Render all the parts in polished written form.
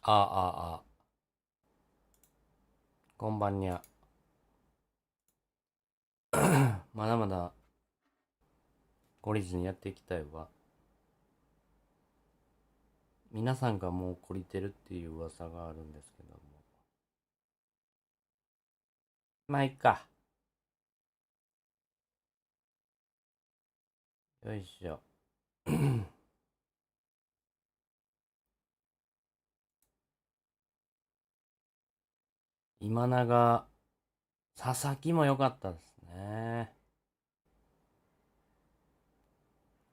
こんばんにゃ。まだまだ懲りずにやっていきたいわ。皆さんがもう懲りてるっていう噂があるんですけども。まあいっか。よいしょ。今永、佐々木も良かったですね。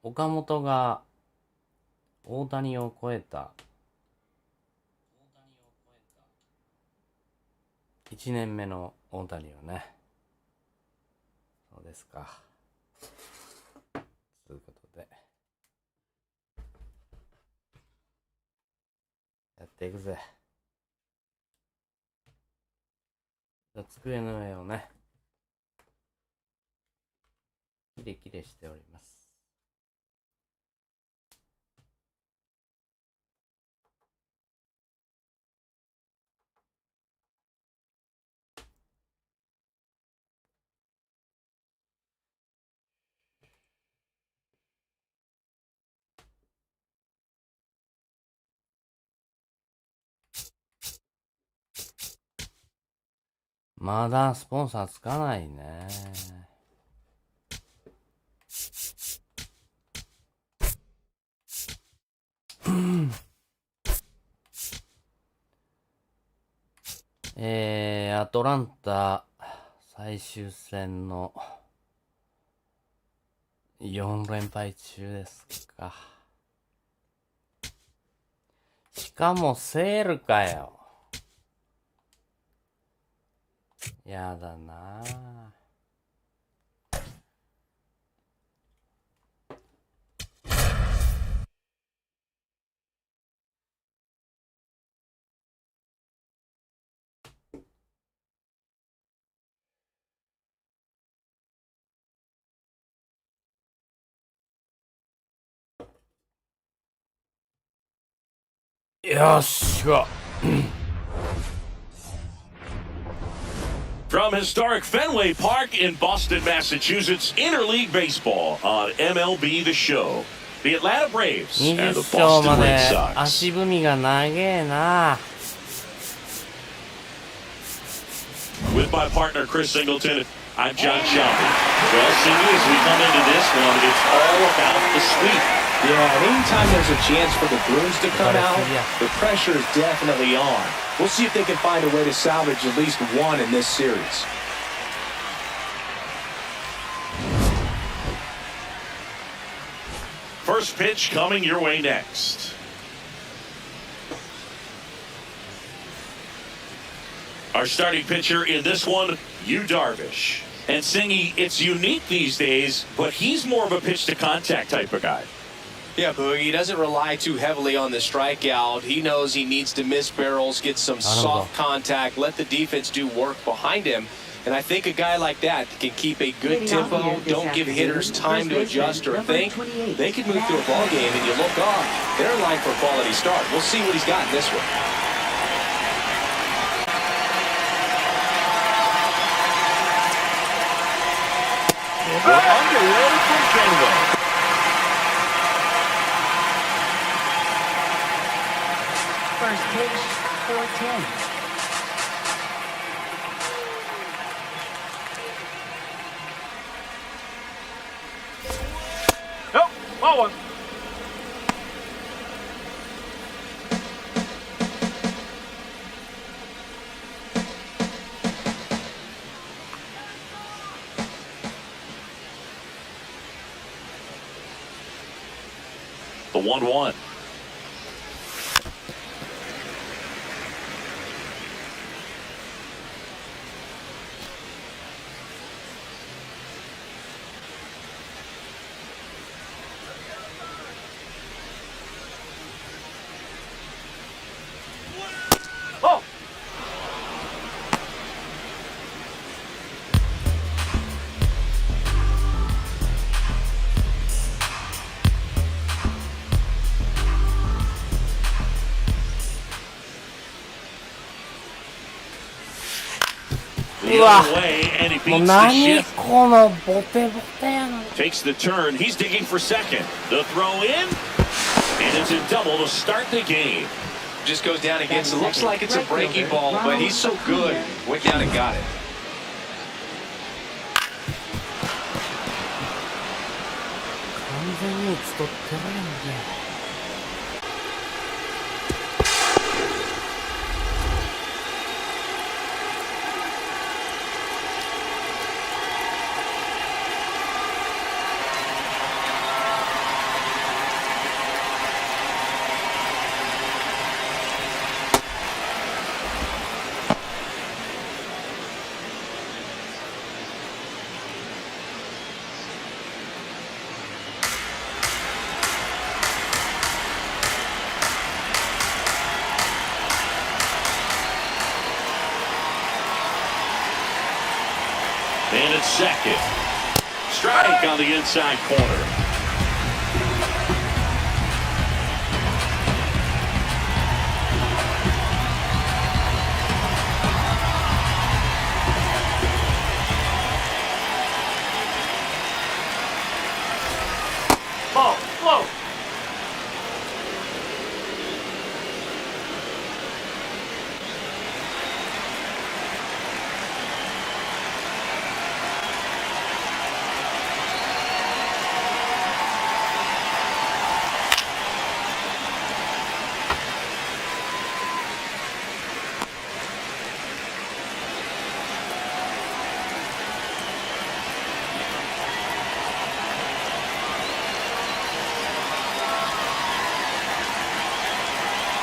岡本が大谷を超えた。1年目の大谷をね。そうですか。ということで。やっていくぜ。机の上をね、キレキレしております。まだスポンサーつかないね。アトランタ最終戦の4連敗中ですか。しかもセールかよ。やだなぁ。よっしゃ。From historic Fenway Park in Boston, Massachusetts, Interleague Baseball on MLBTheSHOW. The Atlanta Braves and the 20勝 Boston ま Red で Sox. 足踏みが長えな。With my partner Chris Singleton, I'm John Shelby. Well, Singy, as we come into this one, it's all about the sweep. Yeah, and anytime there's a chance for the Bruins to come out, the pressure is definitely on. We'll see if they can find a way to salvage at least one in this series. First pitch coming your way next. Our starting pitcher in this one, Yu Darvish. And Singy, it's unique these days, but he's more of a pitch-to-contact type of guy. Yeah, Boogie, he doesn't rely too heavily on the strikeout. He knows he needs to miss barrels, get some soft contact, let the defense do work behind him. And I think a guy like that can keep a good tempo, don't give hitters time to adjust or think. They can move through a ball game, and you look off, they're in line for a quality start. We'll see what he's got in this one. We're underway from Fenway. First pitch, 410. Nope, ball one. The 1-1. Oh! The うわ other way, and he もう beats the 何 shift. このボテボテやな。 Takes the turn. He's digging for second. The throw in, and it's a double to start the game. Just goes down and gets it. Looks like it's a breaking ball, but he's so good. Went down and got it. 完全に打ち取ってるやんけ。And it's second. Strike on the inside corner. Ball, flow.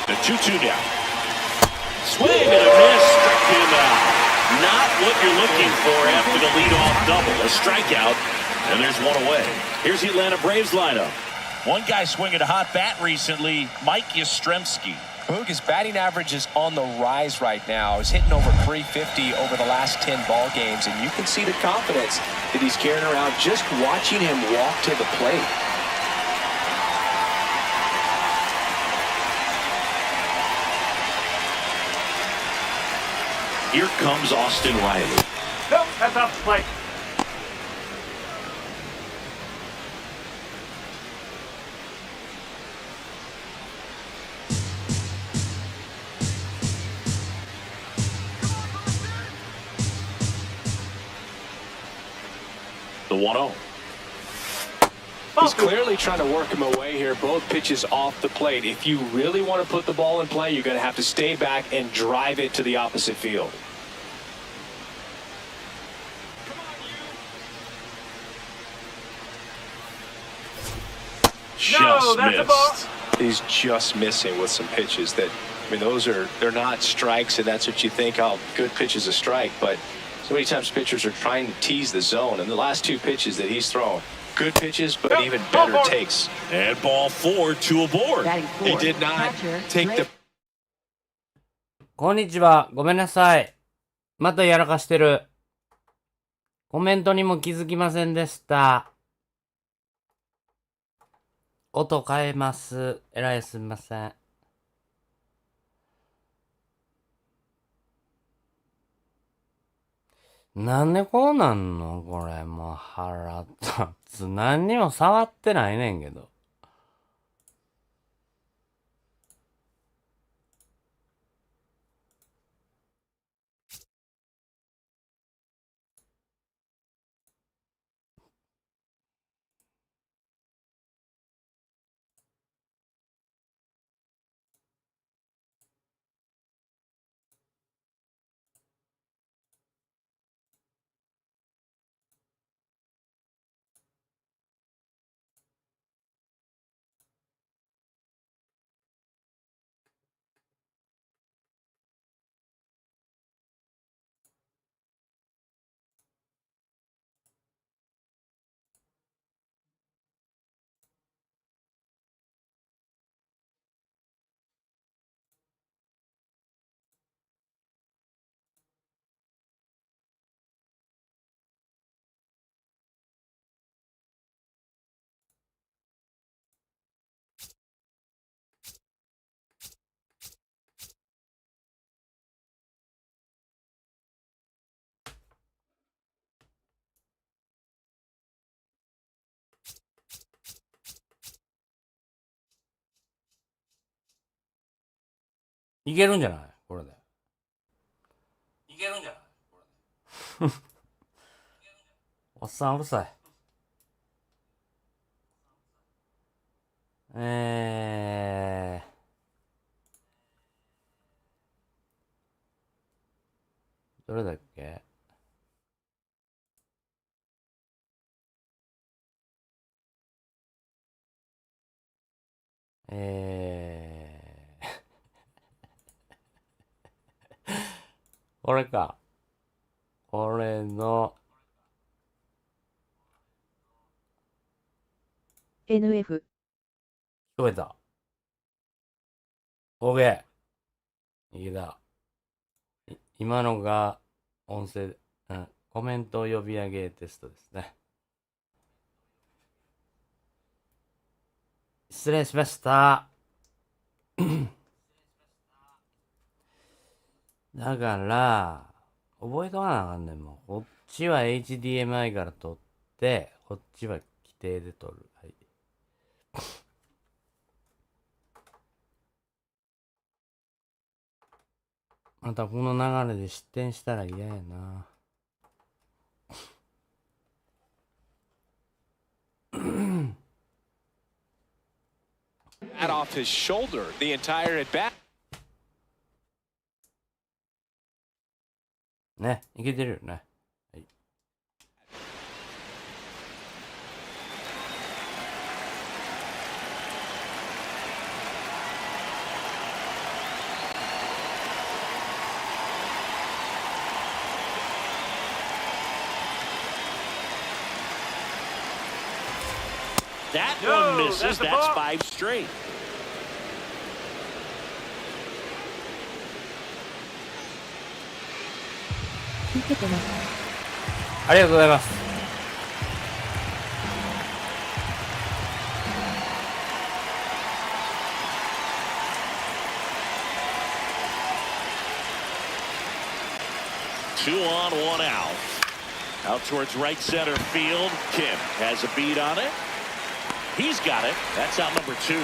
The 2-2 now. Swing and a miss. Struck him out. Not what you're looking for after the leadoff double. A strikeout, and there's one away. Here's the Atlanta Braves lineup. One guy swinging a hot bat recently, Mike Yastrzemski. Boog, his batting average is on the rise right now. He's hitting over 350 over the last 10 ball games, and you can see the confidence that he's carrying around just watching him walk to the plate. Here comes Austin Riley. Nope, that's off the plate. The 1-0. He's clearly trying to work him away here. Both pitches off the plate. If you really want to put the ball in play, you're going to have to stay back and drive it to the opposite field. Just missed. He's just missing with some pitches that, I mean, they're not strikes, and that's what you think, oh, good pitch is a strike, but so many times pitchers are trying to tease the zone, and the last two pitches that he's thrown, good pitches, but even better takes. And ball 4, 2 aboard. Batting He fourth, did not catcher, take the... こんにちは。ごめんなさい。またやらかしてる。コメントにも気づきませんでした。音変えます。えらいすみません。なんでこうなんのこれもう腹立つ。何にも触ってないねんけど。いけるんじゃないこれで。いけるんじゃないこれで。おっさんうるさい。どれだっけ？これか。これの NF。聞こえた。OK。いけた。今のが音声、コメント呼び上げテストですね。失礼しました。だから、覚えとかなあかんねんもん。こっちは HDMI から撮って、こっちは規定で撮る。はい。またこの流れで失点したら嫌やな。That off his shoulder the entire at bat. ね、いけてるよね。はい。That one misses. That's 5 straight. 聞いててね。ありがとうございます。Two on, one out. Out towards right center field. Kim has a beat on it. He's got it. That's out number 2.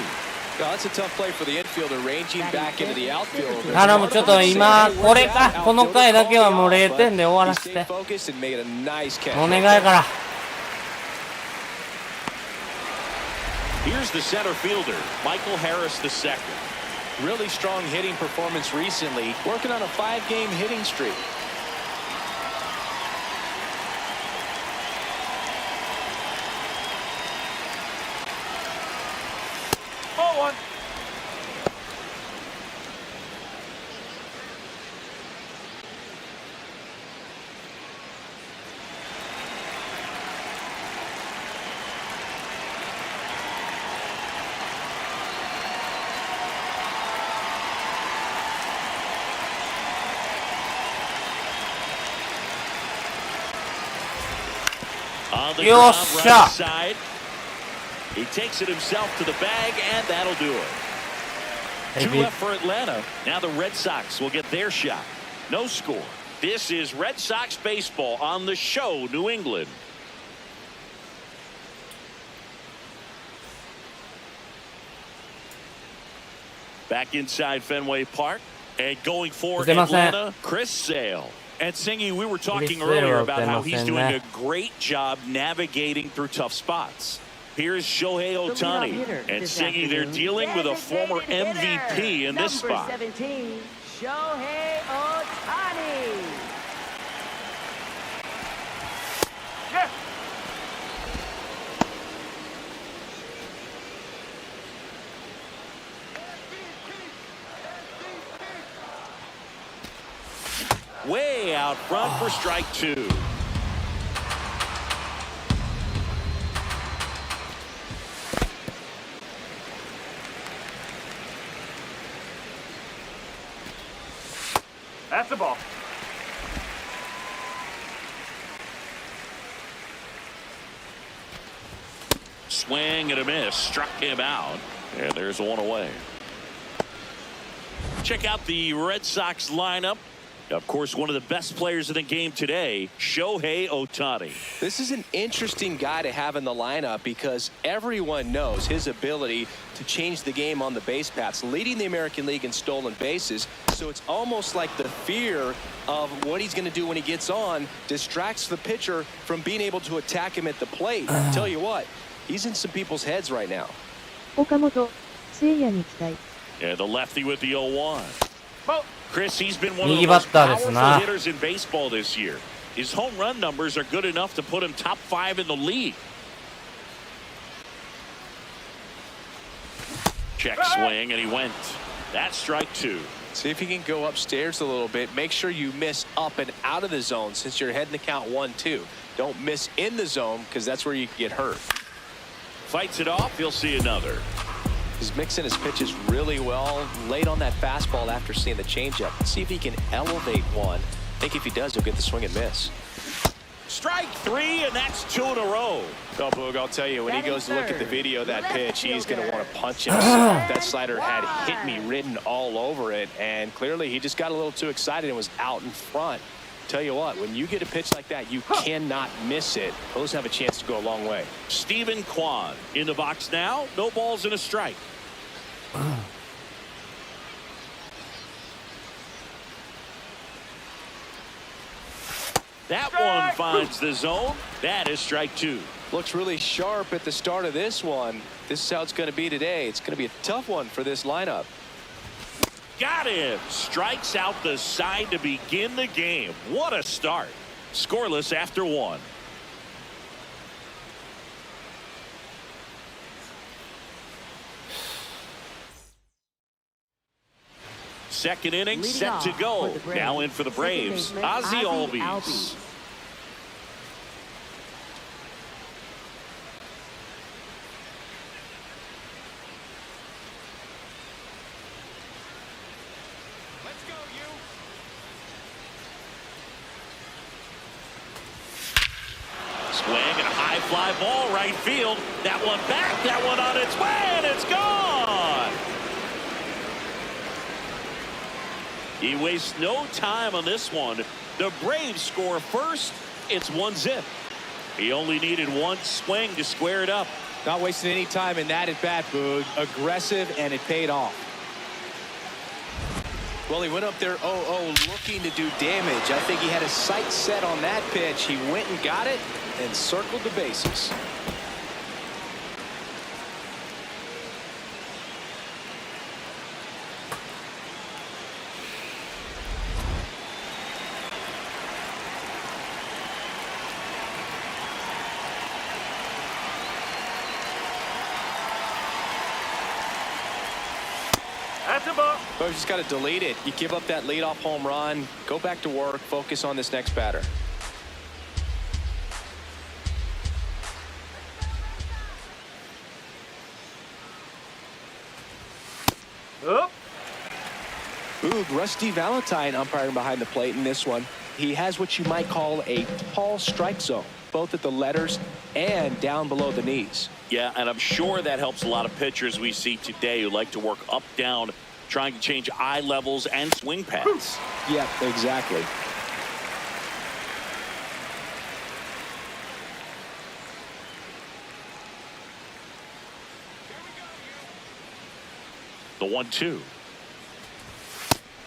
Well, that's a tough play for the infielder, ranging back into the outfield. 頼む、ちょっと今、これか。この回だけはもう0点で終わらせて。お願いから。Here's the center fielder, Michael Harris II. Really strong hitting performance recently, working on a 5-game hitting streak. On the Yo, ground, shot. right side. He takes it himself to the bag, and that'll do it. Hey, 2 Pete. left for Atlanta. Now the Red Sox will get their shot. No score. This is Red Sox baseball on the show, New England. Back inside Fenway Park, and going for Atlanta, Chris Sale. And Singy, we were talking earlier about how he's doing a great job navigating through tough spots. Here's Shohei Ohtani. And Singy, they're dealing with a former MVP in this spot. 17, Shohei Ohtani. Way out front for strike 2. That's the ball. Swing and a miss. Struck him out. And there's one away. Check out the Red Sox lineup. Of course, one of the best players in the game today, Shohei Ohtani. This is an interesting guy to have in the lineup because everyone knows his ability to change the game on the base paths, leading the American League in stolen bases. So it's almost like the fear of what he's going to do when he gets on distracts the pitcher from being able to attack him at the plate. I'll tell you what, he's in some people's heads right now. 岡本、聖夜に期待。 And the lefty with the 0-1. Chris, he's been one of the 右バ most ッターですな。 powerful hitters in baseball this year. His home run numbers are good enough to put him top 5 in the league. Check swing, and he went. That's strike 2. See if he can go upstairs a little bit. Make sure you miss up and out of the zone since you're heading the count 1-2. Don't miss in the zone because that's where you can get hurt. Fights it off, he'll see another. He's mixing his pitches really well, late on that fastball after seeing the changeup. Let's see if he can elevate one. I think if he does, he'll get the swing and miss. Strike 3, and that's 2 in a row. Oh, Boog, I'll tell you, when he goes to look at the video of that pitch, he's going to want to punch himself. That slider had hit me written all over it, and clearly he just got a little too excited and was out in front. Tell you what, when you get a pitch like that, you cannot miss it. Those have a chance to go a long way. Steven Kwan in the box now. No balls and a strike. That one finds the zone. That is strike 2. Looks really sharp at the start of this one. This is how it's going to be today. It's going to be a tough one for this lineup. Got him. Strikes out the side to begin the game. What a start. Scoreless after 1. Second inning Leading set to off go. for the Braves. Now in for the Braves, Second baseman, Ozzie Ozzie Albies. Swing and a high fly ball right field. That one back, that one on its way, and it's gone. He wastes no time on this one. The Braves score first. It's 1-0. He only needed one swing to square it up. Not wasting any time in that at bat, Boog. Aggressive, and it paid off. Well, he went up there 0-0 looking to do damage. I think he had his sights set on that pitch. He went and got it and circled the bases. But you just got to delete it. You give up that leadoff home run, go back to work, focus on this next batter. Boog, Rusty Valentine umpiring behind the plate in this one. He has what you might call a tall strike zone, both at the letters and down below the knees. Yeah, and I'm sure that helps a lot of pitchers we see today who like to work up, down, trying to change eye levels and swing paths. Yeah, exactly. The 1-2.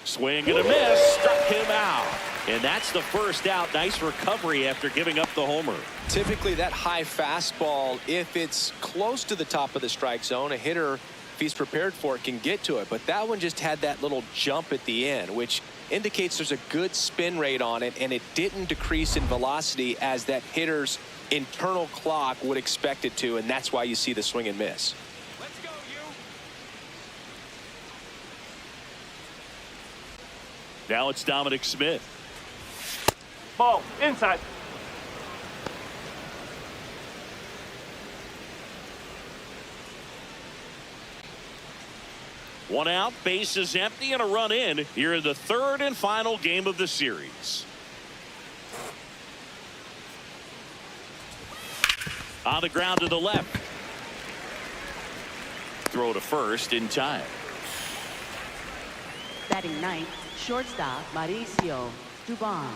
Swing and a miss. Struck him out. And that's the first out. Nice recovery after giving up the homer. Typically, that high fastball, if it's close to the top of the strike zone, a hitter, if he's prepared for it, can get to it. But that one just had that little jump at the end, which indicates there's a good spin rate on it, and it didn't decrease in velocity as that hitter's internal clock would expect it to, and that's why you see the swing and miss. Let's go, you. Now it's Dominic Smith. Ball inside. One out, base is empty, and a run in here in the third and final game of the series. On the ground to the left. Throw to first in time. Batting ninth, Shortstop Mauricio Dubon.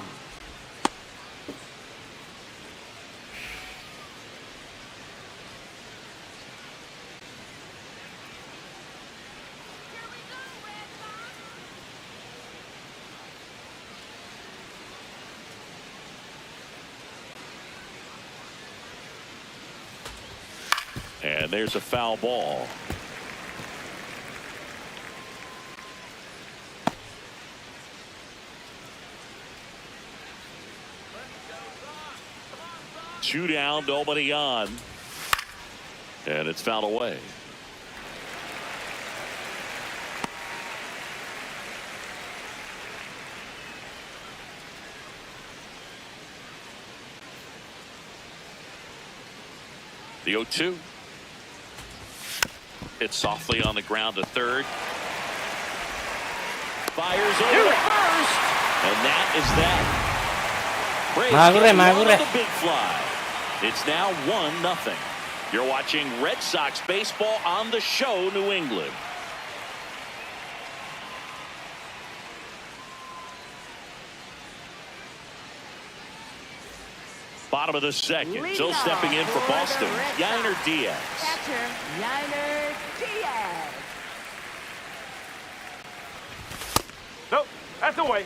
And there's a foul ball. Two down, nobody on. And it's fouled away. The 0-2. It's softly on the ground to third. Fires over to first. And that is that. Braves get one of the big fly. It's now 1-0. You're watching Red Sox baseball on the show, New England. Bottom of the second. Still stepping in for Boston. Yainer Diaz. Catcher Yainer Diaz. Nope, that's away.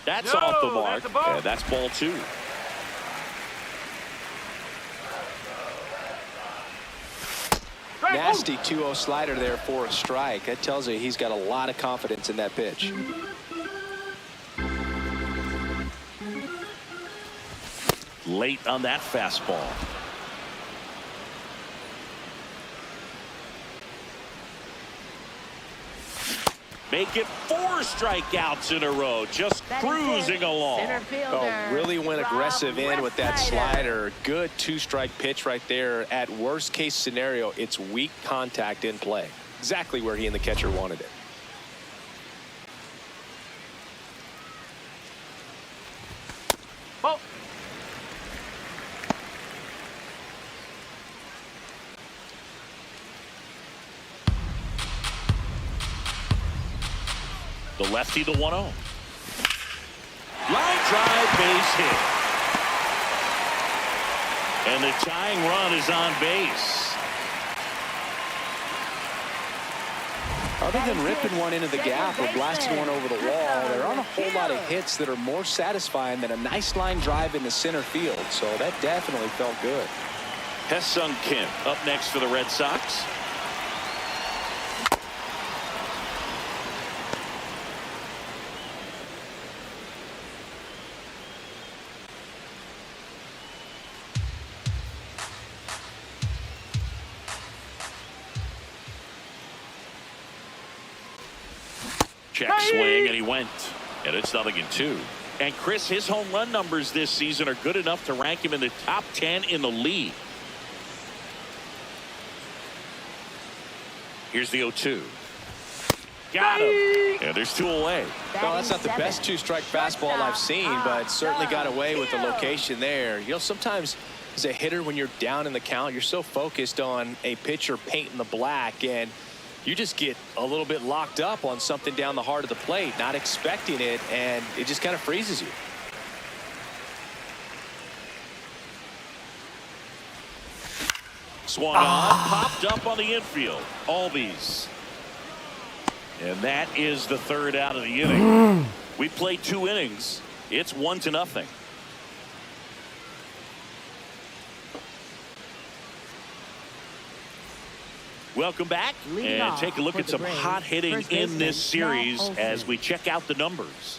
That's No, off the mark. that's a ball. And that's ball 2. Nasty 2-0 slider there for a strike. That tells you he's got a lot of confidence in that pitch. Late on that fastball. Make it 4 strikeouts in a row. Just cruising along. Center fielder. Oh, really went aggressive in with that slider. Good 2-strike pitch right there. At worst case scenario, it's weak contact in play. Exactly where he and the catcher wanted it. Ball. The lefty, the 1-0. Line drive, base hit. And the tying run is on base. Other than ripping one into the gap or blasting one over the wall, there aren't a whole lot of hits that are more satisfying than a nice line drive into center field. So that definitely felt good. Ha-Seong Kim up next for the Red Sox. Check swing, and he went. And it's 0-2. And Chris, his home run numbers this season are good enough to rank him in the top 10 in the league. Here's the 0-2. Got him. And there's 2 away. Well, that's not the best 2-strike fastball I've seen, but certainly got away with the location there. You know, sometimes as a hitter, when you're down in the count, you're so focused on a pitcher painting the black, and you just get a little bit locked up on something down the heart of the plate, not expecting it, and it just kind of freezes you. Swung on, popped up on the infield. Albies. And that is the 3rd out of the inning. We played 2 innings. It's 1-0. Welcome back and take a look at some hot hitting in this series as we check out the numbers.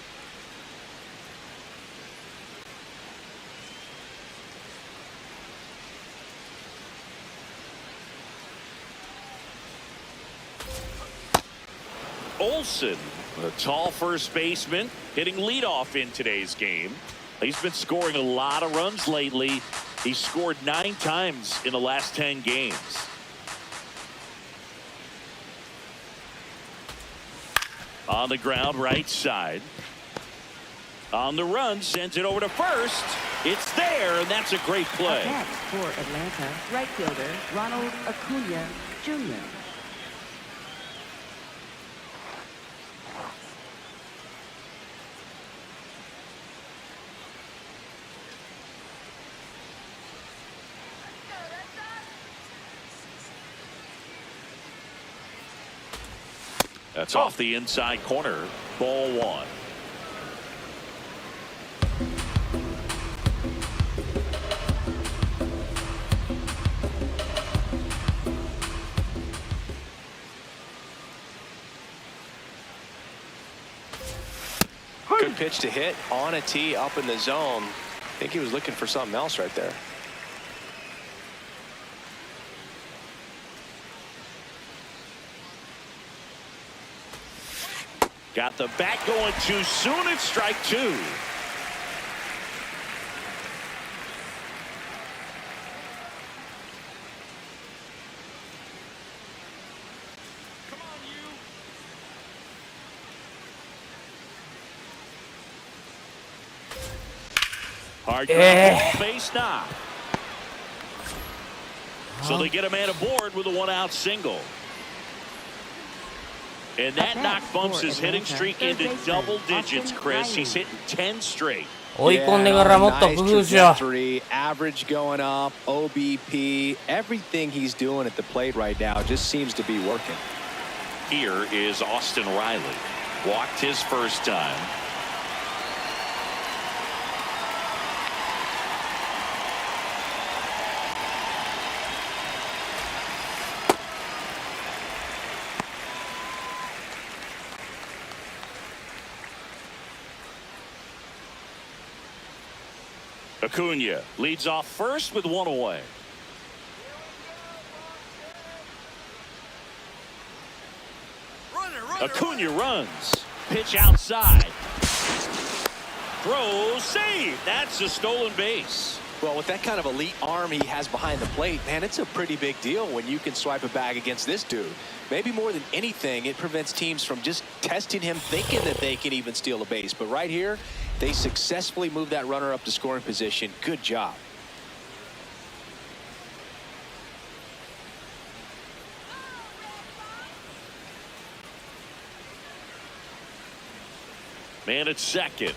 Olsen, a tall first baseman, hitting leadoff in today's game. He's been scoring a lot of runs lately. He's scored 9 times in the last 10 games. On the ground, right side. On the run, sends it over to first. It's there, and that's a great play. Up next for Atlanta, right fielder Ronald Acuna Jr. That's off the inside corner. Ball one. Good pitch to hit on a tee up in the zone. I think he was looking for something else right there. Got the bat going too soon. It's strike two. Hard ground ball, base knock. So they get a man aboard with a one-out single. And that knock bumps his hitting streak into double digits, Chris. He's hitting 10 straight. 追い込んでからもっと工夫しよう。 Average going up, OBP, everything he's doing at the plate right now just seems to be working. Here is Austin Riley. Walked his first time. Acuna leads off first with one away. Acuna runs. Pitch outside. Throw, save. That's a stolen base. Well, with that kind of elite arm he has behind the plate, man, it's a pretty big deal when you can swipe a bag against this dude. Maybe more than anything, it prevents teams from just testing him, thinking that they can even steal a base. But right here, they successfully moved that runner up to scoring position. Good job. Man at second.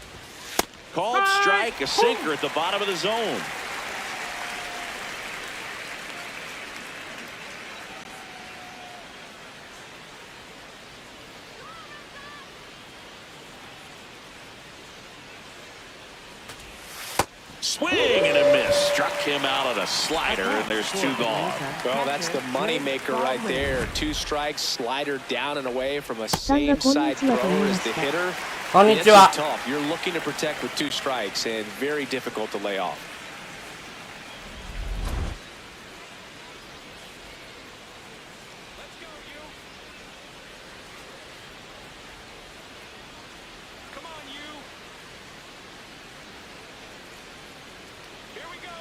Called strike, a sinker at the bottom of the zone. Swing and a miss. Struck him out on a slider, and there's two gone. Well, that's the money maker right there. Two strikes, slider down and away from a same side thrower as the hitter. It's tough. You're looking to protect with two strikes and very difficult to lay off. Come on, you. Here we go,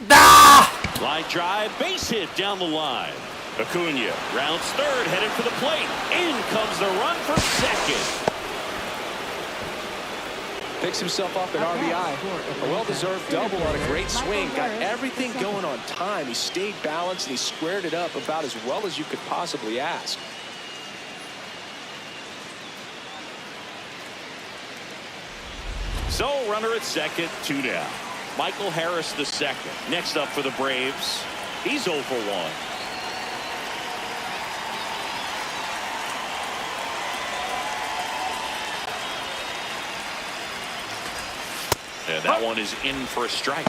you. Line drive, base hit down the line. Acuna rounds third, headed for the plate. In comes the run for second. Picks himself up at RBI. A well-deserved double on a great swing. Got everything going on time. He stayed balanced and he squared it up about as well as you could possibly ask. So runner at second, two down. Michael Harris the second. Next up for the Braves, he's 0 for 1. And that one is in for a strike.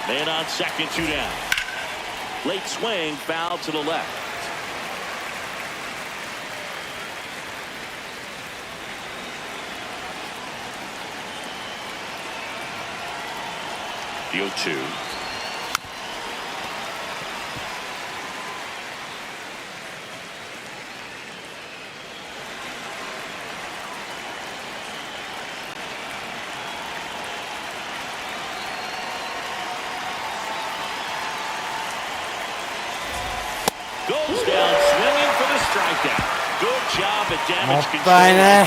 Man on second, two down. Late swing, foul to the left. The 0-2. job at も damage っ control たい right ね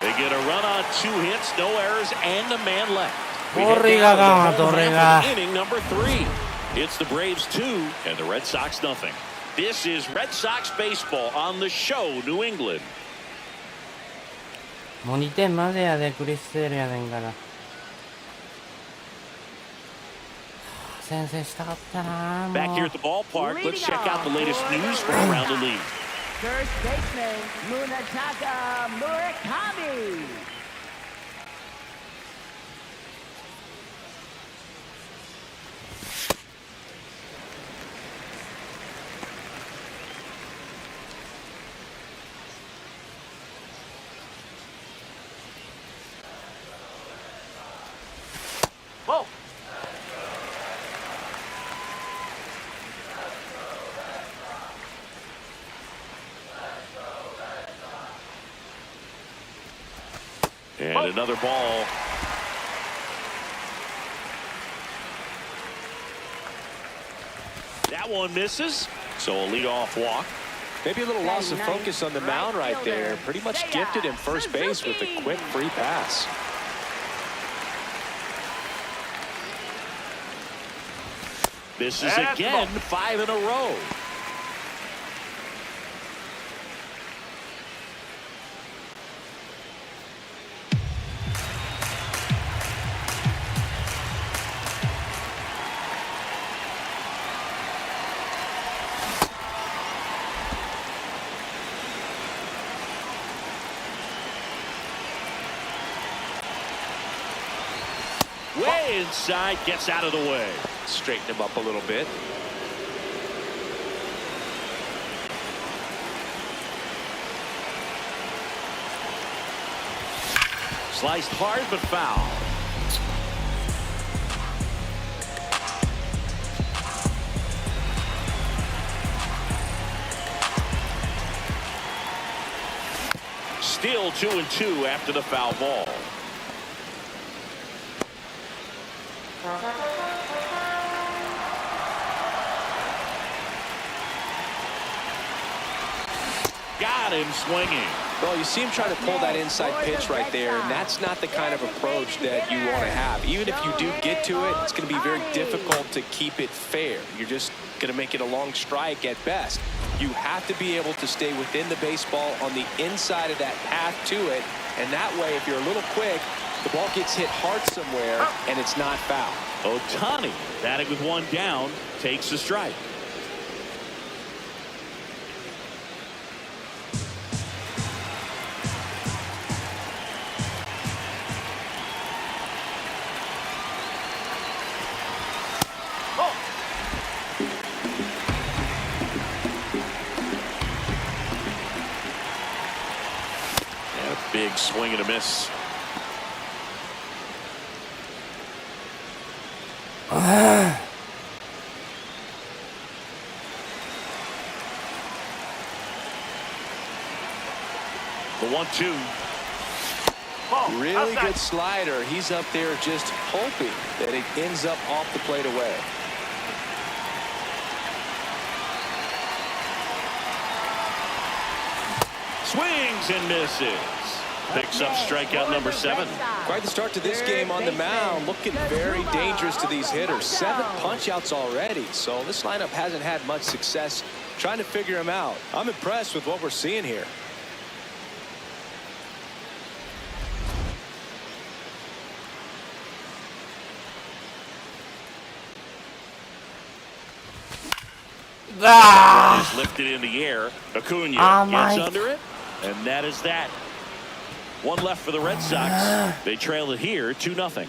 there. They get a run on 2 hits, no errors, and a man left. We ど head れ down が to か the ど home れ half が of inning number 3. It's the Braves 2 and the Red Sox nothing. This is Red Sox baseball on the show, New England. もう2点までやで、クリステールやねんから。先制したかったな。 Back も here う at the ballpark, let's check out the latest news from around the league. First baseman, Munetaka Murakami. And another ball. That one misses, so a leadoff walk. Maybe a little loss of focus on the mound right there. Pretty much gifted him first base with a quick free pass. Misses again, 5 in a row. Way inside, gets out of the way. Straighten him up a little bit. Sliced hard but foul. Still 2-2 after the foul ball. Got him swinging. Well, you see him trying to pull that inside pitch right there, and that's not the kind of approach that you want to have. Even if you do get to it, it's going to be very difficult to keep it fair. You're just going to make it a long strike at best. You have to be able to stay within the baseball on the inside of that path to it, and that way, if you're a little quick, the ball gets hit hard somewhere, and it's not foul. Ohtani, batting with one down, takes the strike. Big swing and a miss. The 1-2. Really good slider. He's up there just hoping that it ends up off the plate away. Swings and misses. Picks up strikeout number 7. Quite the start to this game on the mound. Looking very dangerous to these hitters. 7 punch-outs already. So this lineup hasn't had much success trying to figure him out. I'm impressed with what we're seeing here. Ah! Is lifted in the air. Acuna Oh, gets my. under it, and that is that. One left for the Red Sox. They trail it here 2-0.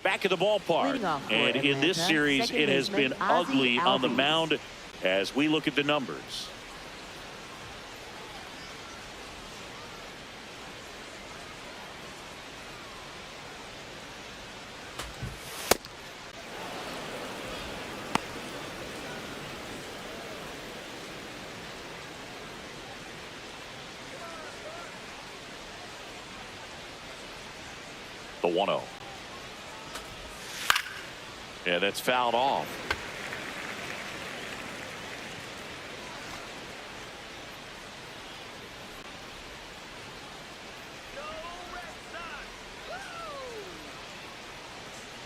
Back at the ballpark, and in this series, it has been ugly on the mound as we look at the numbers. The 1-0. Yeah, that's fouled off.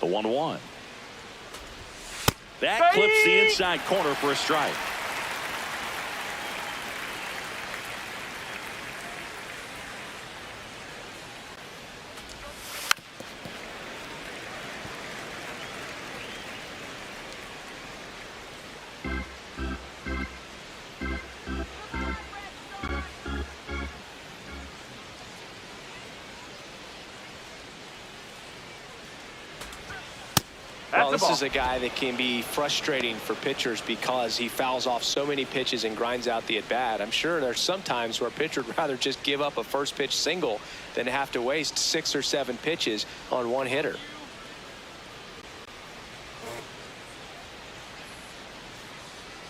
The 1-1. That clips the inside corner for a strike. Well, this is a guy that can be frustrating for pitchers because he fouls off so many pitches and grinds out the at-bat. I'm sure there's some times where a pitcher would rather just give up a first pitch single than have to waste 6 or 7 pitches on one hitter.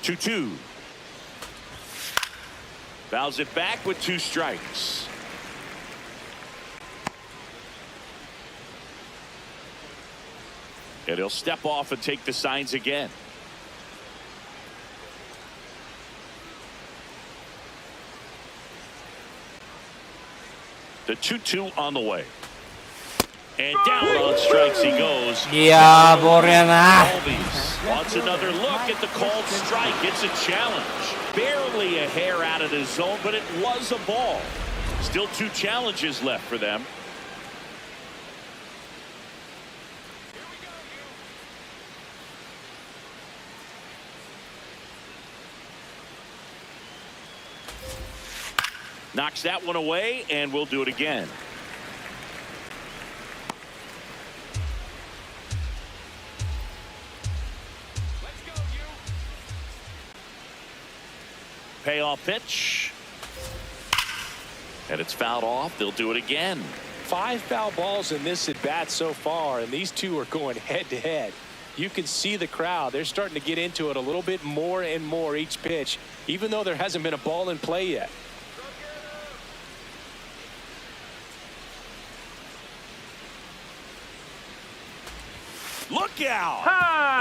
Two. Fouls it back with 2 strikes. And he'll step off and take the signs again. The 2-2 on the way. And down on strikes he goes. Yeah, Borena. Albies wants another look at the called strike. It's a challenge. Barely a hair out of the zone, but it was a ball. Still 2 challenges left for them. Knocks that one away, and we'll do it again. Let's go, you. Payoff pitch. And it's fouled off. They'll do it again. 5 foul balls in this at-bat so far, and these two are going head-to-head. You can see the crowd. They're starting to get into it a little bit more and more each pitch, even though there hasn't been a ball in play yet. Look out!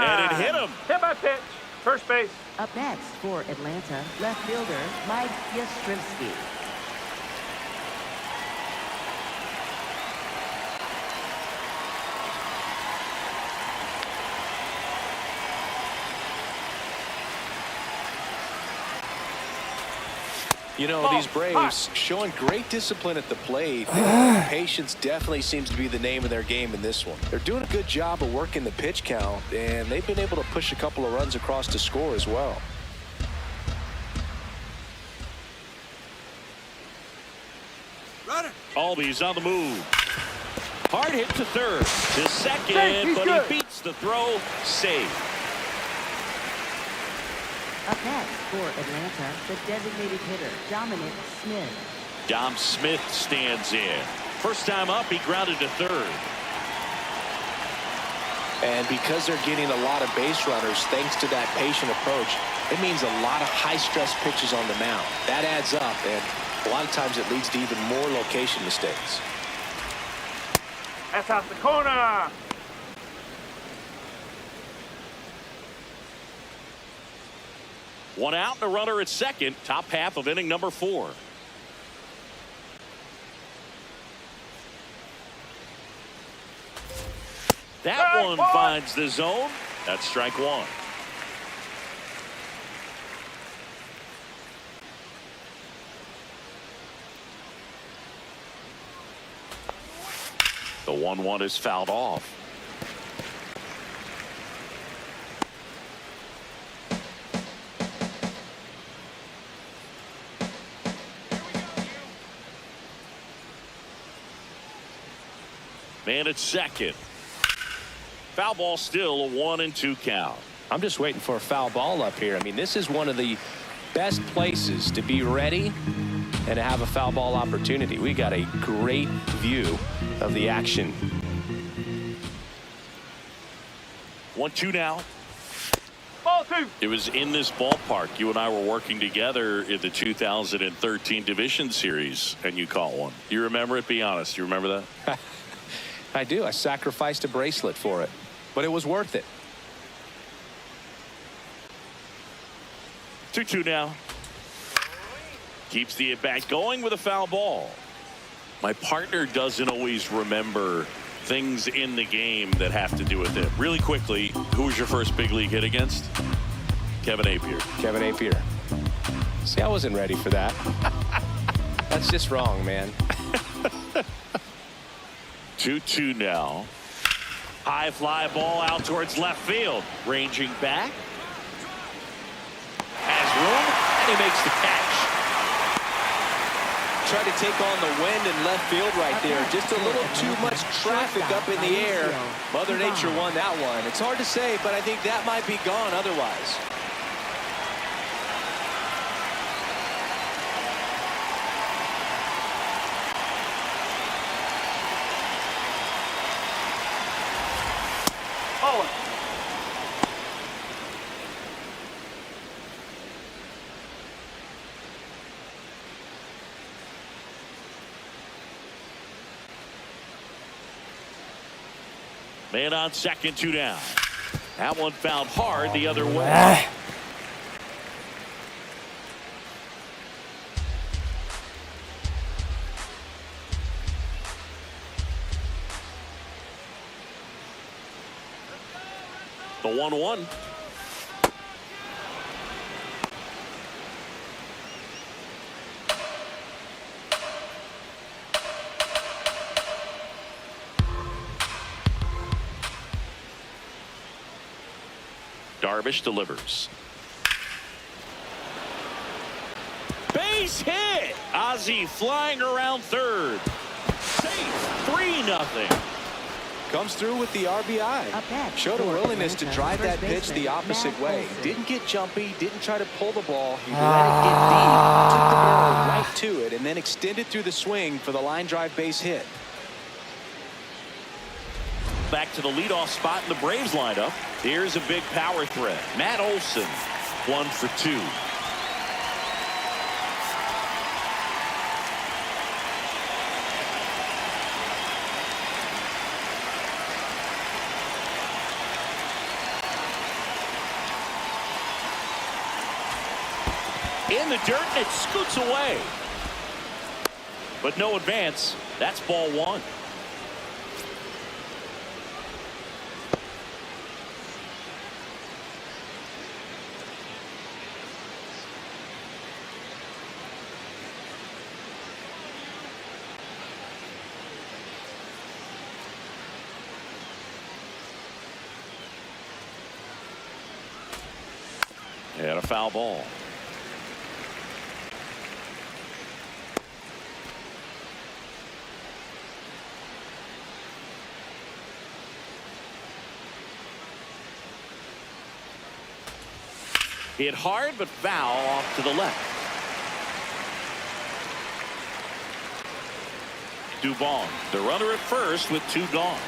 And it hit him. Hit by pitch. First base. Up next for Atlanta, left fielder Mike Yastrzemski. You know, these Braves showing great discipline at the plate. Patience definitely seems to be the name of their game in this one. They're doing a good job of working the pitch count, and they've been able to push a couple of runs across to score as well. Albies on the move. Hard hit to third. To second, but he beats the throw. Save. Up next for Atlanta, the designated hitter Dominic Smith. Dom Smith stands in. First time up, he grounded to third. And because they're getting a lot of base runners thanks to that patient approach, it means a lot of high-stress pitches on the mound. That adds up, and a lot of times it leads to even more location mistakes. That's out the corner. One out and a runner at second. Top half of inning number 4. That one finds the zone. That's strike 1. The 1-1 is fouled off. Man at second. Foul ball, still a 1-2 count. I'm just waiting for a foul ball up here. I mean, this is one of the best places to be ready and to have a foul ball opportunity. We got a great view of the action. 1-2 now. Ball 2. It was in this ballpark. You and I were working together in the 2013 Division Series, and you caught one. You remember it? Be honest. You remember that? I do. I sacrificed a bracelet for it, but it was worth it. 2-2 now. Keeps the at-bat going with a foul ball. My partner doesn't always remember things in the game that have to do with it. Really quickly, who was your first big league hit against? Kevin Appier. Kevin Appier. See, I wasn't ready for that. That's just wrong, man. 2-2 now. High fly ball out towards left field. Ranging back. Has room, and he makes the catch. Tried to take on the wind in left field right there. Just a little too much traffic up in the air. Mother Nature won that one. It's hard to say, but I think that might be gone otherwise. Oh. Man on second, 2 down. That one found hard the other way. The 1-1. Darvish delivers. Base hit. Ozzie flying around third. Safe. 3-0. Comes through with the RBI. Showed a willingness to drive that pitch the opposite way. Didn't get jumpy, didn't try to pull the ball. He let it get deep, took the ball right to it, and then extended through the swing for the line drive base hit. Back to the leadoff spot in the Braves lineup. Here's a big power threat. Matt Olson, 1 for 2. In the dirt, and it scoots away. But no advance. That's ball 1. And a foul ball. Hit hard, but foul off to the left. Dubon, the runner at first with 2 gone.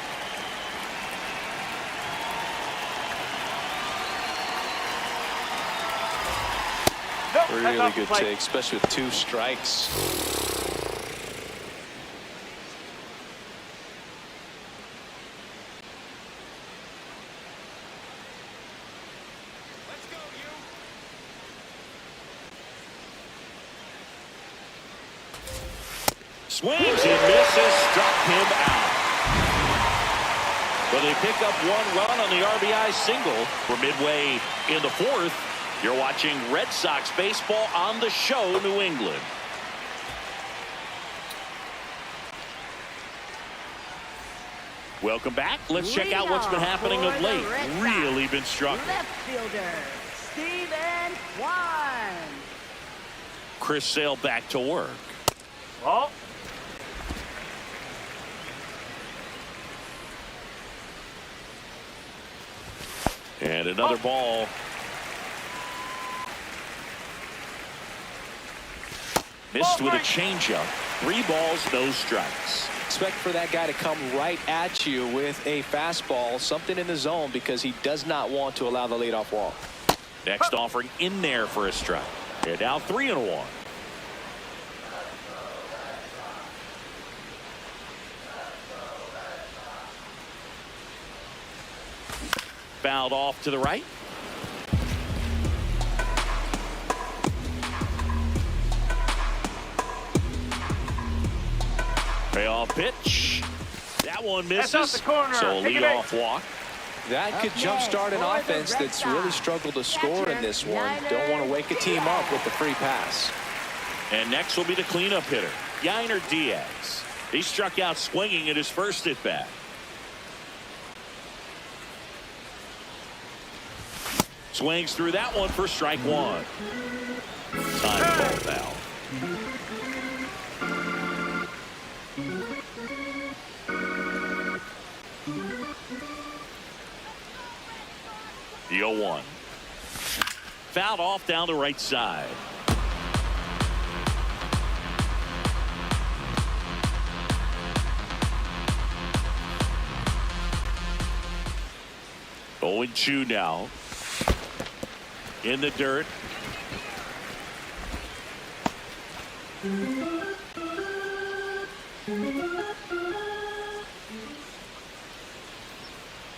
Really good take, especially with 2 strikes. Swings and misses, struck him out. But they pick up 1 run on the RBI single. We're midway in the 4th. You're watching Red Sox baseball on the show, New England. Welcome back. Let's check out what's been happening of late. Really been struggling. Left fielder, Steven Kwan. Chris Sale back to work. Oh. And another ball. Missed with a changeup. 3 balls, no strikes. Expect for that guy to come right at you with a fastball, something in the zone, because he does not want to allow the leadoff walk. Next offering in there for a strike. They're down 3-1. Fouled off to the right. Payoff pitch. That one That's off misses. the corner. So a Take it leadoff walk. That could jumpstart an offense that's really struggled to score in this one. Don't want to wake a team up with the free pass. And next will be the cleanup hitter, Yainer Diaz. He struck out swinging at his first at bat. Swings through that one for strike one. Time ball now. The 0-1. Fouled off down the right side. Oh, 0-2 now. In the dirt.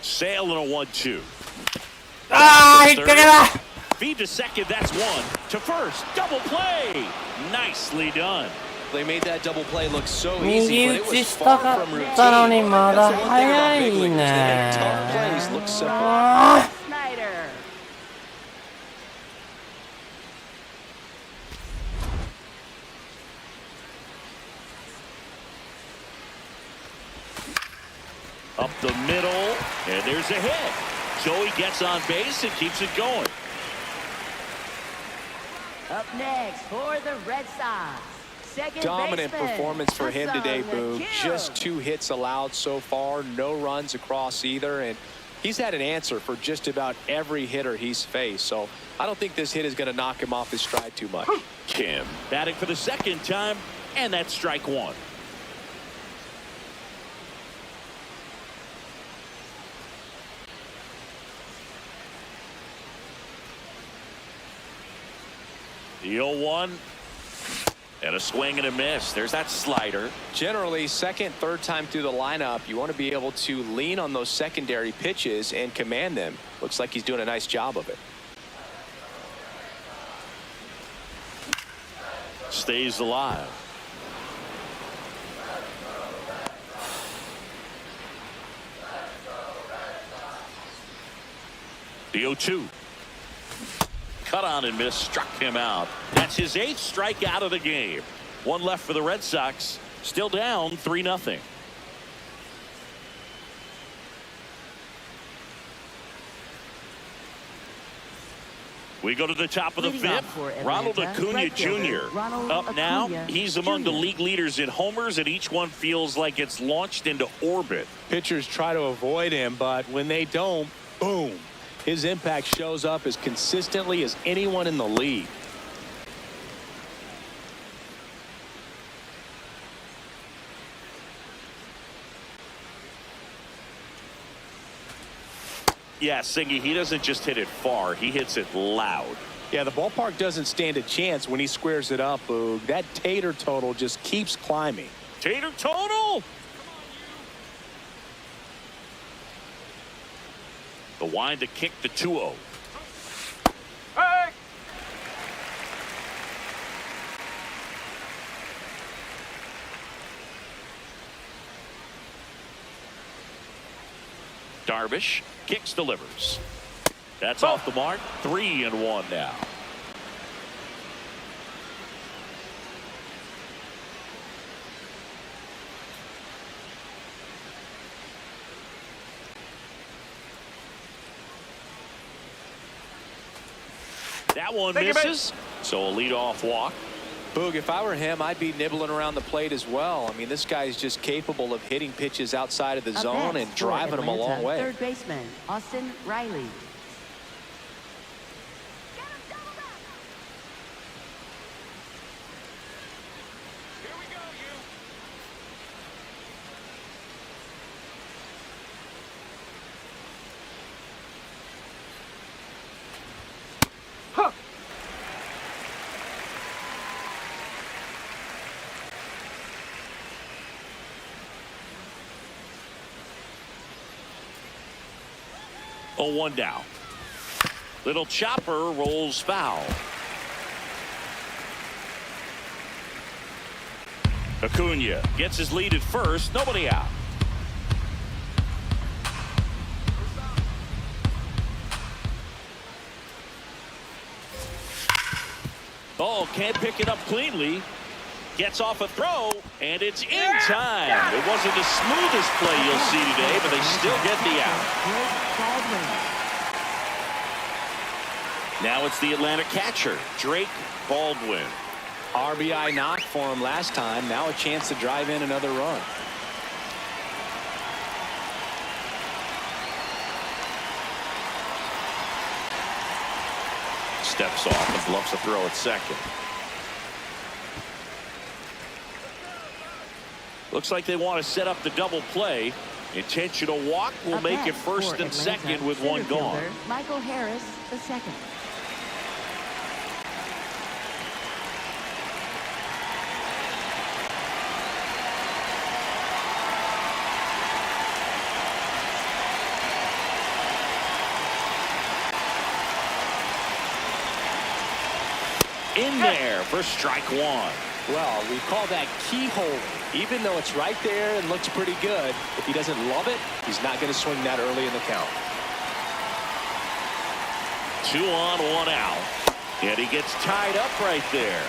Sale in a 1-2. Feed to second, that's one. To first, double play. Nicely done. They made that double play look so easy, but it 右打ち was した far か from っ routine. たのにまだ That's the one thing 早 about い big leaguers. They ね make tough plays look simple. Snyder. Up the middle, and there's a hit. Joey gets on base and keeps it going. Up next for the Red Sox. Second Dominant baseman, performance for him today, Hassan Boog. Akil. Just 2 hits allowed so far, no runs across either, and he's had an answer for just about every hitter he's faced. So I don't think this hit is going to knock him off his stride too much. Kim batting for the second time, and that's strike one. The 0-1. And a swing and a miss. There's that slider. Generally, second, third time through the lineup, you want to be able to lean on those secondary pitches and command them. Looks like he's doing a nice job of it. Stays alive. The 0-2. Cut on and miss, struck him out. That's his 8th strikeout of the game. One left for the Red Sox. Still down 3-0. We go to the top of the Leading off 5th. for Atlanta, Ronald Acuna right fielder, Jr. Ronald Up now. Acuna He's among the Jr. league leaders in homers, and each one feels like it's launched into orbit. Pitchers try to avoid him, but when they don't, boom. His impact shows up as consistently as anyone in the league. Yeah, Singy, he doesn't just hit it far. He hits it loud. Yeah, the ballpark doesn't stand a chance when he squares it up, Boog. That Tater total just keeps climbing. Tater total. The wind to kick the 2-0. Hey! Darvish kicks, delivers. That's off the mark. 3-1 now. That one Take it, misses. So a leadoff walk. Boog, if I were him, I'd be nibbling around the plate as well. I mean, this guy's just capable of hitting pitches outside of the Up zone next and for driving them a long Atlanta, way. Third baseman, Austin Riley. Here we go, you. Huh. Oh, 1 down. Little chopper rolls foul. Acuna gets his lead at first, nobody out. Oh, can't pick it up cleanly. Gets off a throw, and it's in time. It wasn't the smoothest play you'll see today, but they still get the out. Now it's the Atlanta catcher, Drake Baldwin. RBI knock for him last time. Now a chance to drive in another run. Steps off and bluffs a throw at second. Looks like they want to set up the double play. Intentional walk will make it first and second with one gone. Michael Harris, the second. In there for strike one. Well, we call that keyhole. Even though it's right there and looks pretty good, if he doesn't love it, he's not going to swing that early in the count. 2 on, 1 out. And he gets tied up right there.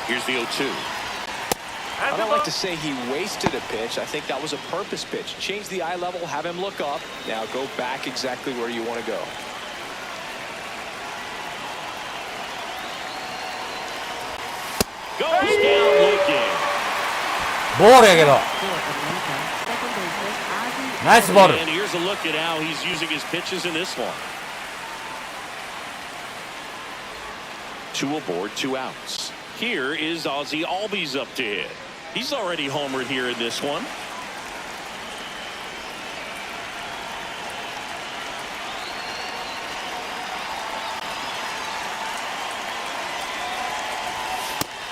Here's the 0-2. I don't like to say he wasted a pitch. I think that was a purpose pitch. Change the eye level, have him look up. Now go back exactly where you want to go. Goes down looking. ボールやけど。ナイスボール。 And here's a look at how he's using his pitches in this one. 2 aboard, 2 outs. Here is Ozzie Albies up to hit. He's already homered here in this one.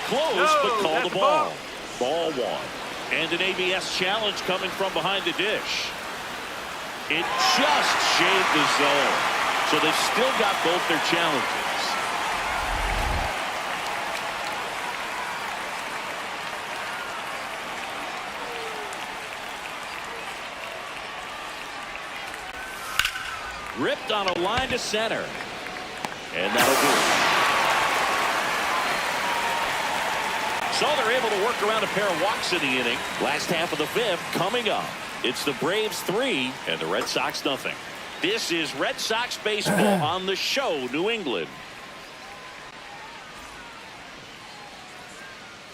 Close, but called the ball. Ball 1. And an ABS challenge coming from behind the dish. It just shaved the zone. So they've still got both their challenges. Ripped on a line to center. And that'll do it. So they're able to work around a pair of walks in the inning. Last half of the 5th coming up. It's the Braves 3 and the Red Sox nothing. This is Red Sox baseball on the show, New England.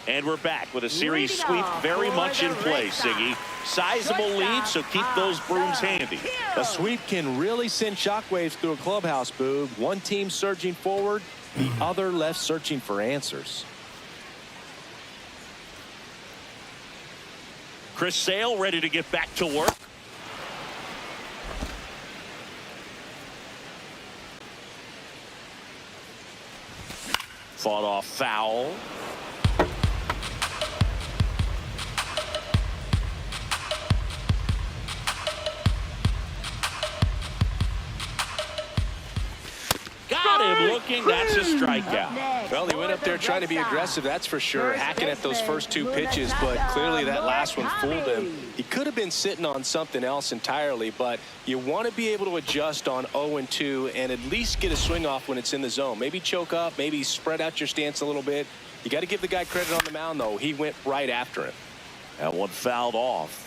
And we're back with a series sweep very much in play, Siggy. Sizable lead, so keep those brooms handy. A sweep can really send shockwaves through a clubhouse, Boob. One team surging forward, the other left searching for answers. Chris Sale ready to get back to work. Fought off foul. Looking, that's a strikeout. Well, he went up there trying to be aggressive, that's for sure, hacking at those first 2 pitches, but clearly that last one fooled him. He could have been sitting on something else entirely, but you want to be able to adjust on 0-2 and at least get a swing off when it's in the zone. Maybe choke up, maybe spread out your stance a little bit. You got to give the guy credit on the mound, though. He went right after him. That one fouled off.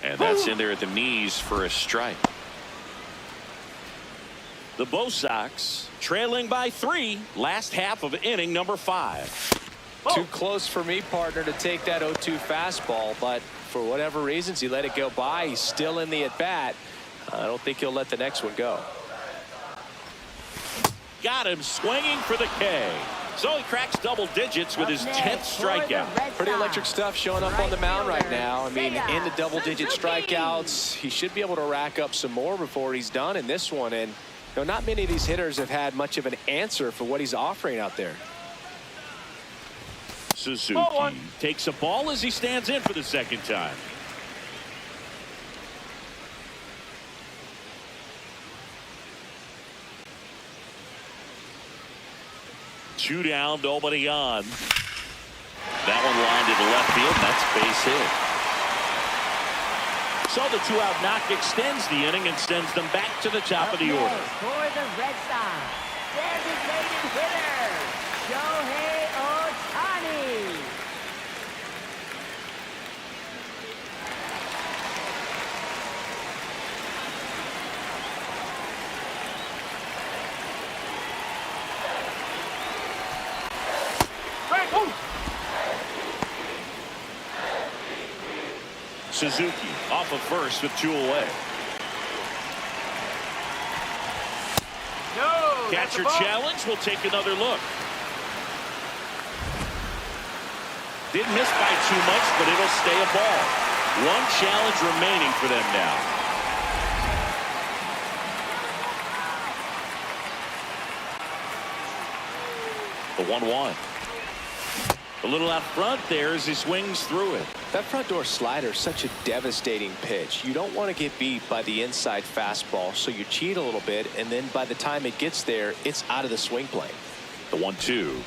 And that's in there at the knees for a strike. The Bo Sox trailing by 3, last half of inning number 5. Too close for me, partner, to take that 0-2 fastball, but for whatever reasons, he let it go by. He's still in the at-bat. I don't think he'll let the next one go. Got him swinging for the K. So he cracks double digits with his 10th strikeout. Pretty electric stuff showing up on the mound right now. I mean, in the double-digit strikeouts, he should be able to rack up some more before he's done in this one. And you know, not many of these hitters have had much of an answer for what he's offering out there. Suzuki takes a ball as he stands in for the second time. Two down, nobody on. That one lined to the left field. That's base hit. So the two-out knock extends the inning and sends them back to the top of the order. For the Red Sox, designated hitter, Shohei Ohtani. Suzuki off of first with two away. No, Catcher challenge will take another look. Didn't miss by too much, but it'll stay a ball. One challenge remaining for them now. The 1-1. A little out front there as he swings through it. That front door slider is such a devastating pitch. You don't want to get beat by the inside fastball, so you cheat a little bit, and then by the time it gets there, it's out of the swing plane. The 1-2.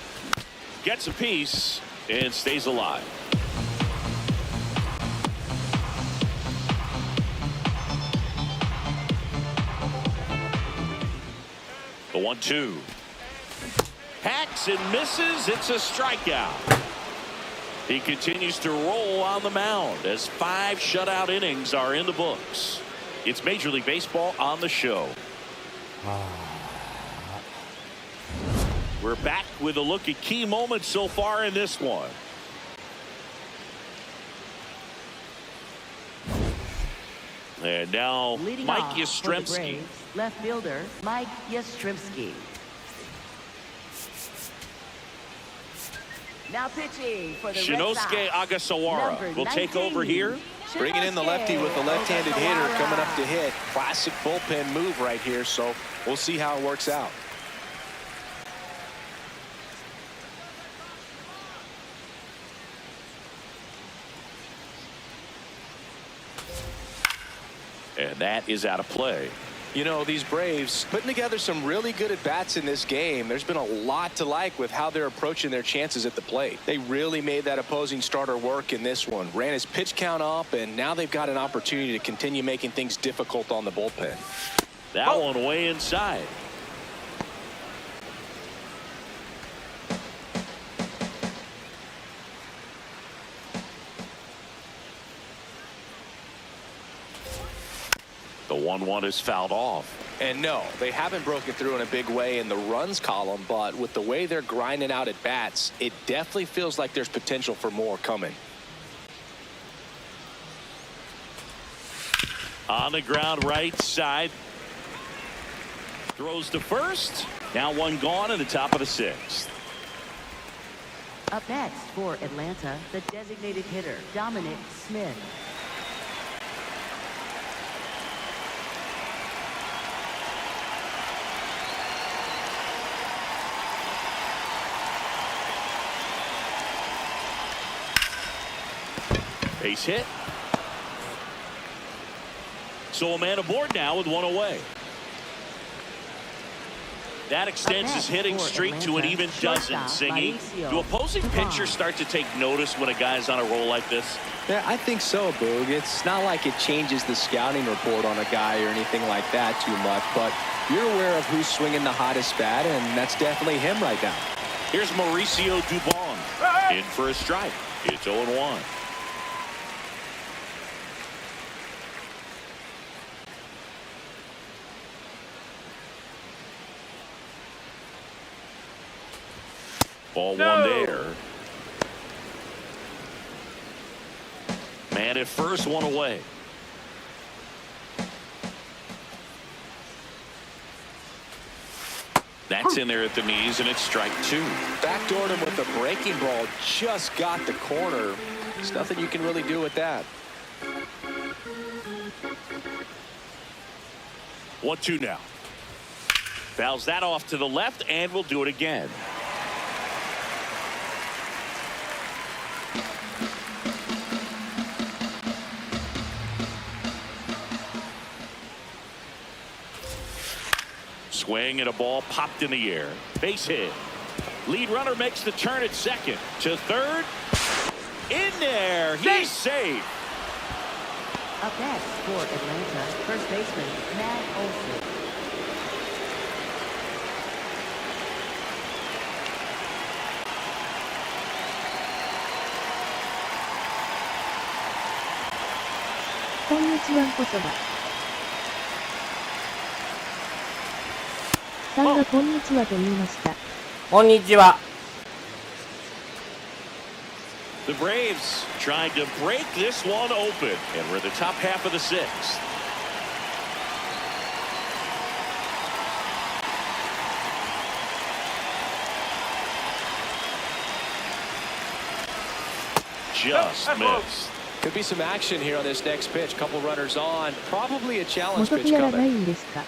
Gets a piece and stays alive. The 1-2. Hacks and misses. It's a strikeout. He continues to roll on the mound as 5 shutout innings are in the books. It's Major League Baseball on the show. We're back with a look at key moments so far in this one. And now Leading Mike off for the Yastrzemski. Braves, left fielder Mike Yastrzemski. Now pitching for the Red Shinosuke Sox, Agasawara number will take 19, over here. Bringing in the lefty with the left-handed hitter Agasawara. coming up to hit. Classic bullpen move right here, so we'll see how it works out. And that is out of play. You know, these Braves putting together some really good at-bats in this game. There's been a lot to like with how they're approaching their chances at the plate. They really made that opposing starter work in this one. Ran his pitch count up, and now they've got an opportunity to continue making things difficult on the bullpen. That one way inside. The 1-1 is fouled off. And no, they haven't broken through in a big way in the runs column, but with the way they're grinding out at bats, it definitely feels like there's potential for more coming. On the ground right side. Throws to first. Now one gone in the top of the 6th. Up next for Atlanta, the designated hitter Dominic Smith. Base hit. So a man aboard now with one away. That extends his hitting streak to an even dozen, Singy. Do opposing pitchers start to take notice when a guy's on a roll like this? Yeah, I think so, Boog. It's not like it changes the scouting report on a guy or anything like that too much, but you're aware of who's swinging the hottest bat, and that's definitely him right now. Here's Mauricio Dubon in for a strike. It's 0-1. Ball one there. Man at first, one away. That's in there at the knees, and it's strike 2. Backdoored him with a breaking ball. Just got the corner. There's nothing you can really do with that. 1-2 now. Fouls that off to the left, and we'll do it again. Swing and a ball popped in the air. Base hit. Lead runner makes the turn at second. To third. In there. He's safe. Up next for Atlanta, first baseman Matt Olson. Konnichiwaこそば。さんがこんにちはと言いました。こんにちは。The Braves trying to break this one open, and we're in the top half of the 6th. Just missed. Could be some action here on this next pitch. Couple runners on. Probably a challenge 元 pitch 木やらない coming. んですか。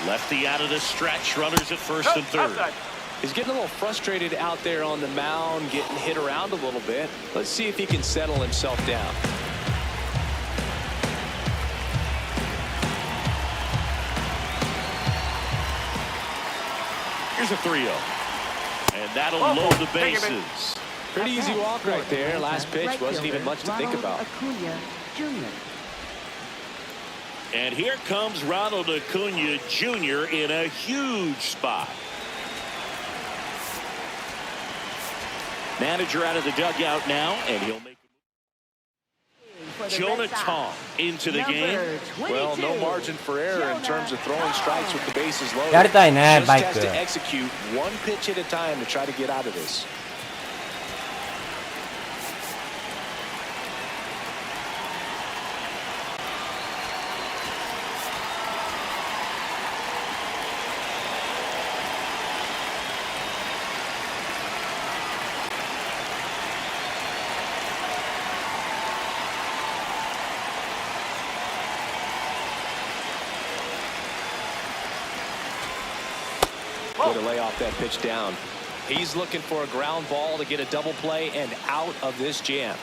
Lefty out of the stretch. Runners at first and third. Outside. He's getting a little frustrated out there on the mound, getting hit around a little bit. Let's see if he can settle himself down. Here's a 3-0. And that'll load the bases. Pretty easy walk right there. Last pitch Right wasn't even fielder much to think Ronald about. Acuna Jr. And here comes Ronald Acuna Jr. in a huge spot. Manager out of the dugout now, and he'll make For the Jonah Red Sox, Tong into the number game. Well, no 22, margin for error in terms of throwing strikes with the bases loaded. やりたいね、 Just バイ has ク。 to execute one pitch at a time to try to get out of this. Way to lay off that pitch down. He's looking for a ground ball to get a double play and out of this jam.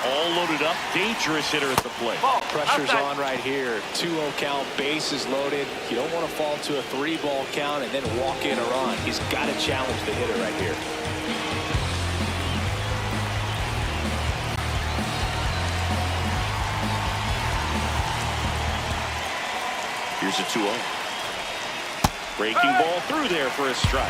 All loaded up, dangerous hitter at the plate. Ball. Pressure's Outside. on right here. 2-0 count, bases loaded. You don't want to fall to a 3-ball count and then walk in a run. He's got to challenge the hitter right here. Here's a 2-0. Breaking ball through there for a strike.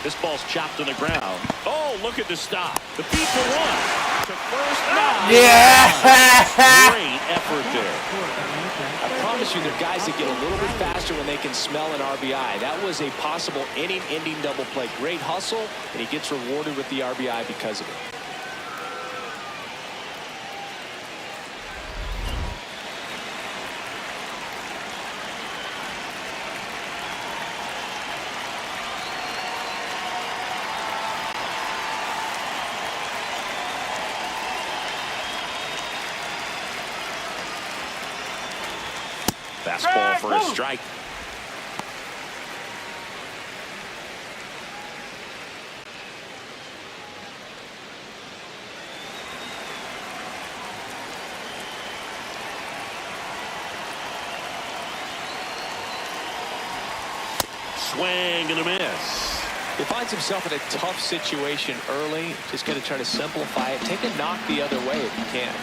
This ball's chopped on the ground. Oh, look at the stop. The beat for one. To first now. Yeah! Great effort there. I promise you, there are guys that get a little bit faster when they can smell an RBI. That was a possible inning-ending double play. Great hustle, and he gets rewarded with the RBI because of it. Fastball for a strike. Swing and a miss. He finds himself in a tough situation early. Just going to try to simplify it. Take a knock the other way if you can.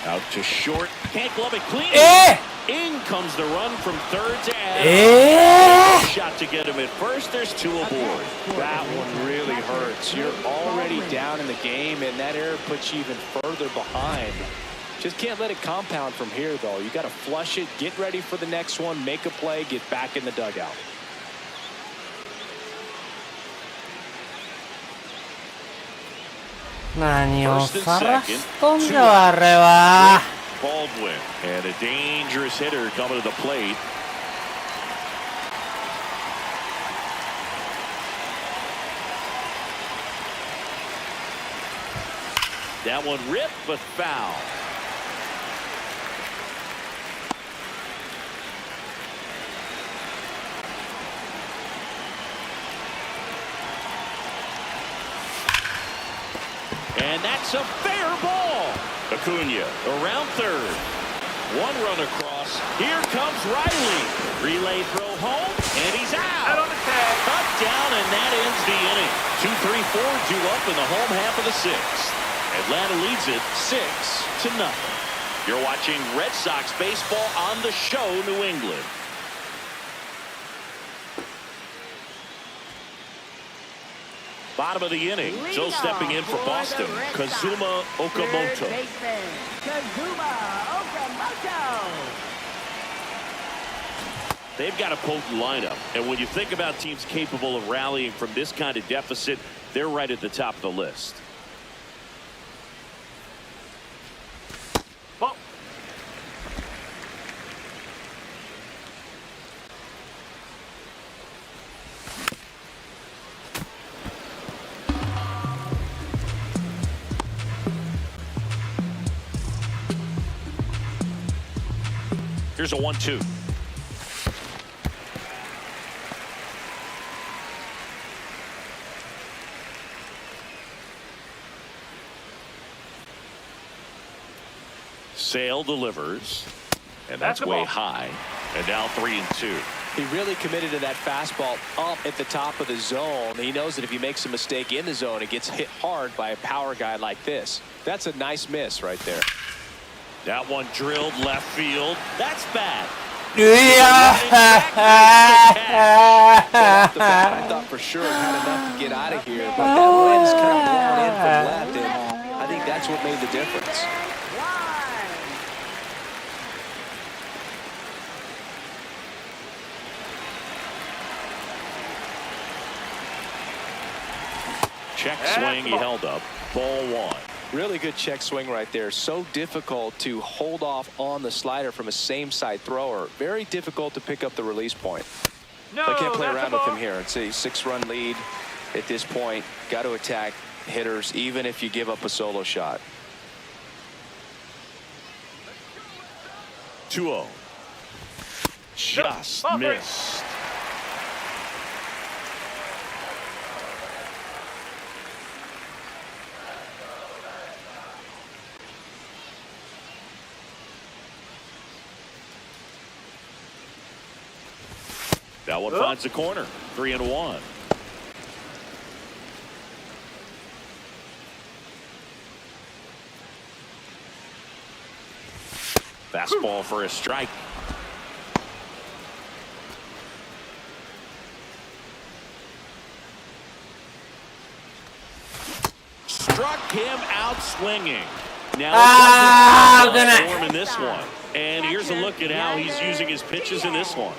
Out to short. Can't glove it clean. え In comes the run from third to ー、 add. え Shot to get him at first. There's two aboard. That one really hurts. You're already down in the game, and that error puts you even further behind. Just can't let it compound from here, though. You got to flush it, get ready for the next one, make a play, get back in the dugout. 何を晒しとんじゃあれは。 Baldwin and a dangerous hitter coming to the plate. That one ripped but foul. And that's a fair ball. Acuna around third. One run across. Here comes Riley. Relay throw home, and he's out. Out on the tag. Cut down, and that ends the inning. 2-3-4 due up in the home half of the sixth. Atlanta leads it 6-0. You're watching Red Sox baseball on the show, New England. Bottom of the inning, still stepping in for Boston, Kazuma Okamoto. Kazuma Okamoto. They've got a potent lineup, and when you think about teams capable of rallying from this kind of deficit, they're right at the top of the list. Ball. Here's a 1-2. Sale delivers, and that's way high. And now 3-2. He really committed to that fastball up at the top of the zone. He knows that if he makes a mistake in the zone, it gets hit hard by a power guy like this. That's a nice miss right there. That one drilled left field. That's bad. いや Off the bat, I thought for sure it had enough to get out of here, but that wind's kind of blowing in from left, and I think that's what made the difference. Check swing, he held up. Ball one. Really good check swing right there. So difficult to hold off on the slider from a same side thrower. Very difficult to pick up the release point. No, I can't play that's around a with ball. him here. It's a 6-run lead at this point. Got to attack hitters even if you give up a solo shot. 2-0. Just Ball three. missed. That one finds the corner. 3-1. Fastball for a strike. Struck him out swinging. Now it doesn't form in this one. And here's a look at how he's using his pitches in this one.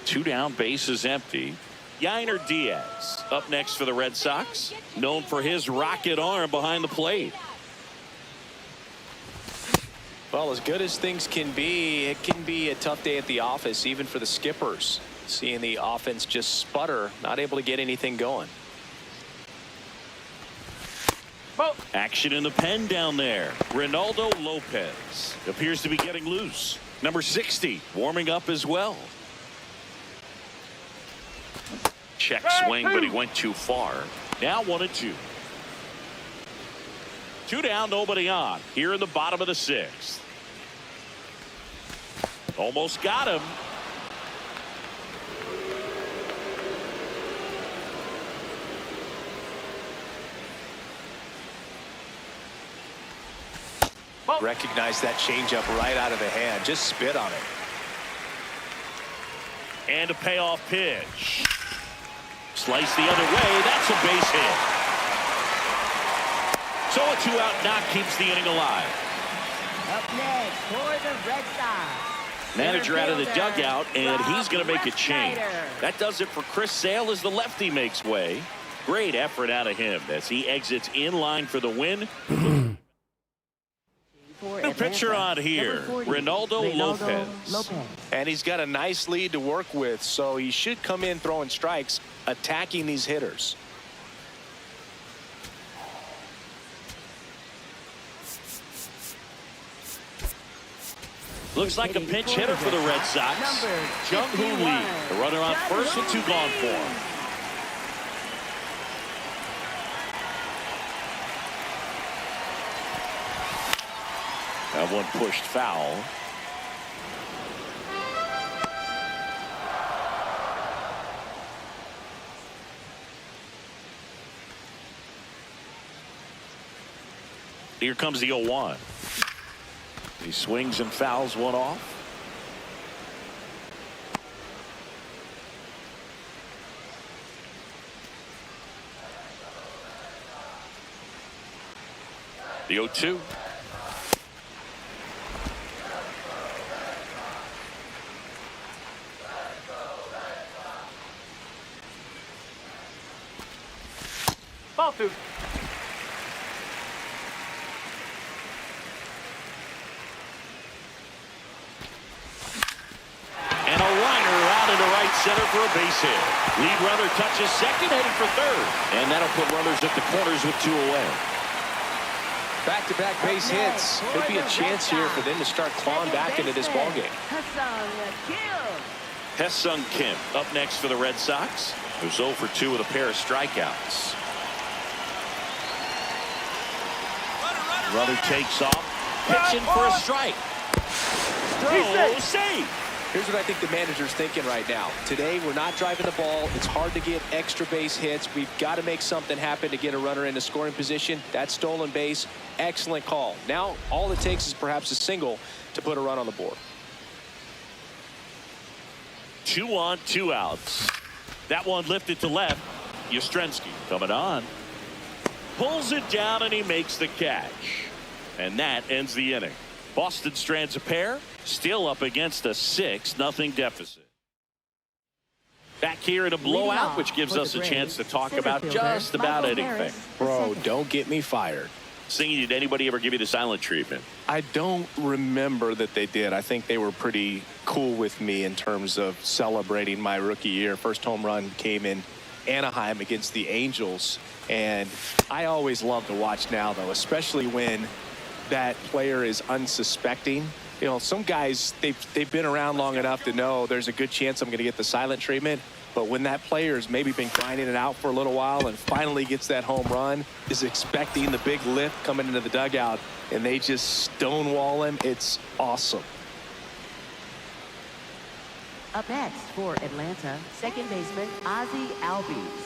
2 down, bases empty. Yainer Diaz up next for the Red Sox, known for his rocket arm behind the plate. Well, as good as things can be, it can be a tough day at the office, even for the skippers. Seeing the offense just sputter, not able to get anything going. Action in the pen down there. Ronaldo Lopez appears to be getting loose. Number 60 warming up as well. Check swing, but he went too far. Now 1-2. 2 down, nobody on. Here in the bottom of the 6th. Almost got him. Recognize that changeup right out of the hand. Just spit on it. And a payoff pitch. Slice the other way. That's a base hit. So a 2-out knock keeps the inning alive. Up next for the Red Sox. Manager out of the dugout, and he's going to make a change. That does it for Chris Sale as the lefty makes way. Great effort out of him as he exits in line for the win. New pitcher on here, Ronaldo Lopez. And he's got a nice lead to work with, so he should come in throwing strikes, attacking these hitters. Looks like a pinch hitter for the Red Sox. Jung-Hoo Lee, the runner on first with 2 gone for him. That one pushed foul. Here comes the 0-1. He swings and fouls one off. The 0-2. Ball 2. And a liner out into right center for a base hit. Lead runner touches second, heading for third. And that'll put runners at the corners with 2 away. Back-to-back base hits. Could be a chance here for them to start clawing back into this ballgame. Hesung Kim up next for the Red Sox, who's 0 for 2 with a pair of strikeouts. Runner takes off, pitching for a strike. Throw, save. Here's what I think the manager's thinking right now. Today, we're not driving the ball. It's hard to get extra base hits. We've got to make something happen to get a runner into scoring position. That stolen base, excellent call. Now, all it takes is perhaps a single to put a run on the board. 2 on, 2 outs. That one lifted to left. Yastrzemski coming on. Pulls it down and he makes the catch. And that ends the inning. Boston strands a pair, still up against a 6-0 deficit. Back here in a blowout, which gives us a chance to talk about just about anything. Bro, don't get me fired. Singing, did anybody ever give you the silent treatment? I don't remember that they did. I think they were pretty cool with me in terms of celebrating my rookie year. First home run came in Anaheim against the Angels. And I always love to watch now, though, especially when that player is unsuspecting. You know, some guys, they've been around long enough to know there's a good chance I'm going to get the silent treatment. But when that player's maybe been grinding it out for a little while and finally gets that home run, is expecting the big lift coming into the dugout, and they just stonewall him, it's awesome. Up next for Atlanta, second baseman Ozzie Albies.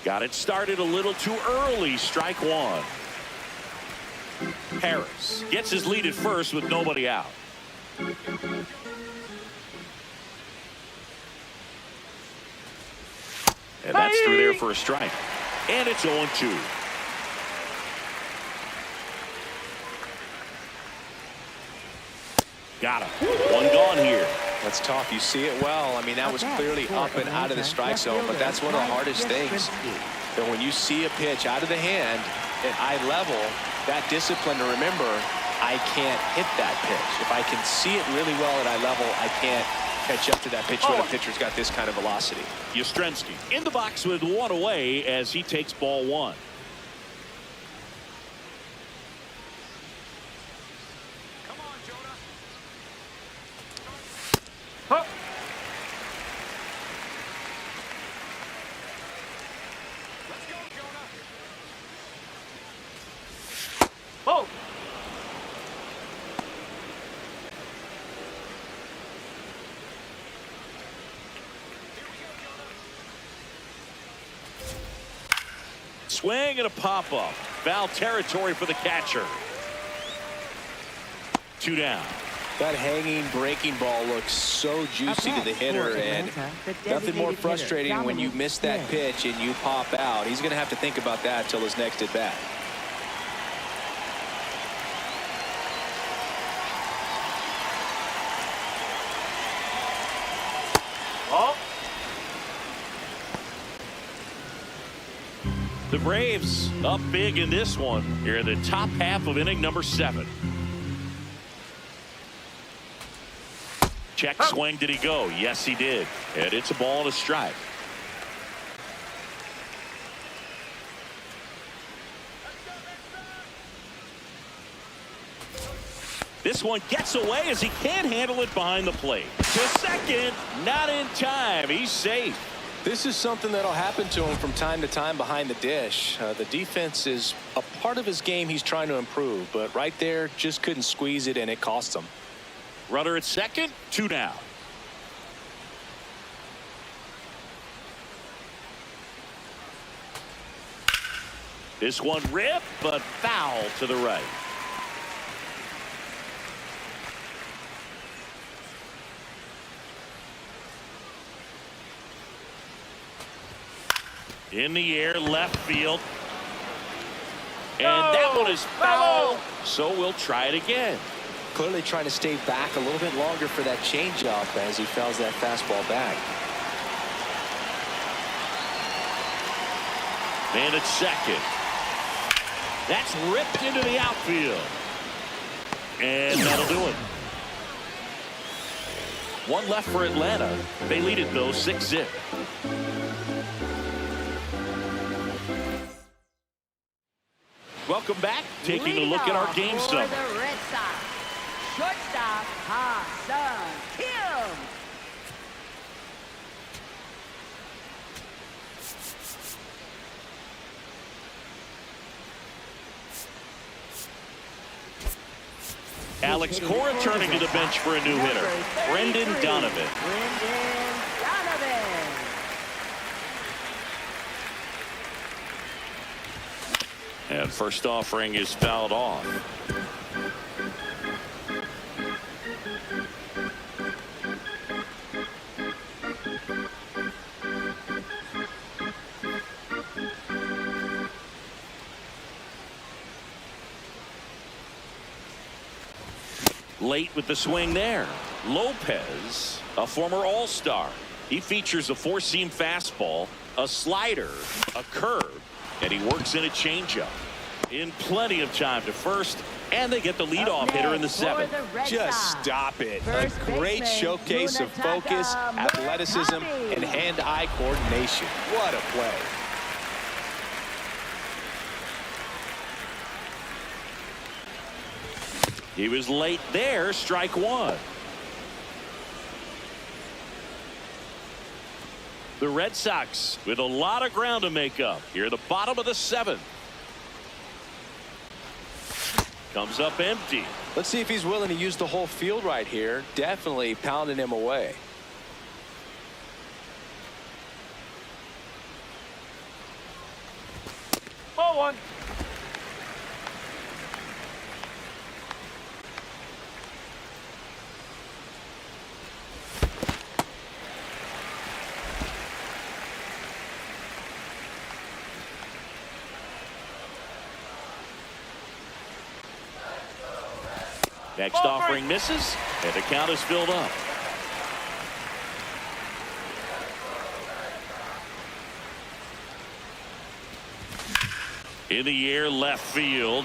Got it started a little too early. Strike 1. Harris gets his lead at first with nobody out. And that's through there for a strike. And it's 0-2. Got him. One gone here. That's tough. You see it well. I mean, that was clearly up and out of the strike zone, but that's one of the hardest things. And when you see a pitch out of the hand at eye level, that discipline to remember, I can't hit that pitch. If I can see it really well at eye level, I can't catch up to that pitch when a pitcher's got this kind of velocity. Yastrzemski in the box with 1 away as he takes ball 1. Come on, Jonah. Huh. Let's go, Jonah. Oh. swing and a pop-up. Foul territory for the catcher. 2 down. That hanging breaking ball looks so juicy to the hitter, and nothing more frustrating when you miss that pitch and you pop out. He's going to have to think about that till his next at bat. Oh. The Braves up big in this one here in the top half of inning number 7. Check swing. Did he go? Yes, he did. And it's a ball and a strike. This one gets away as he can't handle it behind the plate. To second, not in time. He's safe. This is something that'll happen to him from time to time behind the dish. The defense is a part of his game he's trying to improve, but right there just couldn't squeeze it, and it cost him. Runner at second, 2 down. This one ripped, but foul to the right. In the air, left field. And that one is foul, so we'll try it again. Clearly trying to stay back a little bit longer for that changeup as he fouls that fastball back. Man at second. That's ripped into the outfield. And that'll do it. 1 left for Atlanta. They lead it, though, 6-0. Welcome back. Taking a look at our game summary. The Red Sox. Shortstop, Ha-Sung Kim. Alex Cora turning to the bench for a new hitter, Brendan Donovan. And first offering is fouled off. Late with the swing there. Lopez, a former All-Star. He features a 4-seam fastball, a slider, a curve, and he works in a changeup. In plenty of time to first, and they get the leadoff hitter in the 7th. Just stop it. A great showcase of focus, athleticism, and hand-eye coordination. What a play. He was late there, strike 1. The Red Sox with a lot of ground to make up here at the bottom of the 7th. Comes up empty. Let's see if he's willing to use the whole field right here. Definitely pounding him away. Ball 1. Next offering misses, and the count is filled up. In the air, left field.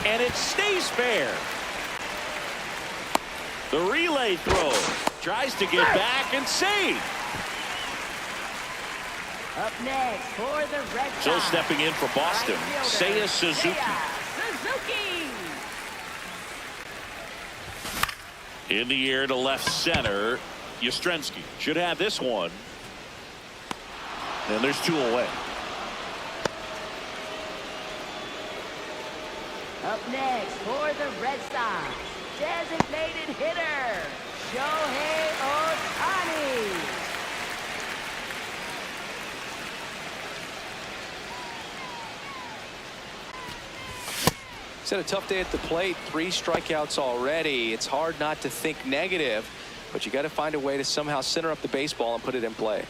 And it stays fair. The relay throw. Tries to get back and save. Up next for the Red Sox. So stepping in for Boston, Seiya Suzuki. In the air to left center, Yastrzemski should have this one. And there's 2 away. Up next for the Red Sox, designated hitter, Shohei Ohtani. He's had a tough day at the plate. 3 strikeouts already. It's hard not to think negative, but you got to find a way to somehow center up the baseball and put it in play.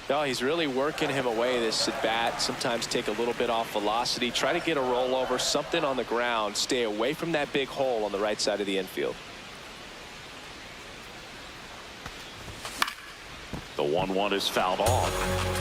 No, he's really working him away this at bat. Sometimes take a little bit off velocity. Try to get a rollover, something on the ground. Stay away from that big hole on the right side of the infield. The 1-1 is fouled off.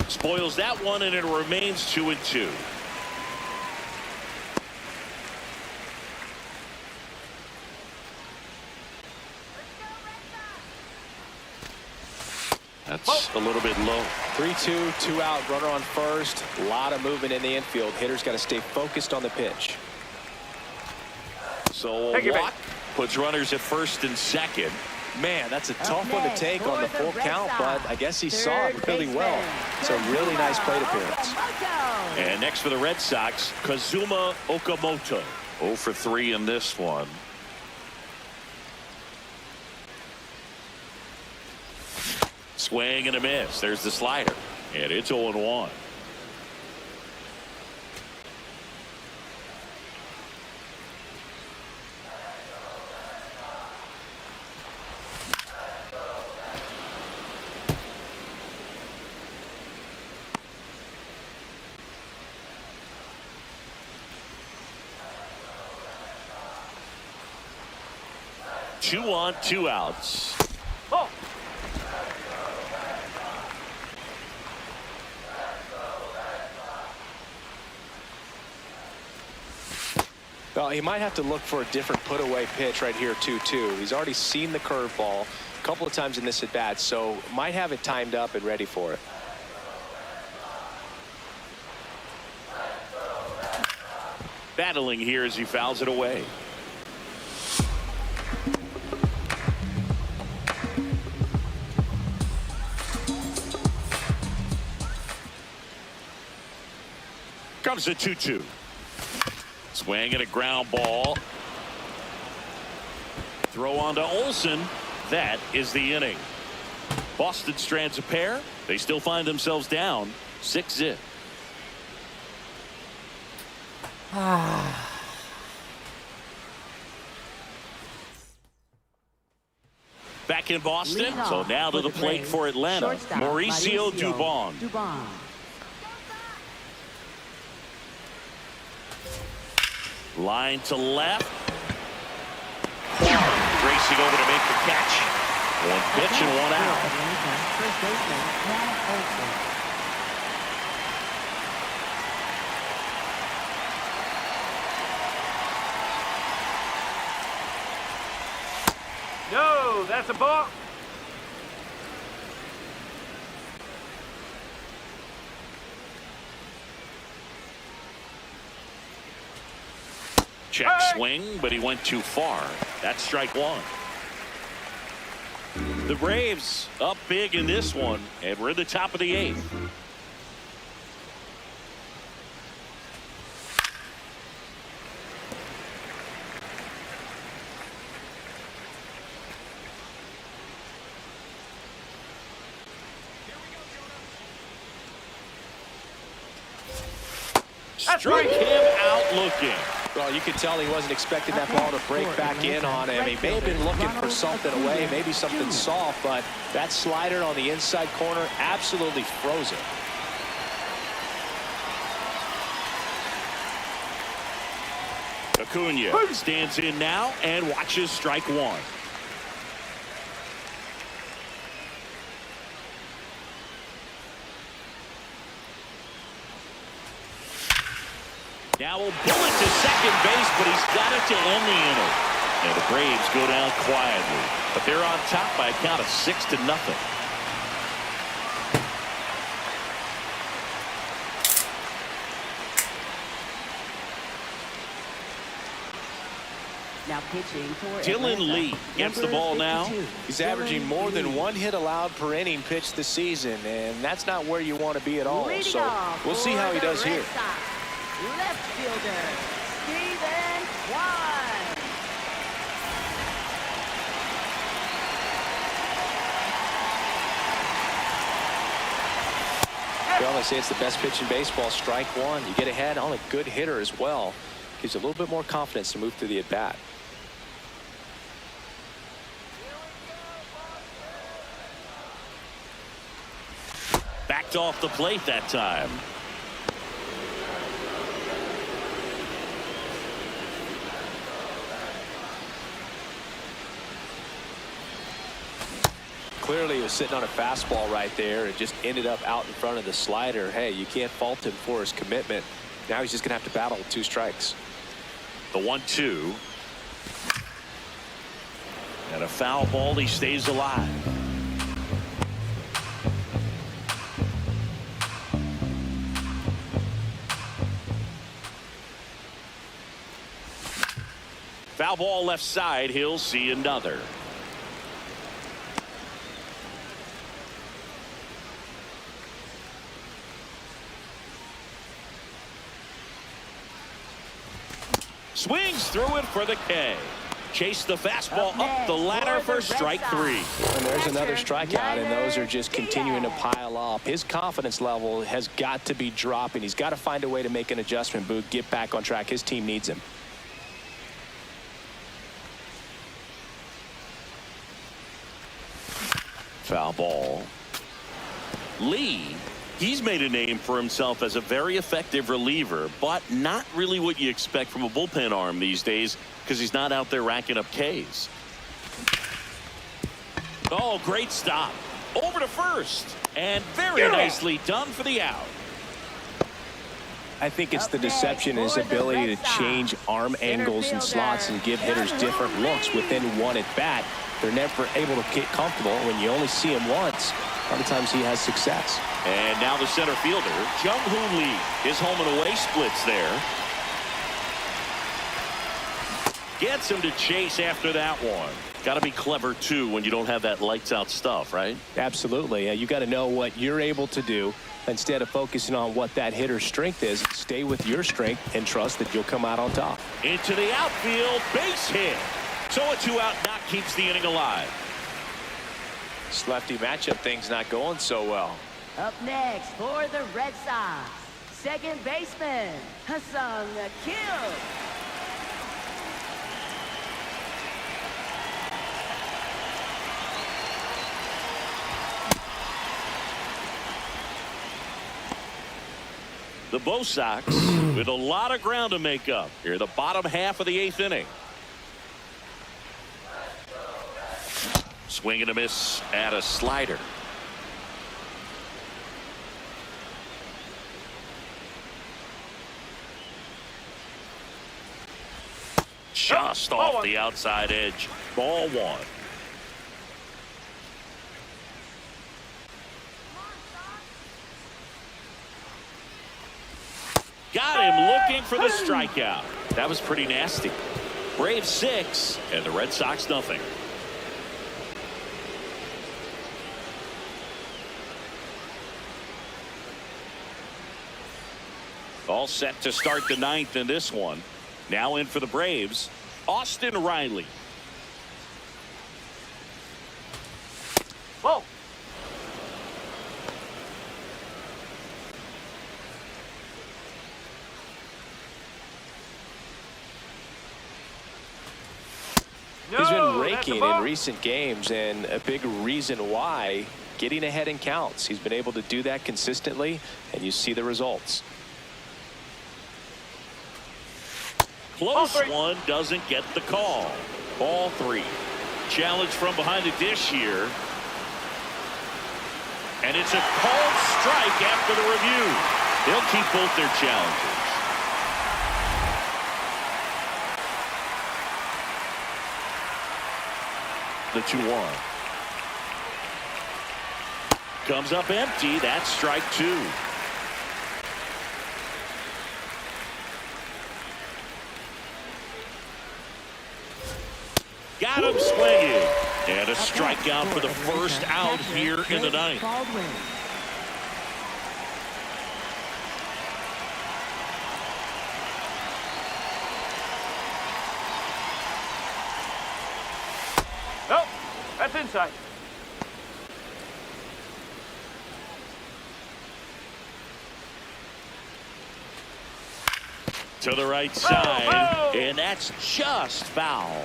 Spoils that one, and it remains 2-2. That's a little bit low. 3-2, 2 out, runner on first. A lot of movement in the infield. Hitter's got to stay focused on the pitch. So a walk puts runners at first and second. Man, that's a tough one to take on the full count, but I guess he saw it really well. It's a really nice plate appearance. And next for the Red Sox, Kazuma Okamoto. 0 for 3 in this one. Swing and a miss. There's the slider. And it's 0-1. Two on, 2 outs. Oh. Well, he might have to look for a different put-away pitch right here, 2-2. He's already seen the curveball a couple of times in this at-bat, so might have it timed up and ready for it. Battling here as he fouls it away. Comes a 2-2. Swing and a ground ball. Throw on to Olsen. That is the inning. Boston strands a pair. They still find themselves down 6-0. Back in Boston. So now to the plate for Atlanta. Mauricio Dubon. Line to left. Racing over to make the catch. 1 pitch and 1 out. First baseman, Matt Olson. No, that's a ball. Check swing, but he went too far. That's strike 1. The Braves up big in this one, and we're in the top of the 8th. Strike him out looking. Well, you could tell he wasn't expecting that ball to break back in on him. He may have been looking for something away, maybe something soft, but that slider on the inside corner absolutely froze it. Acuna stands in now and watches strike 1. Now will bullet to second base, but he's got it to end the inning. And the Braves go down quietly, but they're on top by a count of 6-0. Now pitching for Dylan Atlanta, Lee gets the number ball now. 52. He's averaging more than Lee. 1 hit allowed per inning pitched this season, and that's not where you want to be at all. Leading So off we'll see for how he the does Red here. Sox, left fielder, Steven Kwan. Well, they say it's the best pitch in baseball. Strike one. You get ahead on a good hitter as well. Gives you a little bit more confidence to move through the at-bat. Backed off the plate that time. Clearly, he was sitting on a fastball right there and just ended up out in front of the slider. Hey, you can't fault him for his commitment. Now he's just going to have to battle with 2 strikes. The 1-2. And a foul ball. He stays alive. Foul ball left side. He'll see another. Swings through it for the K. Chase the fastball up the ladder for strike 3. And there's another strikeout, and those are just continuing to pile up. His confidence level has got to be dropping. He's got to find a way to make an adjustment, Booth, get back on track. His team needs him. Foul ball. Lee, he's made a name for himself as a very effective reliever, but not really what you expect from a bullpen arm these days because he's not out there racking up Ks. Oh, great stop. Over to first. And very nicely done for the out. I think it's the deception in his ability to change arm angles and slots and give hitters different looks within one at bat. They're never able to get comfortable. When you only see him once, a lot of times he has success. And now the center fielder, Jung-Hoon Lee, his home and away splits there. Gets him to chase after that one. Got to be clever, too, when you don't have that lights-out stuff, right? Absolutely. You got to know what you're able to do. Instead of focusing on what that hitter's strength is, stay with your strength and trust that you'll come out on top. Into the outfield, base hit. So a 2-out knock keeps the inning alive. This lefty matchup thing's not going so well. Up next for the Red Sox, second baseman, Hassan Akil. The Bo Sox with a lot of ground to make up here, the bottom half of the 8th inning. Swing and a miss at a slider. Just off the outside edge. Ball 1. Got him looking for the strikeout. That was pretty nasty. Braves 6 and the Red Sox nothing. All set to start the 9th in this one. Now in for the Braves, Austin Riley. Whoa. He's been raking in recent games, and a big reason why, getting ahead in counts. He's been able to do that consistently, and you see the results. Close one, doesn't get the call. Ball 3. Challenge from behind the dish here. And it's a called strike after the review. They'll keep both their challenges. The 2-1. Comes up empty. That's strike 2. Got him swinging. And a strikeout for the first out here in the ninth. Nope, that's inside. To the right side, and that's just foul.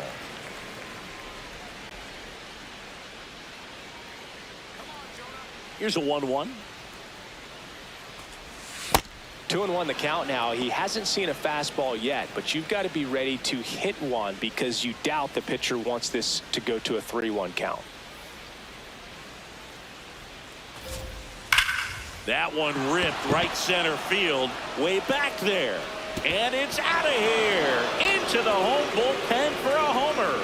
Here's a 1-1. 2-1 the count now. He hasn't seen a fastball yet, but you've got to be ready to hit one because you doubt the pitcher wants this to go to a 3-1 count. That one ripped right center field, way back there. And it's out of here, into the home bullpen for a homer.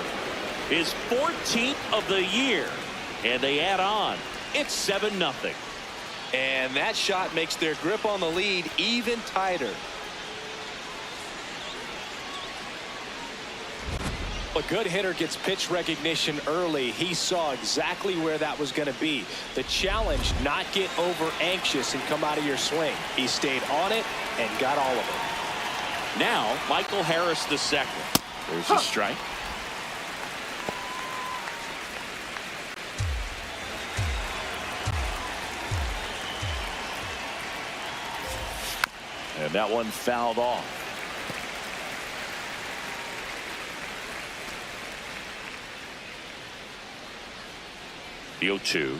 His 14th of the year, and they add on. It's 7-0. And that shot makes their grip on the lead even tighter. A good hitter gets pitch recognition early. He saw exactly where that was going to be. The challenge, not get over anxious and come out of your swing. He stayed on it and got all of it. Now, Michael Harris II. There's a strike. And that one fouled off. The 0-2.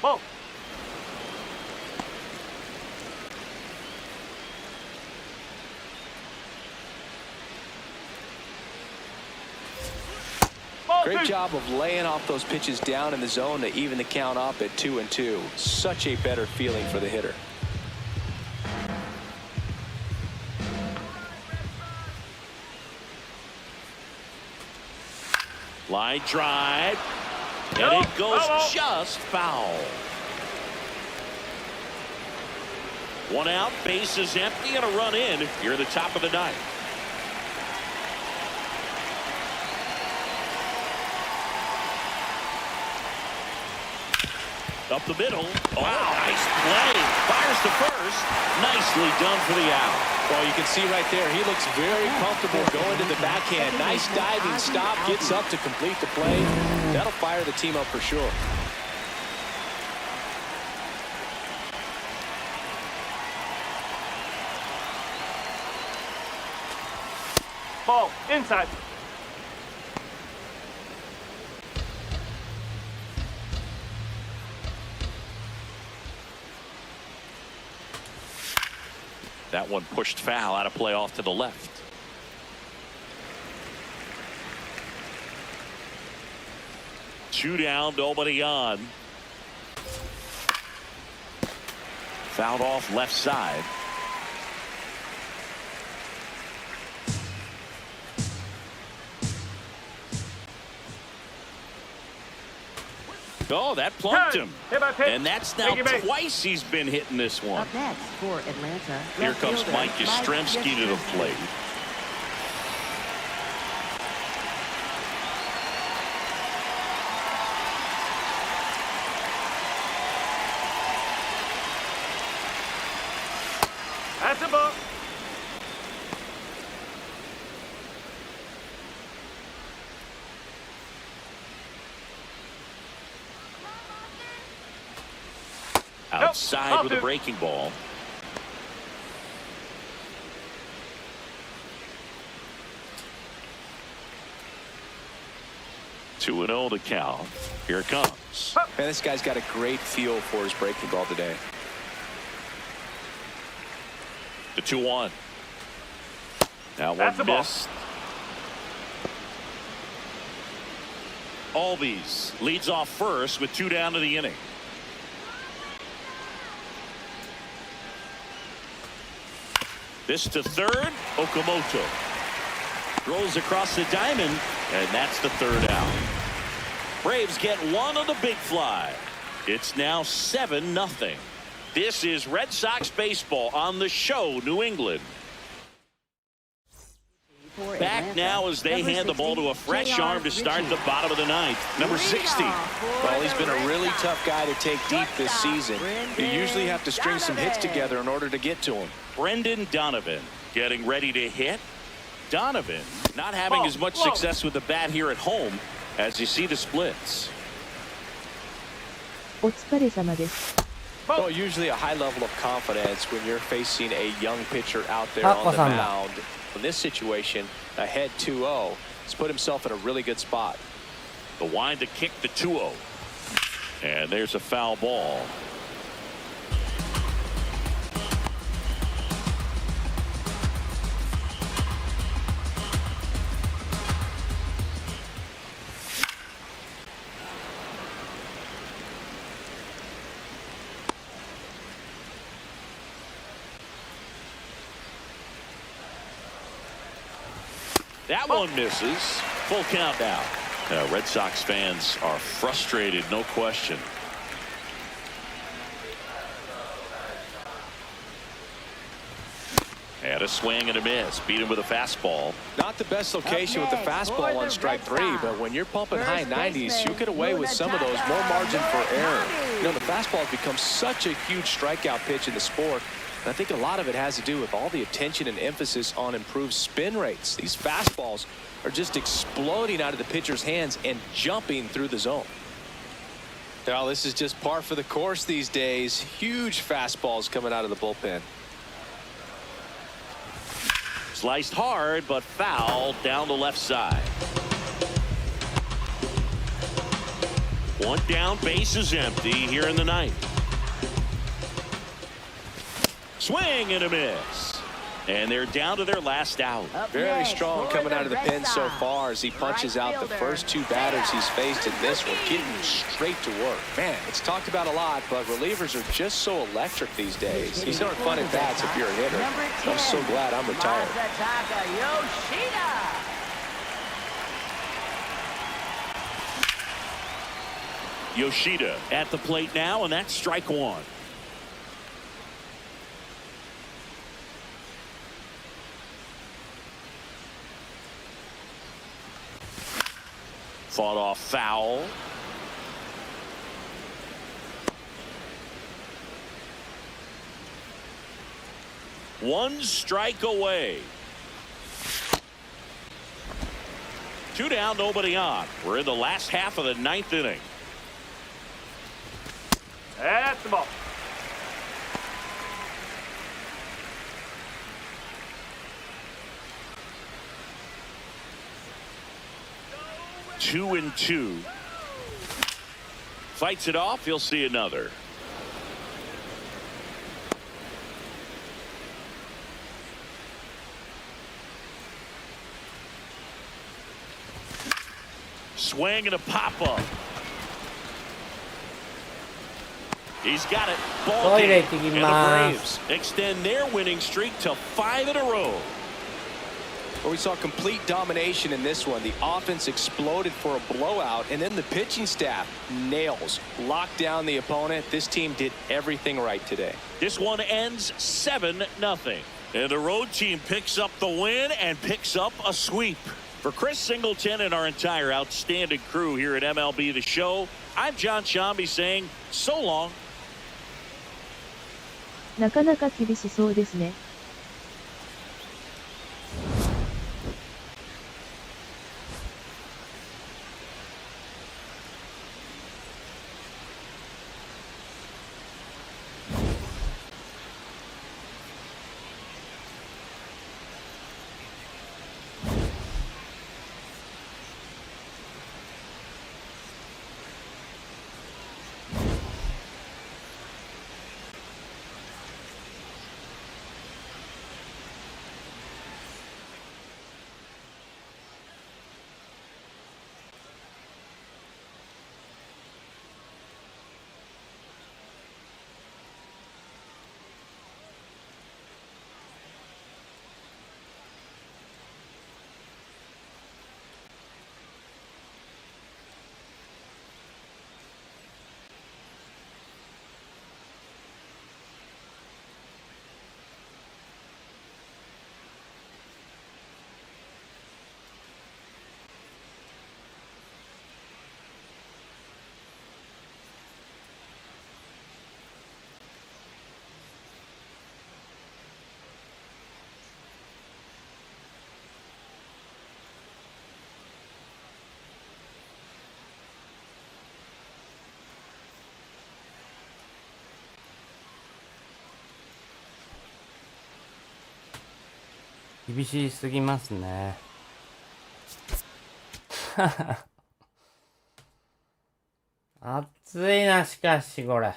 Ball. Great job of laying off those pitches down in the zone to even the count up at 2-2. Such a better feeling for the hitter. Line drive. And it goes just foul. One out, base is empty, and a run in here at the top of the ninth. Up the middle. Wow, nice play. Fires to first. Nicely done for the out. Well, you can see right there, he looks very comfortable going to the backhand. Nice diving stop, gets up to complete the play. That'll fire the team up for sure. Ball, inside. That one pushed foul, out of play off to the left. Two down, nobody on. Fouled off left side. Oh, that plunked him. And that's now twice he's been hitting this one. Up next for Atlanta. Here comes Mike Yastrzemski to the plate. That's a ball. Outside with a breaking ball. Two and 0 to count. Here it comes. Man, this guy's got a great feel for his breaking ball today. The 2-1. That one missed. Albies leads off first with 2 down to the inning. This to third. Okamoto rolls across the diamond, And that's the third out. Braves get one on the big fly. It's now 7-0. This is Red Sox baseball on the show, New England. Back now as they hand the ball to a fresh arm to start the bottom of the ninth. Number 60. Well, he's been a really tough guy to take deep this season. You usually have to string some hits together in order to get to him. Brendan Donovan getting ready to hit. Donovan not having as much success with the bat here at home as you see the splits. お疲れ様です。 Well, usually a high level of confidence when you're facing a young pitcher out there on the mound. In this situation, ahead 2-0, he's put himself in a really good spot. The wind to kick the 2-0. And there's a foul ball. That one misses. Full count now. Red Sox fans are frustrated, no question. And a swing and a miss. Beat him with a fastball. Not the best location with the fastball on strike 3, but when you're pumping high 90s, you get away with some of those, more margin for error. You know, the fastball has become such a huge strikeout pitch in the sport. And I think a lot of it has to do with all the attention and emphasis on improved spin rates. These fastballs are just exploding out of the pitcher's hands and jumping through the zone. Now, this is just par for the course these days. Huge fastballs coming out of the bullpen. Sliced hard, but fouled down the left side. One down, base is empty here in the ninth. Swing and a miss. And they're down to their last out. Very strong coming out of the pen so far as he punches out the first 2 batters he's faced in this one, getting straight to work. Man, it's talked about a lot, but relievers are just so electric these days. These aren't fun at bats if you're a hitter. I'm so glad I'm retired. Yoshida at the plate now, and that's strike 1. Fought off foul. One strike away. 2 down, nobody on. We're in the last half of the 9th inning. That's the ball. Two and 2. Fights it off. You'll see another. Swing and a pop-up. He's got it. Ball game. And the Braves extend their winning streak to 5 in a row. Well, we saw complete domination in this one. The offense exploded for a blowout, and then the pitching staff nails, locked down the opponent. This team did everything right today. This one ends 7-0. And the road team picks up the win and picks up a sweep. For Chris Singleton and our entire outstanding crew here at MLB The Show, I'm John Shambi saying so long. なかなか厳しそうですね。厳しすぎますね。熱いな、しかしこれ。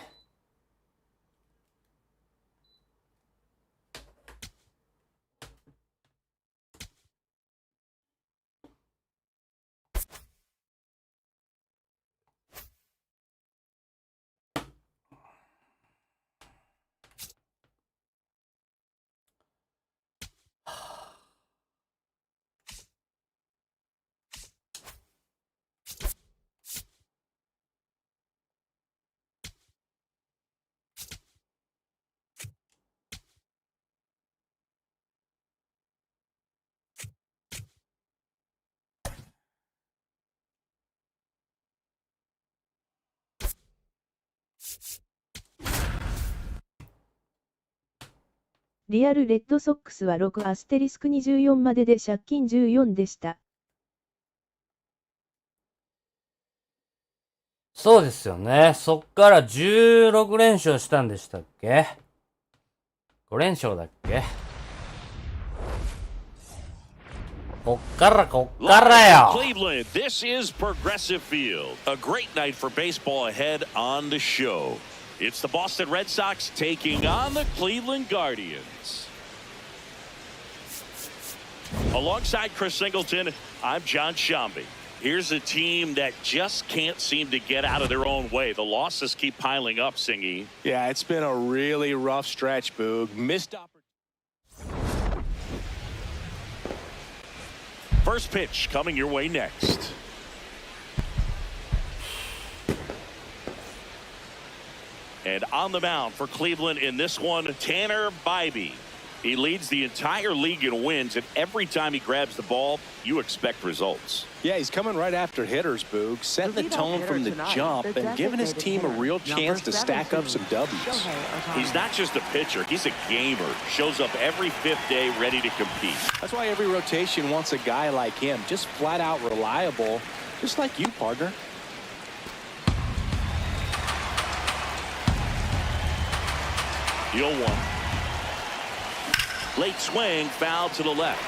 リアルレッドソックスは6アステリスク24までで借金14でした。そうですよね。そっから16連勝したんでしたっけ？ 5 連勝だっけ？こっからよ。 Cleveland, this is Progressive Field. A great night for baseball ahead on the show. It's the Boston Red Sox taking on the Cleveland Guardians. Alongside Chris Singleton, I'm John Shambi. Here's a team that just can't seem to get out of their own way. The losses keep piling up, Singy. Yeah, it's been a really rough stretch, Boog. Missed opportunity. First pitch coming your way next. And on the mound for Cleveland in this one, Tanner Bybee. He leads the entire league in wins, and every time he grabs the ball, you expect results. Yeah, he's coming right after hitters, Boog, setting the tone from the jump and giving his team a real chance to stack up some W's. He's not just a pitcher, he's a gamer. Shows up every fifth day ready to compete. That's why every rotation wants a guy like him, just flat out reliable, just like you, partner. Deal one. Late swing, foul to the left.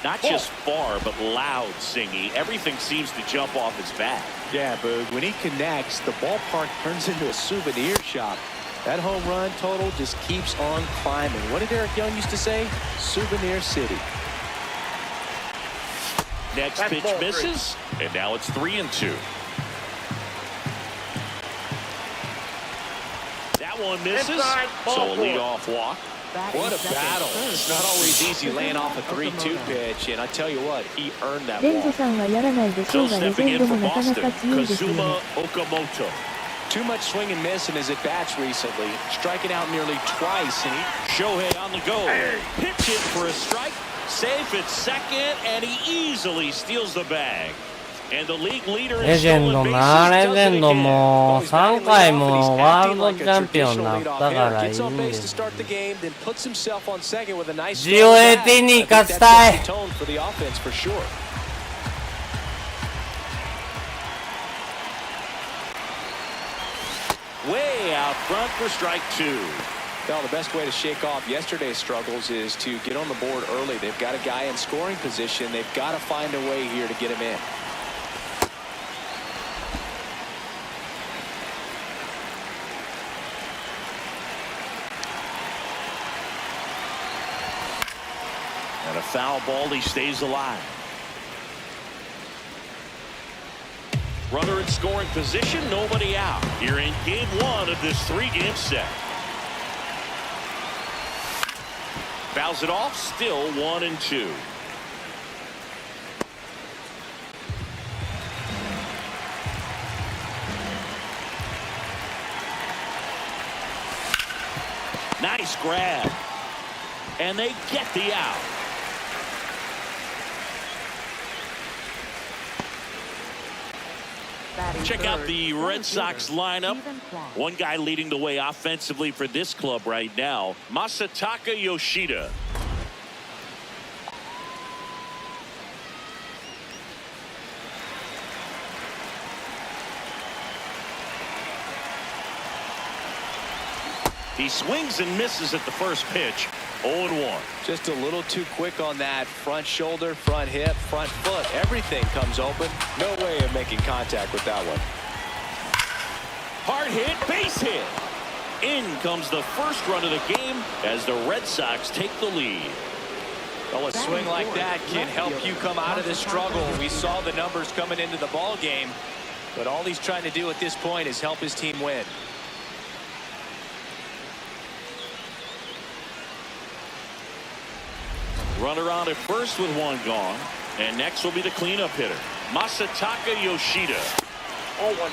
Not just far, but loud, Singy. Everything seems to jump off his bat. Yeah, Boog, when he connects, the ballpark turns into a souvenir shop. That home run total just keeps on climbing. What did Eric Young used to say? Souvenir City. Next pitch misses, and now it's 3-2. That one misses, so a leadoff walk. What a battle. It's not always easy laying off a 3-2 pitch, and I tell you what, he earned that レンゾ walk. さんはやらないでしょ So うがレ stepping ジェン in ド for もなかな Boston, か強いですよね。 Kazuma Okamoto. Too much swing and miss in his at-bats recently, striking out nearly twice, and Shohei on the go. Pitch it for a strike. Safe at second, and he easily steals the bag. And the league leader レ in ジェン stolen ド bases な、レ does ジェ it ンド again. も he's 3 batting 回 leadoff, and も he's ワー acting ルド like チ a ャンピオンに traditional なっ leadoff たか hitter. らいい Gets ん on で base す to start the game, then puts himself on second with a nice GOAT throw back. に I think 勝ち that たい sets the tone for the offense for sure. Way out front for strike two. Well, the best way to shake off yesterday's struggles is to get on the board early. They've got a guy in scoring position. They've got to find a way here to get him in. And a foul ball, he stays alive. Runner in scoring position, nobody out. Here in game one of this 3-game set. Fouls it off, still 1-2. Nice grab. And they get the out. Check out the Red Sox lineup. One guy leading the way offensively for this club right now, Masataka Yoshida. He swings and misses at the first pitch. 0-1. Just a little too quick on that front shoulder, front hip, front foot. Everything comes open. No way of making contact with that one. Hard hit, base hit. In comes the first run of the game as the Red Sox take the lead. Well, a swing like that can help you come out of this struggle. We saw the numbers coming into the ball game, but all he's trying to do at this point is help his team win. Runner on at first with one gone. And next will be the cleanup hitter, Masataka Yoshida. 0-1.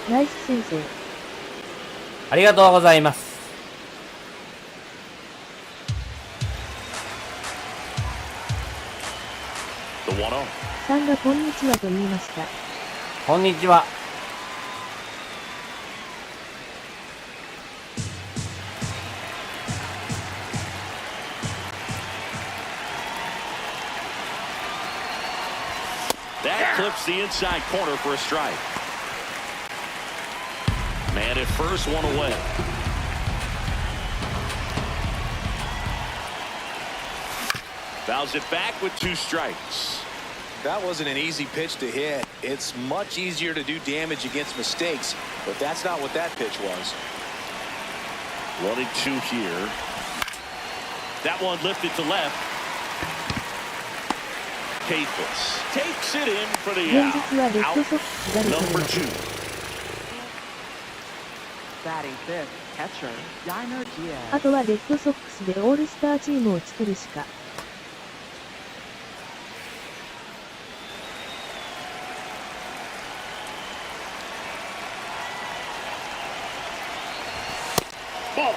ナイス先生。ありがとうございます。The 1-0. さんがこんにちはと言いました。こんにちは。That clips the inside corner for a strike. Man at first, one away. Fouls it back with 2 strikes. That wasn't an easy pitch to hit. It's much easier to do damage against mistakes, but that's not what that pitch was. 1-2 here. That one lifted to left. Capus takes it in for the 現 out. 実はレッドソックスが出て Number います。 2. Batting fifth, catcher, Yainer Diaz. あとはレッドソックスでオールスターチームを作るしか。Ball.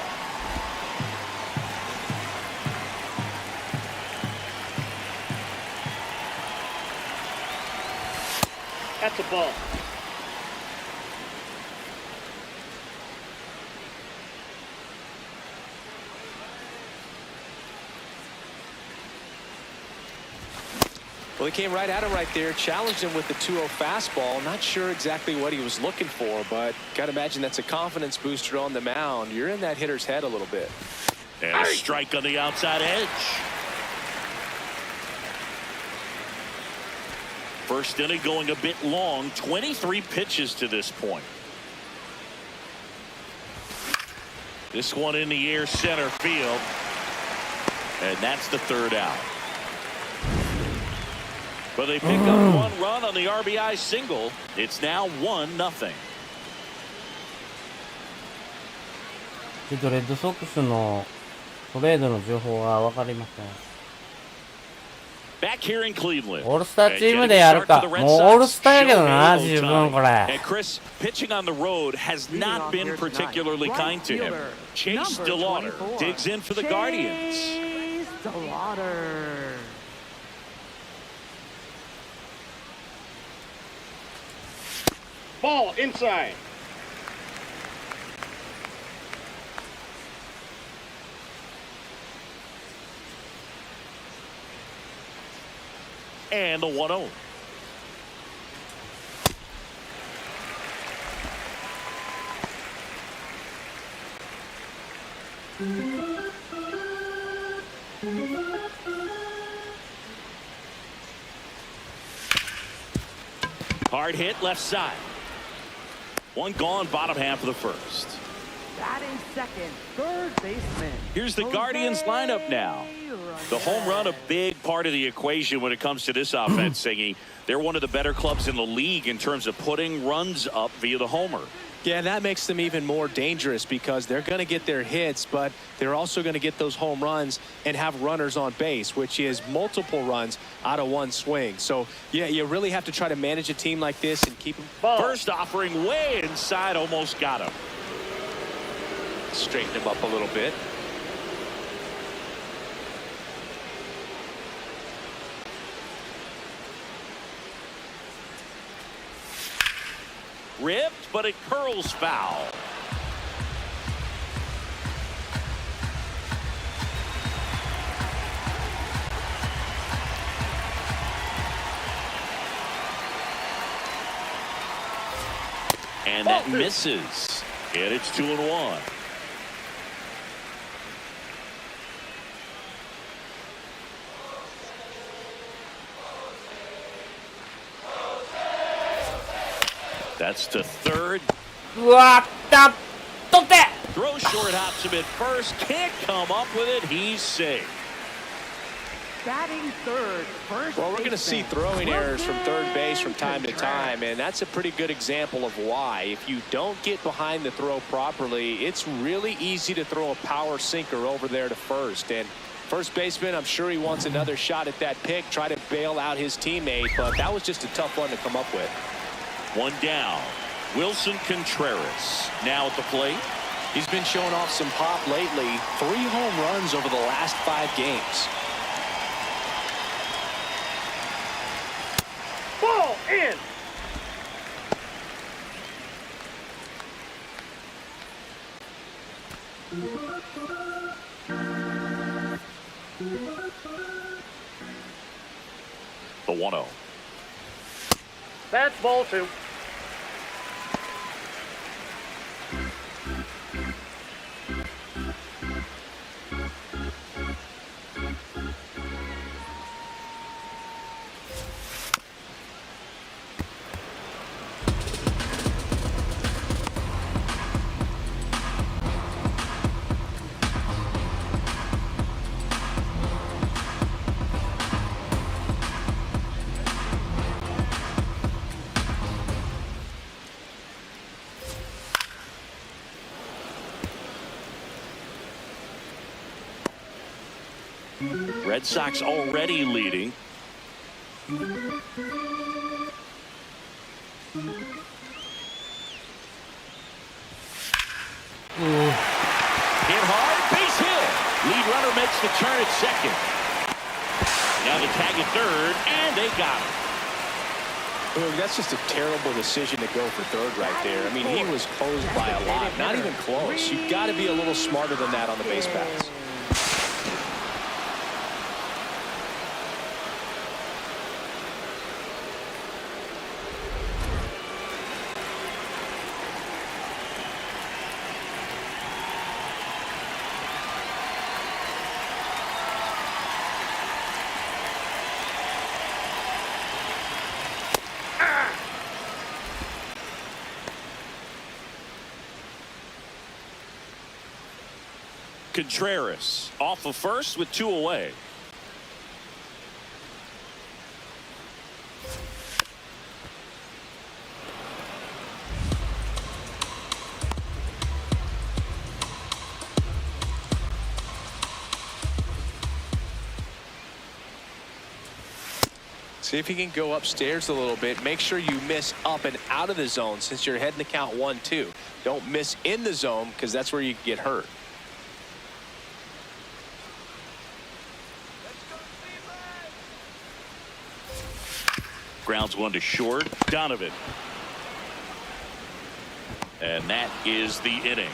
That's a ball. Well, he came right at him right there, challenged him with the 2-0 fastball. Not sure exactly what he was looking for, but gotta imagine that's a confidence booster on the mound. You're in that hitter's head a little bit. And a strike on the outside edge. First inning going a bit long. 23 pitches to this point. This one in the air, center field. And that's the 3rd out. But they pick up 1 run on the RBI single. It's now 1-0. ちょっとレッドソックスのトレードの情報が分かりません。 Back here in Cleveland. オールスターチームでやるか。もうオールスターやけどな、十分これ。 And Chris, pitching on the road has not been particularly kind to him. Chase DeLauder digs in for the Guardians. Chase DeLauder. Ball inside. And the 1-0. Hard hit left side. One gone, bottom half of the first. Batting second, third baseman. Here's the Guardians lineup now. The home run, a big part of the equation when it comes to this offense, Singy. They're one of the better clubs in the league in terms of putting runs up via the homer. Yeah, that makes them even more dangerous because they're going to get their hits, but they're also going to get those home runs and have runners on base, which is multiple runs out of one swing. So, yeah, you really have to try to manage a team like this and keep them. First offering way inside, almost got him. Straighten him up a little bit. Ripped, but it curls foul. And that misses. And it's 2-1. That's to third. うわった、取って。 Throw short, hops him at first. Can't come up with it. He's safe. Batting third, first Well, we're going to see throwing errors from third base from time to time, and that's a pretty good example of why. If you don't get behind the throw properly, it's really easy to throw a power sinker over there to first. And first baseman, I'm sure he wants another shot at that pick, try to bail out his teammate, but that was just a tough one to come up with. One down. Wilson Contreras now at the plate. He's been showing off some pop lately. 3 home runs over the last 5 games. Ball in. The 1-0. That's ball 2. Red Sox already leading. Hit hard, base hit. Lead runner makes the turn at second. Now the tag at third, and they got him. Look, that's just a terrible decision to go for third right there. I mean, he was closed by a lot, not even close. You've got to be a little smarter than that on the base paths. Contreras off of first with 2 away. See if he can go upstairs a little bit. Make sure you miss up and out of the zone since you're heading to count 1-2. Don't miss in the zone because that's where you get hurt. Grounds one to short. Donovan. And that is the inning.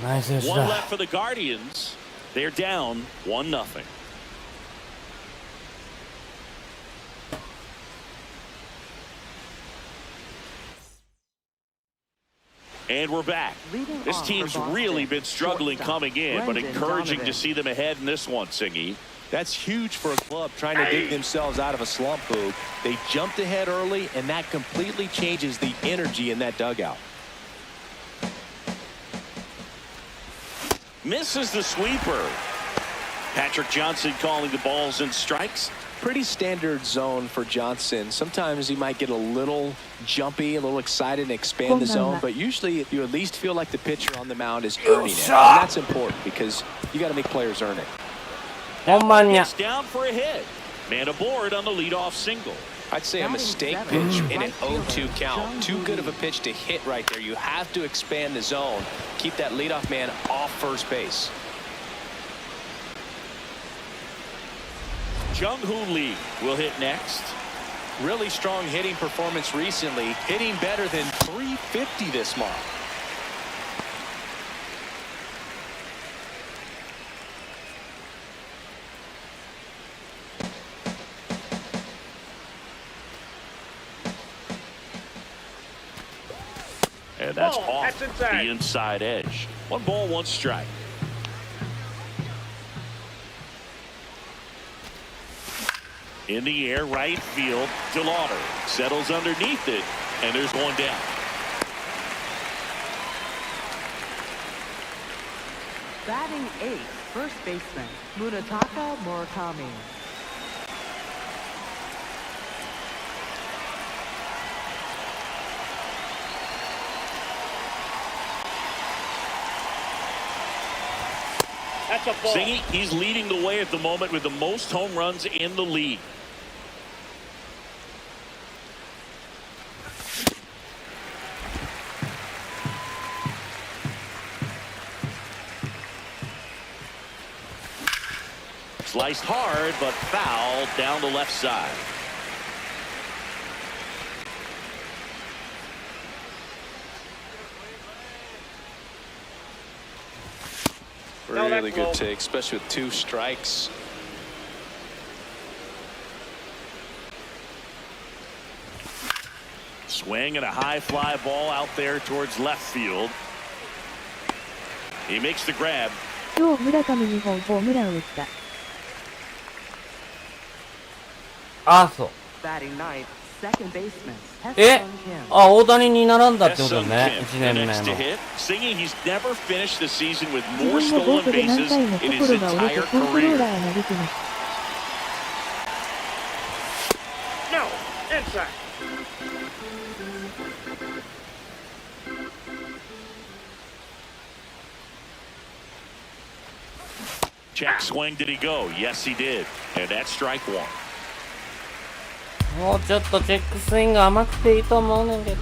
Nice One left for the Guardians. They're down 1-0. And we're back. This team's really been struggling coming in, but encouraging to see them ahead in this one, Singy. That's huge for a club trying to dig themselves out of a slump, Boog. They jumped ahead early, and that completely changes the energy in that dugout. Misses the sweeper. Patrick Johnson calling the balls and strikes. Pretty standard zone for Johnson. Sometimes he might get a little jumpy, a little excited and expand the zone, but usually you at least feel like the pitcher on the mound is earning it. And that's important because you got to make players earn it. It's down for a hit. Man aboard on the leadoff single. I'd say a mistake pitch in an 0-2 count. Too good of a pitch to hit right there. You have to expand the zone. Keep that leadoff man off first base. Jung-Hoo Lee will hit next. Really strong hitting performance recently. Hitting better than .350 this month. And That's Ball. off That's inside. the inside edge. 1 ball, 1 strike. In the air, right field, DeLauder settles underneath it, and there's 1 down. Batting 8th, first baseman, Munetaka Murakami. That's a ball. Singy, he's leading the way at the moment with the most home runs in the league. Sliced hard, but foul down the left side. Really good take, especially with 2 strikes. Swing and a high fly ball out there towards left field. He makes the grab. 今日村上2本ホームラン打った。あ、そう。 Batting 9th, second baseman, え Heston Kim. あ、大谷に並んだってこと Heston ね。 Kim, 1年 the 目 next の to。hit. Singing, he's never finished the season with 自 more 分もボー stolen トで何 bases 回も in his 心が折れて entire コントロー career. ラーへ投げてます。 No. Inside. Check swing, did he go? Yes, he did. And that's strike 1. もうちょっとチェックスイング甘くていいと思うねんけど。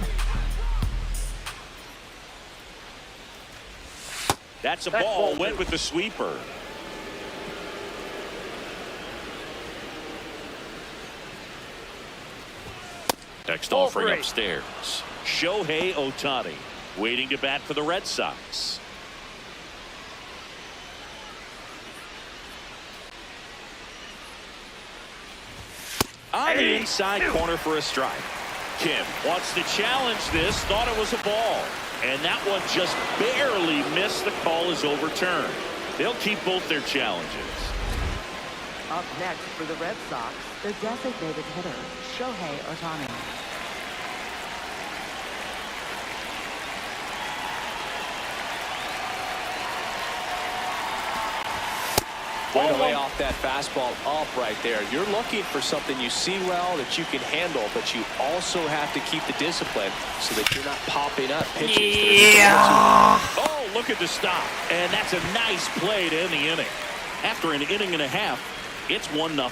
That's a ball. Went with the sweeper. Next offering upstairs. Shohei Ohtani waiting to bat for the Red Sox. On the inside corner for a strike. Kim wants to challenge this, thought it was a ball. And that one just barely missed. The call is overturned. They'll keep both their challenges. Up next for the Red Sox, the designated hitter, Shohei Ohtani. Way to lay off that fastball up right there. You're looking for something you see well that you can handle, but you also have to keep the discipline so that you're not popping up pitches. Oh, look at the stop. And that's a nice play to end the inning. After an inning and a half, it's 1-0.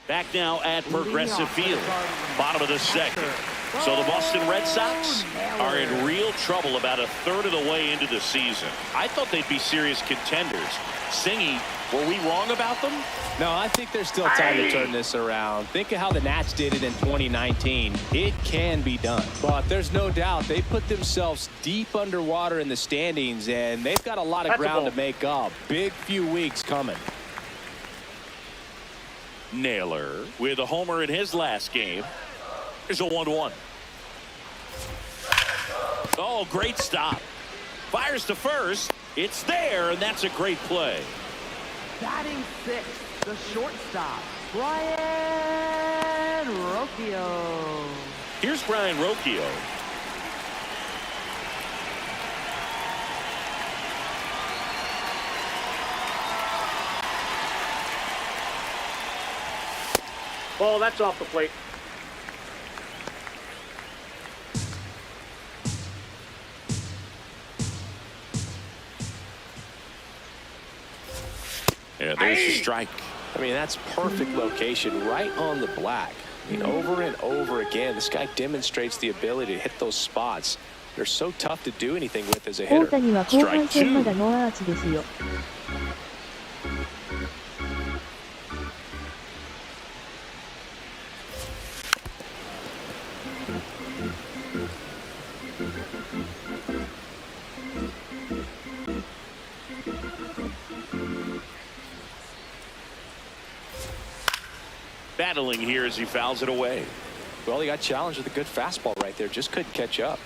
Back now at Progressive Field, bottom of the second. So the Boston Red Sox are in real trouble about a third of the way into the season. I thought they'd be serious contenders. Singy, were we wrong about them? No, I think there's still time to turn this around. Think of how the Nats did it in 2019. It can be done. But there's no doubt they put themselves deep underwater in the standings, and they've got a lot of ground to make up. Big few weeks coming. Naylor with a homer in his last game. Here's a 1-1. Oh, great stop. Fires to first. It's there, and that's a great play. Batting 6th, the shortstop, Brian Rocchio. Here's Brian Rocchio. Ball, that's off the plate. Yeah, there's a strike. I mean, that's perfect location right on the black. I mean, over and over again, this guy demonstrates the ability to hit those spots. They're so tough to do anything with as a 大 hitter. 谷は後半戦まだノーアーチですよ。battling here as he fouls it away. Well, he got challenged with a good fastball right there. Just couldn't catch up.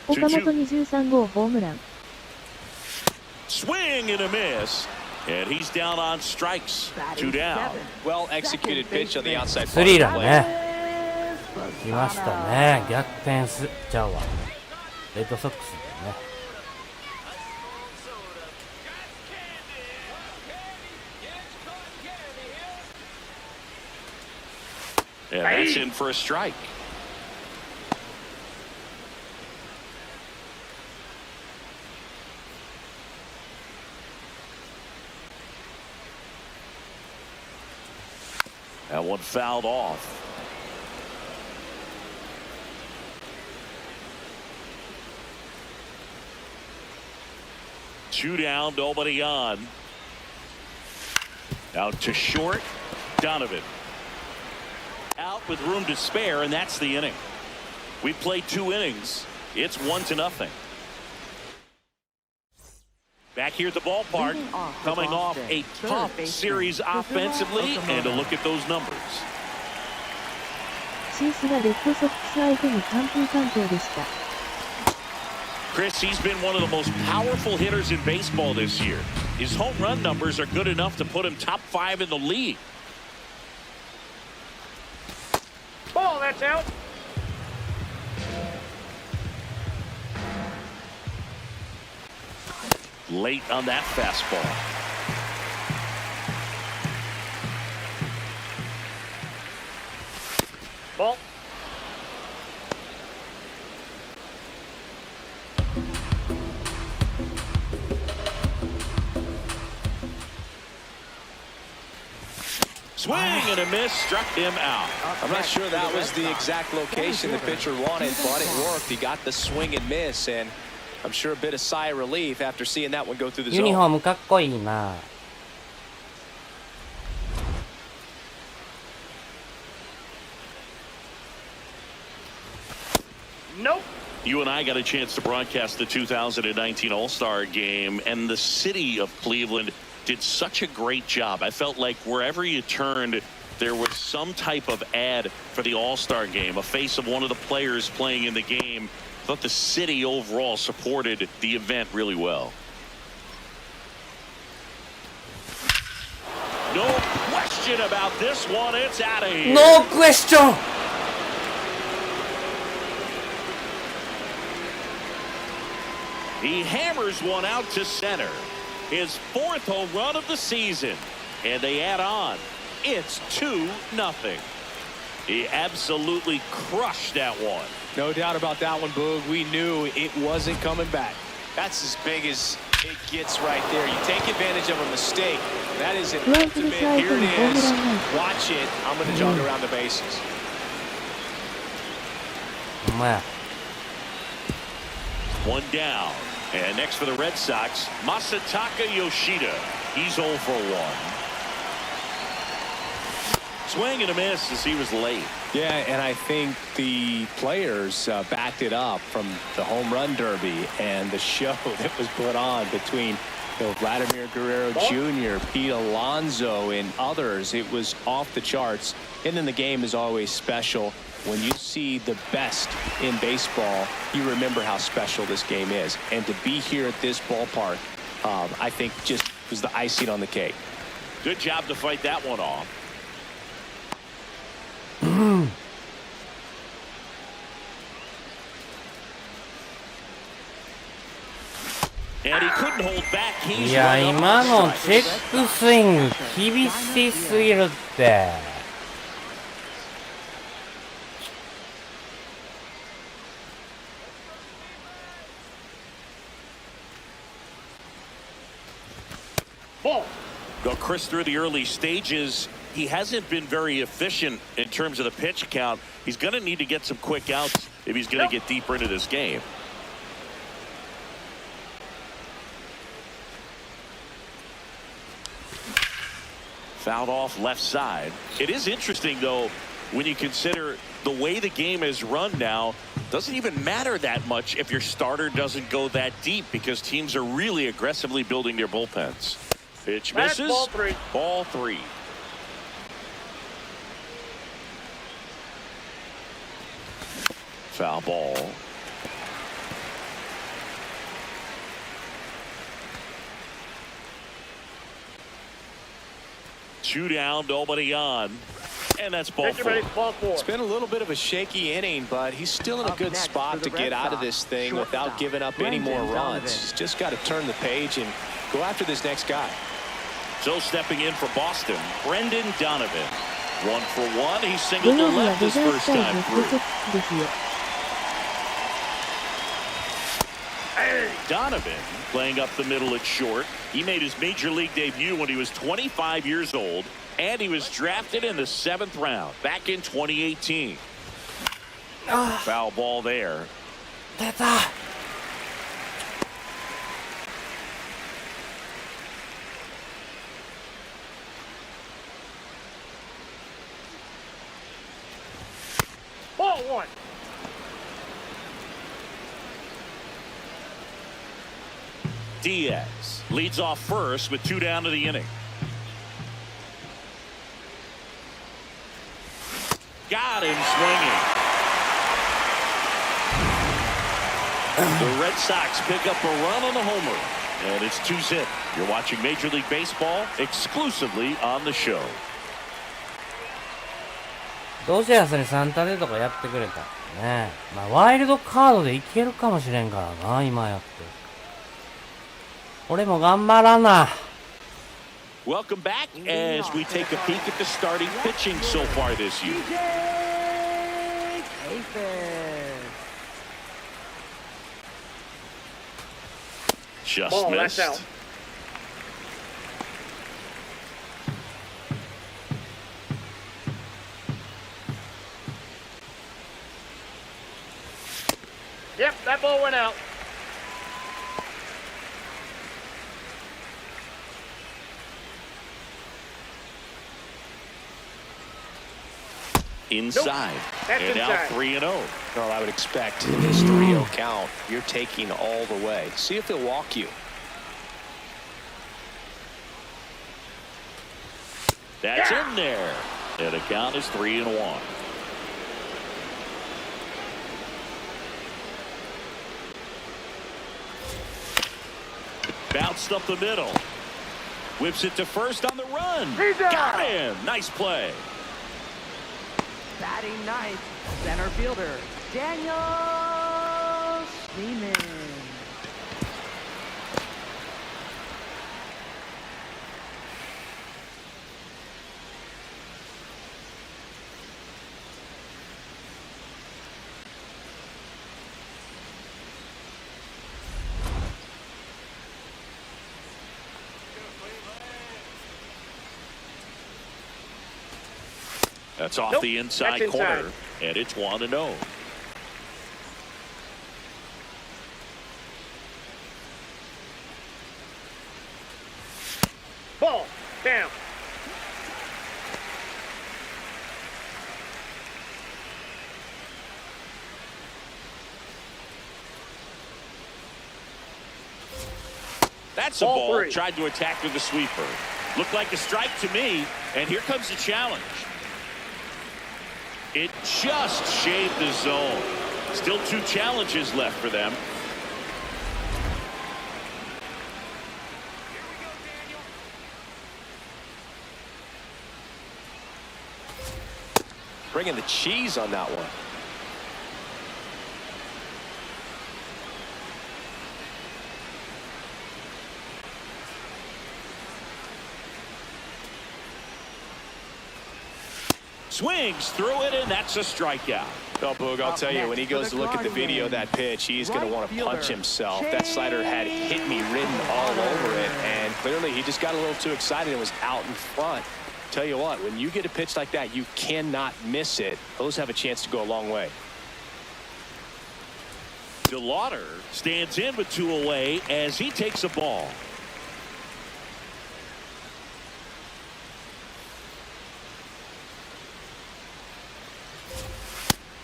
岡本23号ホームラン。Swing and a miss. And he's down on strikes. 2 down. Well executed pitch on the outside. スリーランね。来ましたね。逆転すちゃうわ。レッドソックスだよね。And that's in for a strike. That one fouled off. Two down, nobody on. Out to short, Donovan. Out with room to spare, and that's the inning. We played 2 innings. It's 1-0. Back here at the ballpark, coming off a tough series offensively, and a look at those numbers. シースがレッドソックス相手に完封完投でした。Chris, he's been one of the most powerful hitters in baseball this year. His home run numbers are good enough to put him top 5 in the league. Ball, that's out. Late on that fastball. Ball. Swing and a miss, struck him out. I'm not sure that was the exact location the pitcher wanted, but it worked. He got the swing and miss, and I'm sure a bit of sigh of relief after seeing that one go through the ユニフォー zone. ムかっこいいな。Nope. You and I got a chance to broadcast the 2019 All-Star Game, and the city of Cleveland did such a great job. I felt like wherever you turned, there was some type of ad for the All-Star Game, a face of one of the players playing in the game. I thought the city overall supported the event really well. No question about this one. It's out of here. No question! He hammers one out to center. His 4th home run of the season. And they add on. It's 2-0. He absolutely crushed that one. No doubt about that one, Boog. We knew it wasn't coming back. That's as big as it gets right there. You take advantage of a mistake. That is an ultimate. Here it is. Watch it. I'm going to jog around the bases. ほんまや。 1 down. And next for the Red Sox, Masataka Yoshida. He's 0 for 1. Swing and a miss as he was late. Yeah, and I think the players backed it up from the home run derby and the show that was put on between Vladimir Guerrero Jr., Pete Alonso, and others. It was off the charts. And then the game is always special. When you see the best in baseball, you remember how special this game is. And to be here at this ballpark, I think just was the icing on the cake. Good job to fight that one off. And he couldn't hold back. いや、今のチェックスイング厳しすぎるって。Ball. Well, Chris, through the early stages, he hasn't been very efficient in terms of the pitch count. He's going to need to get some quick outs if he's going to get deeper into this game. Fouled off left side. It is interesting, though, when you consider the way the game is run now, doesn't even matter that much if your starter doesn't go that deep because teams are really aggressively building their bullpens. Pitch That's misses. ball three. Ball three. Foul ball. Two down, nobody on. And that's ball Take your base, four. ball four. It's been a little bit of a shaky inning, but he's still in a good spot to get out of this thing without giving up any more runs. He's just got to turn the page and go after this next guy. So stepping in for Boston, Brendan Donovan. 1 for 1. He singled to left his first time through. Donovan playing up the middle at short. He made his major league debut when he was 25 years old, and he was drafted in the 7th round back in 2018. Foul ball there. Ball one. Diaz leads off first with 2 down to the inning. Got him swinging. The Red Sox pick up a run on the homer, and it's 2-zip. You're watching Major League Baseball exclusively on the show. ドジャースに3タでとかやってくれたらね。まあ、ワイルドカードでいけるかもしれんからな、今やって。俺も頑張らな。Welcome back as we take a peek at the starting pitching so far this year. Just Ball, missed. that's out. Yep, that ball went out. Inside. That's And now inside. 3-0. Well, I would expect in this 3-0 count, you're taking all the way. See if they'll walk you. That's in there. And the count is 3-1. Bounced up the middle. Whips it to first on the run. Got him. Nice play. Batting ninth, center fielder, Daniel Schneeman. That's off Nope, the inside that's inside. corner, and it's 1-0. Ball down. That's a Ball ball. three. Tried to attack with a sweeper. Looked like a strike to me, and here comes the challenge. It just shaved the zone. Still 2 challenges left for them. Bringing the cheese on that one. Swings through it, and that's a strikeout. Oh, Boog, I'll tell you, when he goes to look at the video of that pitch, he's going to want to punch himself. That slider had hit me written all over it, and clearly he just got a little too excited and was out in front. Tell you what, when you get a pitch like that, you cannot miss it. Those have a chance to go a long way. DeLauder stands in with 2 away as he takes a ball.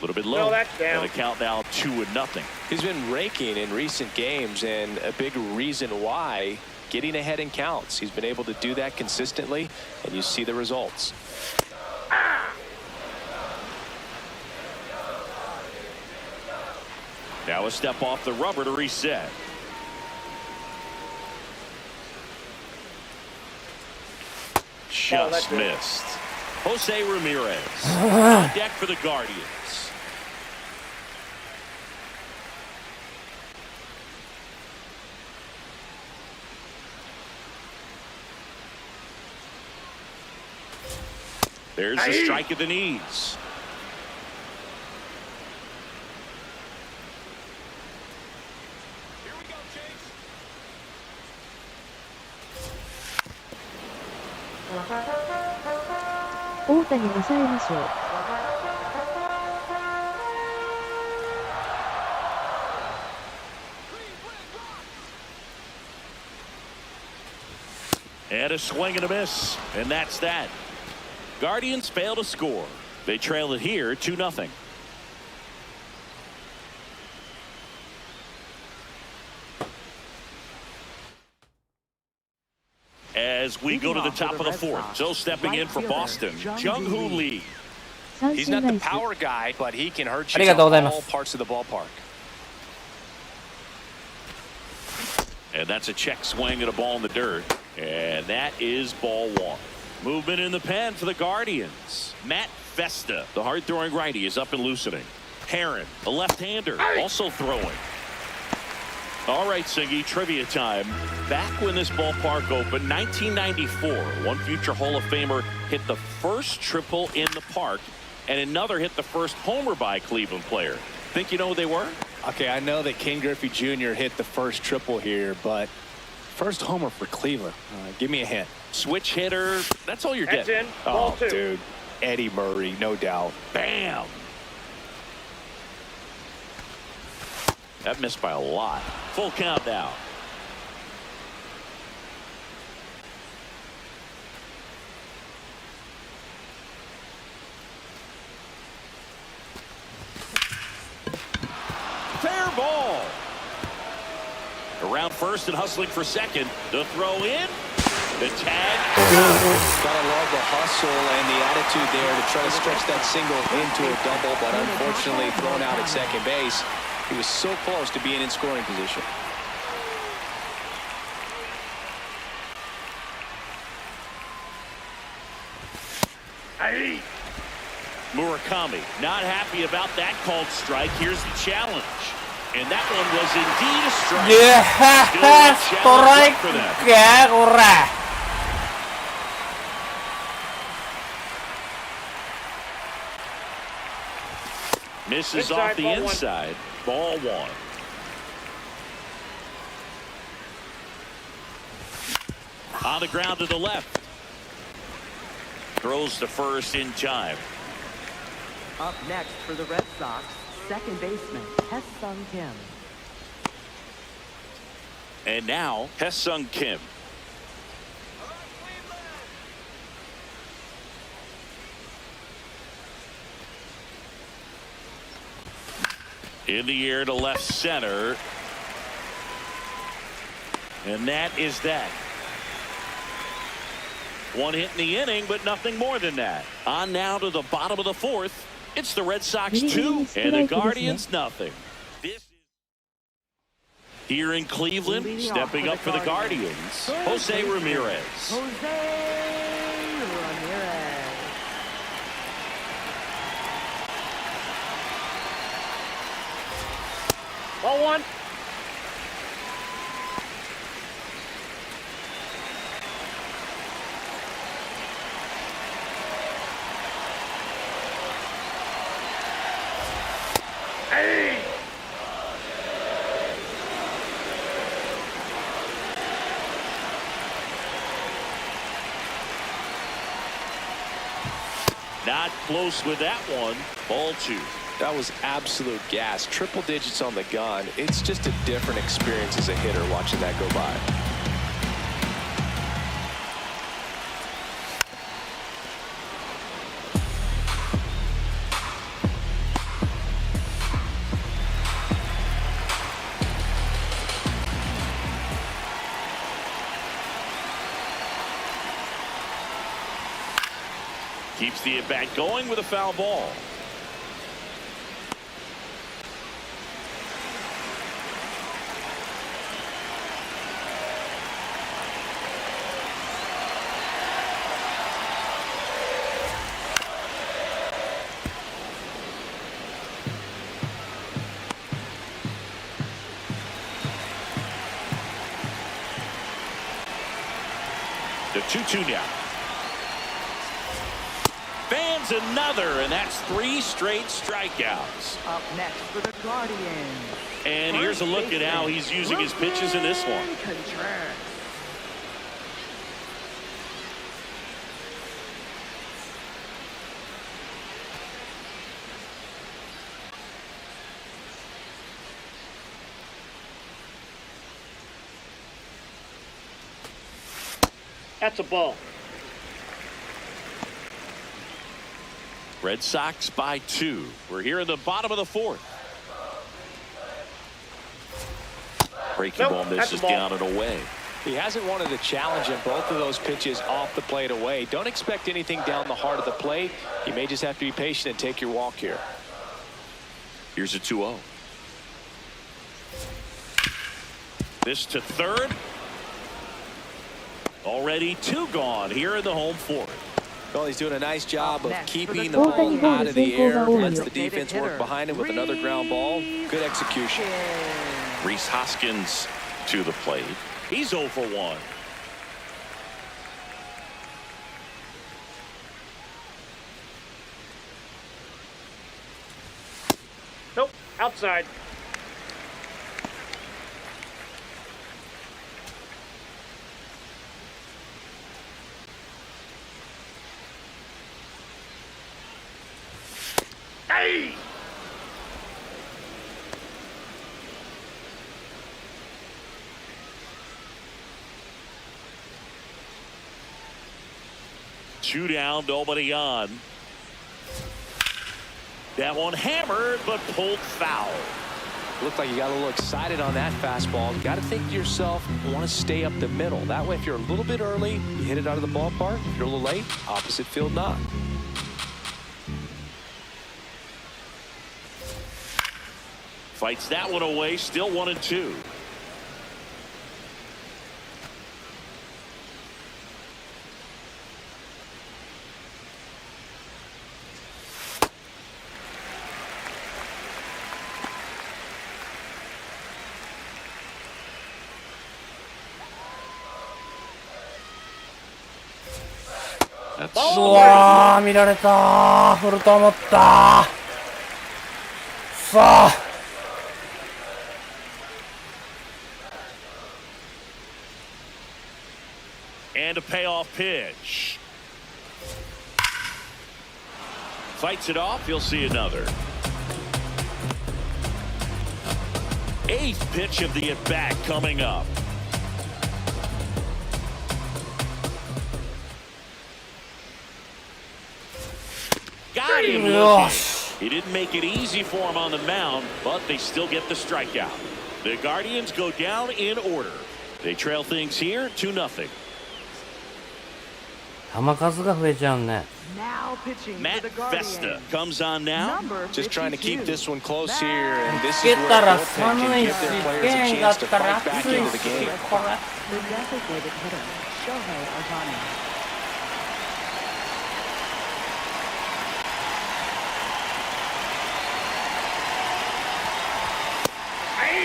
little bit low. And the count now 2-0. He's been raking in recent games, and a big reason why, getting ahead in counts. He's been able to do that consistently, and you see the results. Now a step off the rubber to reset. Just missed. Jose Ramirez on deck for the Guardians. There's the strike at the knees. Here we go, Chase. 大谷抑えましょう。And a swing and a miss, and that's that. Guardians fail to score. They trail it here 2-0. As we go to the top of the fourth, so stepping in for Boston, Jung-Hoo Lee. He's not the power guy, but he can hurt you ありがとうございま all す。 parts of the ballpark. And that's a check swing at a ball in the dirt. And that is ball one. Movement in the pen for the Guardians. Matt Festa, the hard-throwing righty, is up and loosening. Herron, the left-hander, also throwing. All right, Siggy, trivia time. Back when this ballpark opened, 1994, one future Hall of Famer hit the first triple in the park, and another hit the first homer by a Cleveland player. Think you know who they were? Okay, I know that Ken Griffey Jr. hit the first triple here, but first homer for Cleveland. Give me a hint. Switch hitter. That's all you're That's getting. in. Ball Oh, two. dude. Eddie Murray, no doubt. Bam! That missed by a lot. Full count now. Fair ball. Around first and hustling for second. The throw in. The tag. Gotta love the hustle and the attitude there to try to stretch that single into a double, but unfortunately thrown out at second base. He was so close to being in scoring position. Murakami not happy about that called strike. Here's the challenge. And that one was indeed a strike. Yeah, strike. Yeah, hurrah. Misses Inside, off the ball one. inside. Ball one. On the ground to the left. Throws to first in time. Up next for the Red Sox, second baseman, Hesung Kim. And now, Hesung Kim. In the air to left center. And that is that. One hit in the inning, but nothing more than that. On now to the bottom of the fourth. It's the Red Sox 2 and the Guardians nothing. This is here in Cleveland, stepping up for the Guardians, Jose Ramirez. Jose Ramirez. Ball one. Hey! Not close with that one. Ball two. That was absolute gas. Triple digits on the gun. It's just a different experience as a hitter watching that go by. Keeps the at bat going with a foul ball. The 2-2 now. Fans another, and that's 3 straight strikeouts. Up next for the Guardians. And here's a look at how he's using his pitches in this one. Contreras. That's a ball. Red Sox by 2. We're here in the bottom of the 4th. Breaking ball misses down and away. He hasn't wanted to challenge him. Both of those pitches off the plate away. Don't expect anything down the heart of the plate. You may just have to be patient and take your walk here. Here's a 2-0. This to third. Already 2 gone here in the home 4th. Well, he's doing a nice job of keeping the ball out of the air. Lets the defense work behind him with another ground ball. Good execution. Rhys Hoskins to the plate. He's 0 for 1. Nope. Outside. Hey! Two down, nobody on. That one hammered, but pulled foul. Looked like you got a little excited on that fastball. Got to think to yourself, want to stay up the middle. That way, if you're a little bit early, you hit it out of the ballpark. If you're a little late, opposite field knock. Fights that one away, still 1-2.うわー、見られたー。振ると思ったー。さあ。And a payoff pitch. Fights it off. You'll see another. 8th pitch of the at-bat coming up. Got him looking. He didn't make it easy for him on the mound, but they still get the strikeout. The Guardians go down in order. They trail things here 2-0. 球数が増えちゃうね。 Now pitching Matt for the Guardians. Vesta comes on now. Number Just trying to keep 52. this one close here, and this is つけ where た the ら bullpen 寒 can い give し、 their ゲ players a ーンがあ chance っ to たら fight back 暑い into し、 the game. これ。 The designated hitter, Shohei Ohtani.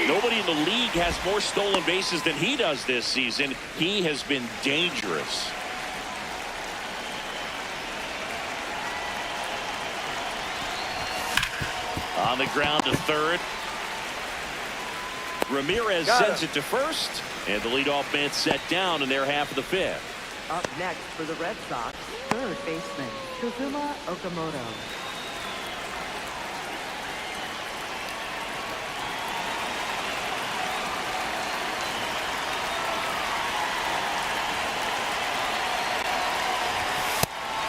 Nobody in the league has more stolen bases than he does this season. He has been dangerous. On the ground to third. Ramirez sends it to first, and the leadoff man set down in their half of the 5th. Up next for the Red Sox, third baseman, Kazuma Okamoto.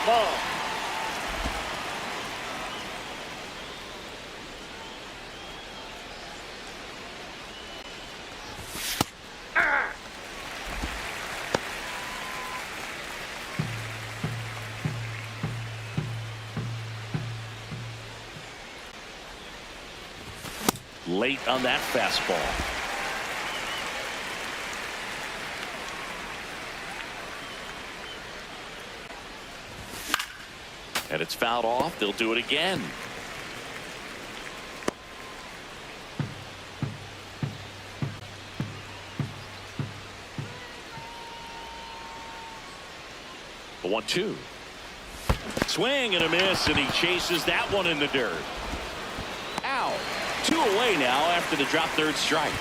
Ball. late on that fastball. And it's fouled off. They'll do it again. The 1-2. Swing and a miss, and he chases that one in the dirt. Out. 2 away now after the drop third strike.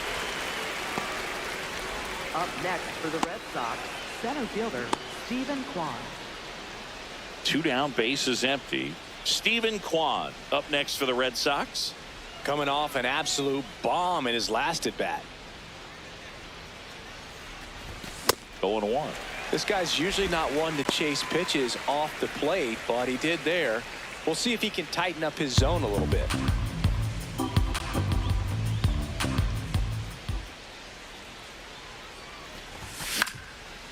Up next for the Red Sox, center fielder Stephen Kwan. 2 down, bases empty. Stephen Kwan up next for the Red Sox. Coming off an absolute bomb in his last at bat. 0-1. This guy's usually not one to chase pitches off the plate, but he did there. We'll see if he can tighten up his zone a little bit.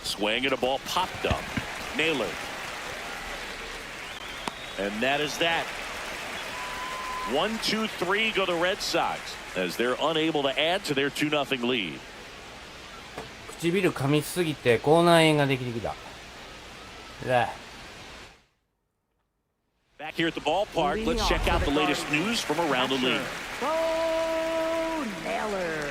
Swing and a ball popped up. Naylor. And that is that. 1-2-3 go the Red Sox as they're unable to add to their 2-0 lead. 唇噛みすぎて口内炎ができてきた。Back here at the ballpark, let's check out the latest news from around the league. Oh, Naylor.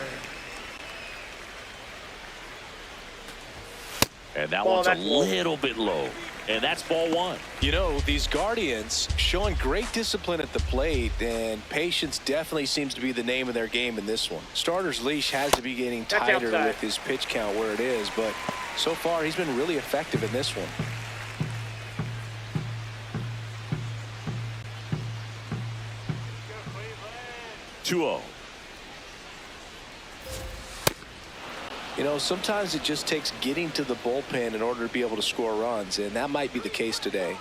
And that one's a little bit low. And that's ball 1. You know, these Guardians showing great discipline at the plate, and patience definitely seems to be the name of their game in this one. Starter's leash has to be getting tighter with his pitch count where it is, but so far he's been really effective in this one. Two-0. You know, sometimes it just takes getting to the bullpen in order to be able to score runs, and that might be the case today.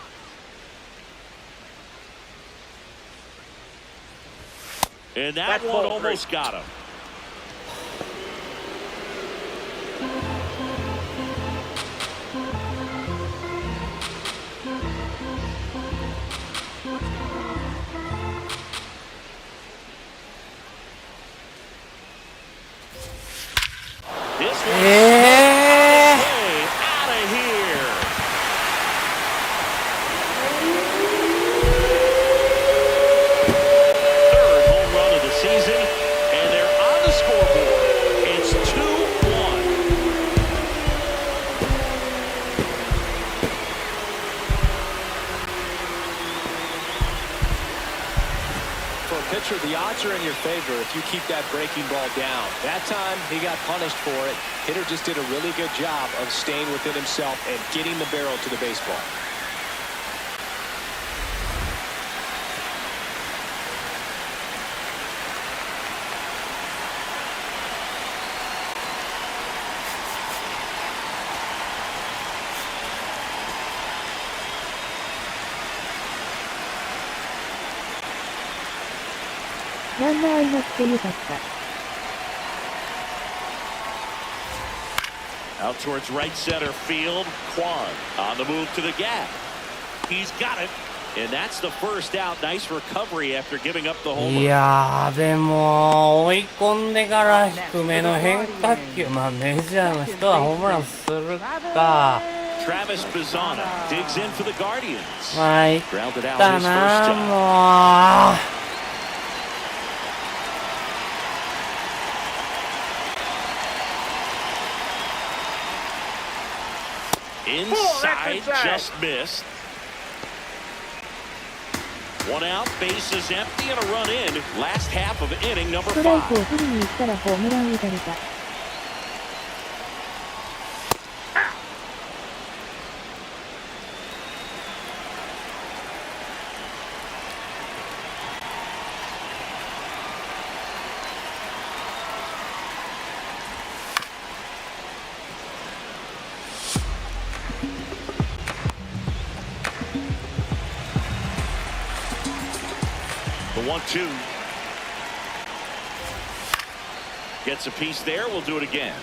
And that one almost got him. The odds are in your favor if you keep that breaking ball down. That time he got punished for it. Hitter just did a really good job of staying within himself and getting the barrel to the baseball. Out towards right center field. Kwan on the move to the gap. He's got it. And that's the first out. Nice recovery after giving up the homer. いやー、でも追い込んでから低めの変化球、まあメジャーの人はホームランするか。Travis Bazzana digs in for the Guardians. まあいったな、もう。Inside, just missed. 1 out, bases empty, and a run in. Last half of inning number 5. ストライクを取りに行ったらホームラン打たれた。The 1-2. Gets a piece there. We'll do it again.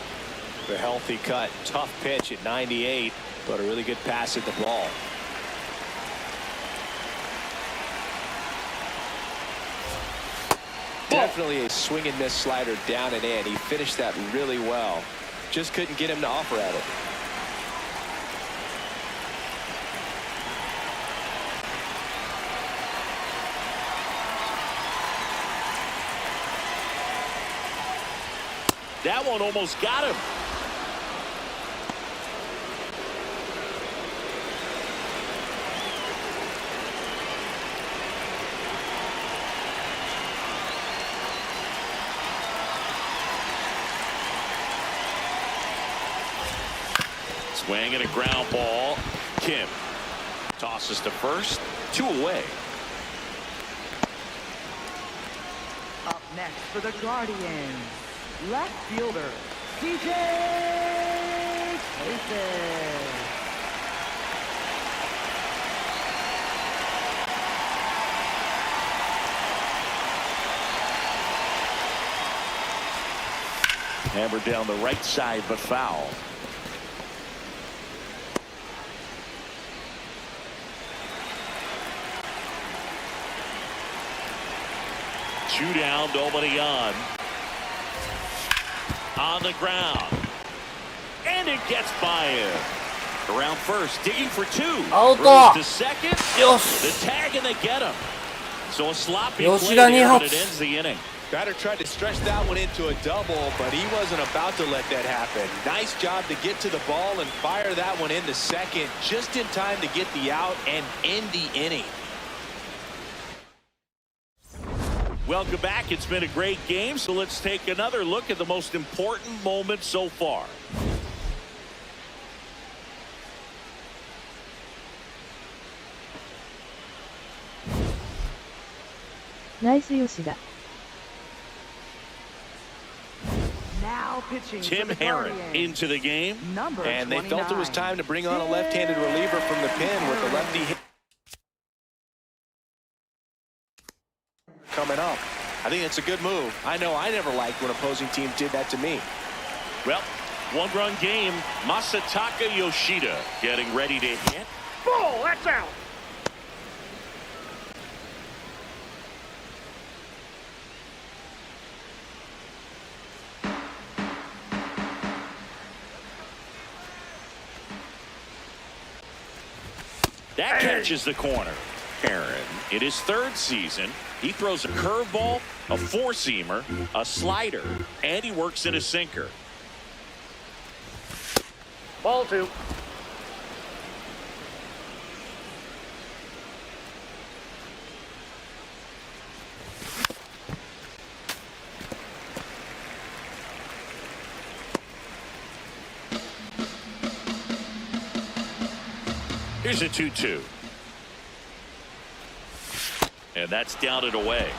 The healthy cut. Tough pitch at 98, but a really good pass at the ball. Definitely a swing and miss slider down and in. He finished that really well. Just couldn't get him to offer at it. That one almost got him. Swing and a ground ball. Kim tosses to first. 2 away. Up next for the Guardians, left fielder, DJ Cases. Hammered down the right side, but foul. Two down, nobody on. On the ground. And it gets by him. Around first, digging for 2. Out. To second. Yosh. The tag, and they get him. So a sloppy Yoshida play there, but it 2発 ends the inning. Batter tried to stretch that one into a double, but he wasn't about to let that happen. Nice job to get to the ball and fire that one into second just in time to get the out and end the inning. Welcome back. It's been a great game, so let's take another look at the most important moment so far. Nice Yoshida. Now pitching Tim for the Herron Guardians, into the game. number And they 29. felt it was time to bring on a left-handed reliever from the pen with the lefty hit coming up. I think it's a good move. I know I never liked when opposing teams did that to me. Well, one-run game. Masataka Yoshida getting ready to hit. Ball, that's out. That catches the corner. Herron, in his 3rd season, he throws a curveball, a 4-seamer, a slider, and he works in a sinker. Ball 2. Here's a 2-2. And that's down and away.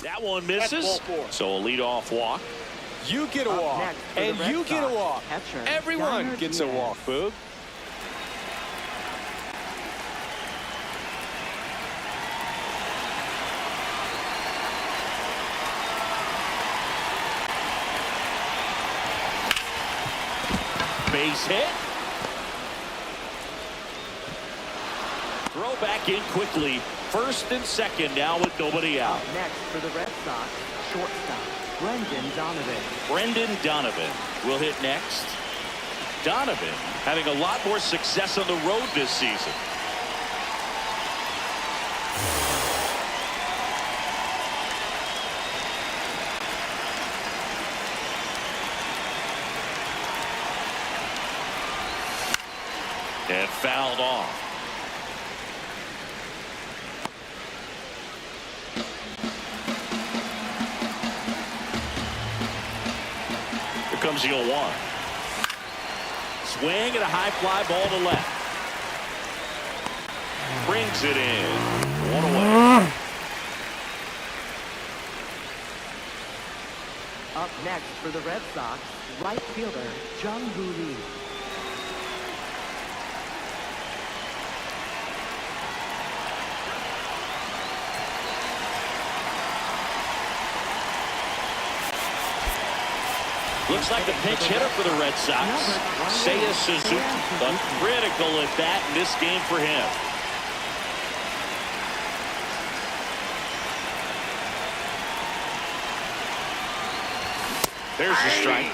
That one misses. That's ball 4. So a leadoff walk. You get a Up walk, next for the and Red you get a Sox, walk. catcher, Everyone Gunnar gets a Diaz. walk, Boog. Base hit. Throw back in quickly. First and second now with nobody out. Up next for the Red Sox, shortstop, Brendan Donovan. Brendan Donovan will hit next. Donovan having a lot more success on the road this season. And fouled off. Here comes the 0-1. Swing and a high fly ball to left. Brings it in. 1 away. Up next for the Red Sox, right fielder, Jung-Woo Lee. Looks like a pinch hitter for the Red Sox. Seiya Suzuki, but critical at bat in this game for him. There's the strike.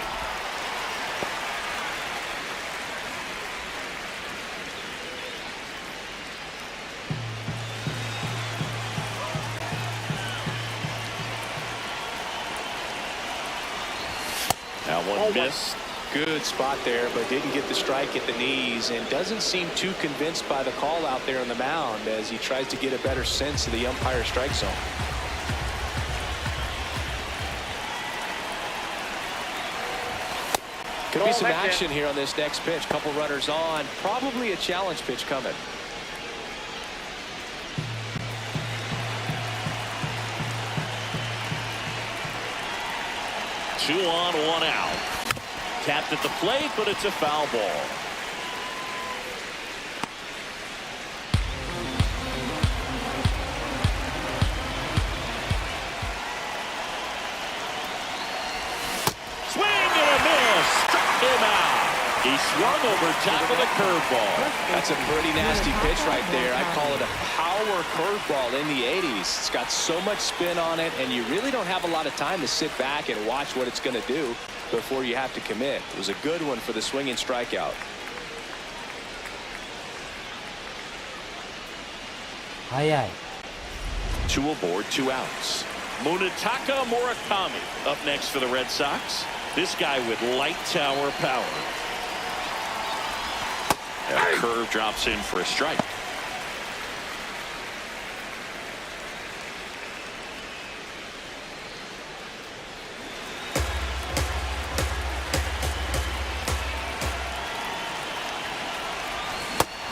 That one missed. Good spot there, but didn't get the strike at the knees, and doesn't seem too convinced by the call out there on the mound as he tries to get a better sense of the umpire strike zone. Could be some action here on this next pitch. Couple runners on. Probably a challenge pitch coming. Two on, one out. Tapped at the plate, but it's a foul ball. Swing and a miss. Struck him out. He swung over top of the curveball. That's a pretty nasty pitch right there. I call it a power curveball in the 80s. It's got so much spin on it, and you really don't have a lot of time to sit back and watch what it's going to do before you have to commit. It was a good one for the swinging strikeout. Two aboard, two outs. Munetaka Murakami up next for the Red Sox. This guy with light tower power. That curve drops in for a strike.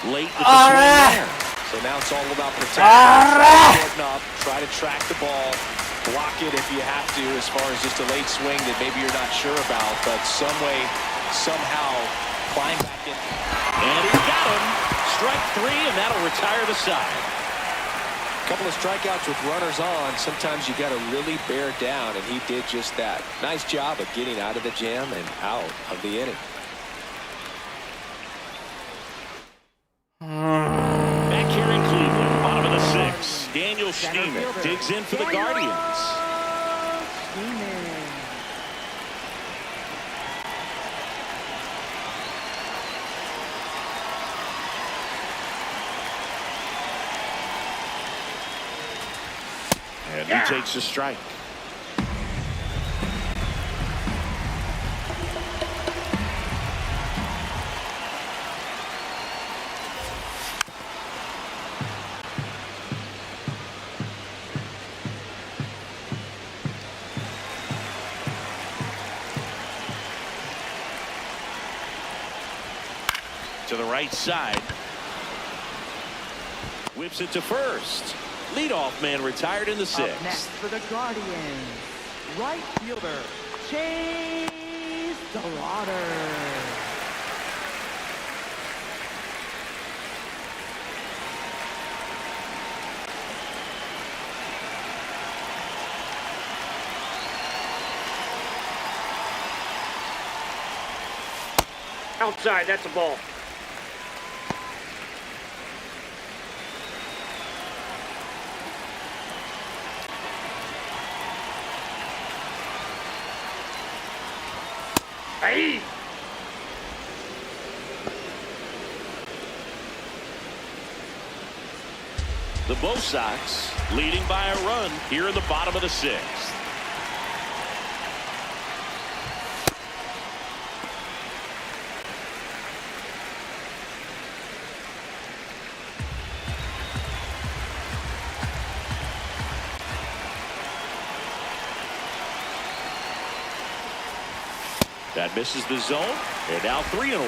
Late with the swing there. So now it's all about protecting. Up, try to track the ball, block it if you have to, as far as just a late swing that maybe you're not sure about, but some way, somehow climb back in. And he got him. Strike three, and that'll retire the side. A couple of strikeouts with runners on. Sometimes you got to really bear down, and he did just that. Nice job of getting out of the jam and out of the inning. Back here in Cleveland, bottom of the sixth, Daniel Schneemann digs in for the Guardians. And he takes a strike. To the right side. Whips it to first. Leadoff man retired in the sixth. Up next for the Guardians, right fielder Chase Delauder. Outside, that's a ball. Hey! The Bo Sox leading by a run here in the bottom of the sixth. That misses the zone, and now 3-1.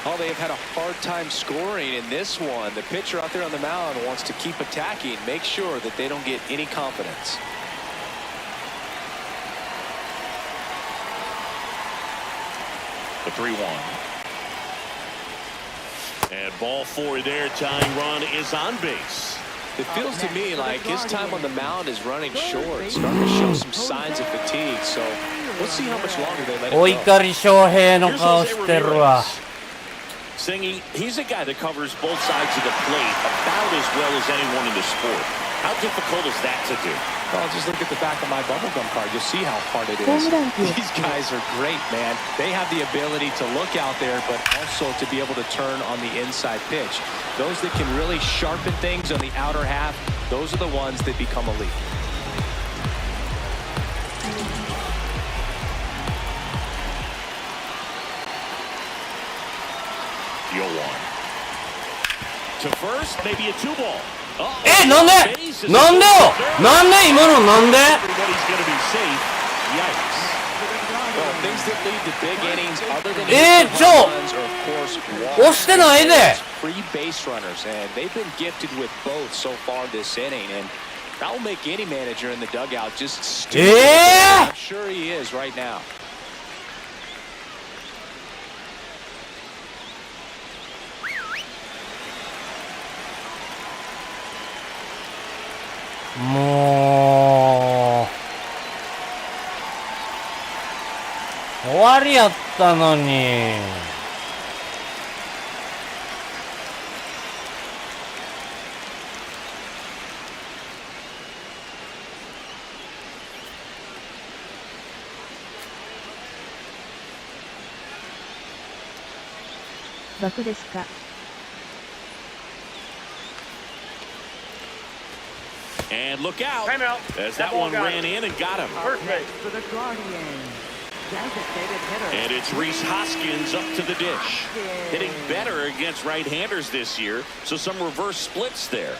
Oh, they've had a hard time scoring in this one. The pitcher out there on the mound wants to keep attacking, make sure that they don't get any confidence. The 3-1. And ball four there, tying run is on base. It feels to me like his time on the mound is running short, starting to show some signs of fatigue. So we'll see how much longer they let him お go. 怒り翔平の顔してるわ。 Singy, he's a guy that covers both sides of the plate about as well as anyone in the sport. How difficult is that to do? Well, just look at the back of my bubblegum card. You'll see how hard it ホー is. ムラン級 These guys are great, man. They have the ability to look out there, but also to be able to turn on the inside pitch. Those that can really sharpen things on the outer half, those are the ones that become elite. Deal one. To first, maybe a 2-ball. なんでなんでよなんで今のなんで Everybody's gonna be safe. Yikes. Well, things that lead to big innings other than ちょ runs are, of course, 押してないで free base runners, and they've been gifted with both so far this inning, and that will make any manager in the dugout just stupid. I'm sure he is right now. もう終わりやったのに。爆ですか。 And look out, Time out. as That that ball one got ran him. in and got him. First base. For the Guardians, designated hitter. And it's Reese Hoskins up to the dish. Hitting better against right-handers this year, so some reverse splits there.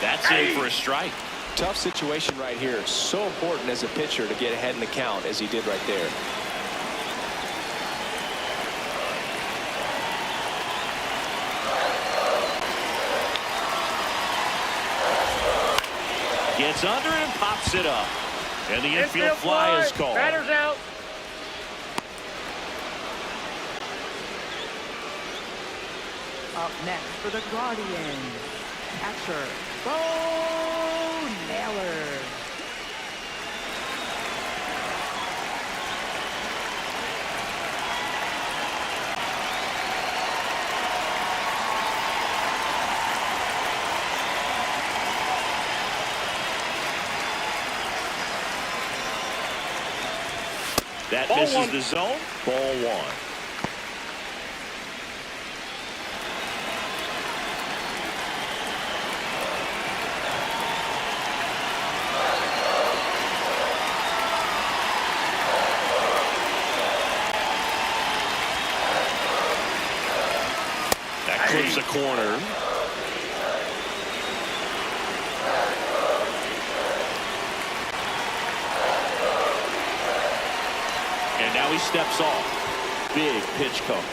That's in for a strike. Tough situation right here. So important as a pitcher to get ahead in the count as he did right there. Gets under and pops it up. And the infield fly is called. Batter's out. Up next for the Guardians, catcher, Bo Naylor. That Ball misses one. the zone. Ball one. That clips a corner. And now he steps off. Big pitch coming.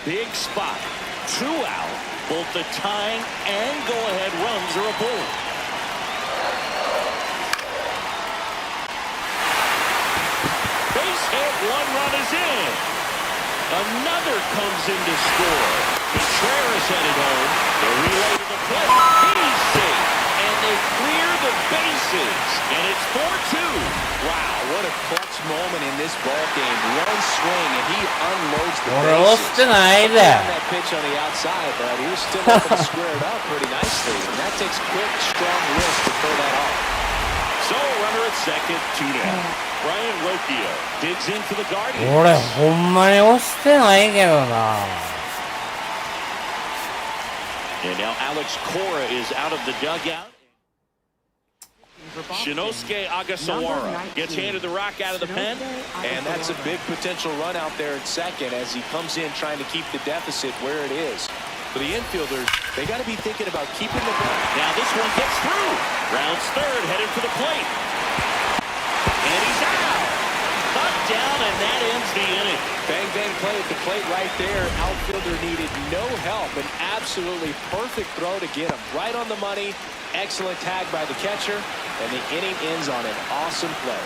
Big spot. 2 out. Both the tying and go-ahead runs are aboard. Base hit. 1 run is in. Another comes in to score. Contreras headed home. The relay to the plate. He's safe. And they clear the bases. And it's 4-2. Wow, what a clutch moment in this ball game. One swing and he unloads the 俺押して bases. ないで That pitch on the outside, but he was still able to square it up pretty nicely. And that takes quick, strong wrist to pull that off. So runner at second, 2 down. Brian Rocchio digs into the Guardians. 俺ほんまに押してないけどな。 And now Alex Cora is out of the dugout. Shinosuke Agasawara gets handed the rock out of the pen. And that's a big potential run out there at second as he comes in trying to keep the deficit where it is. For the infielders, they got to be thinking about keeping the ball. Now this one gets through. Rounds third, headed for the plate. And he's out. down, and that ends the inning. Bang, bang play at the plate right there. Outfielder needed no help. An absolutely perfect throw to get him right on the money. Excellent tag by the catcher, and the inning ends on an awesome play.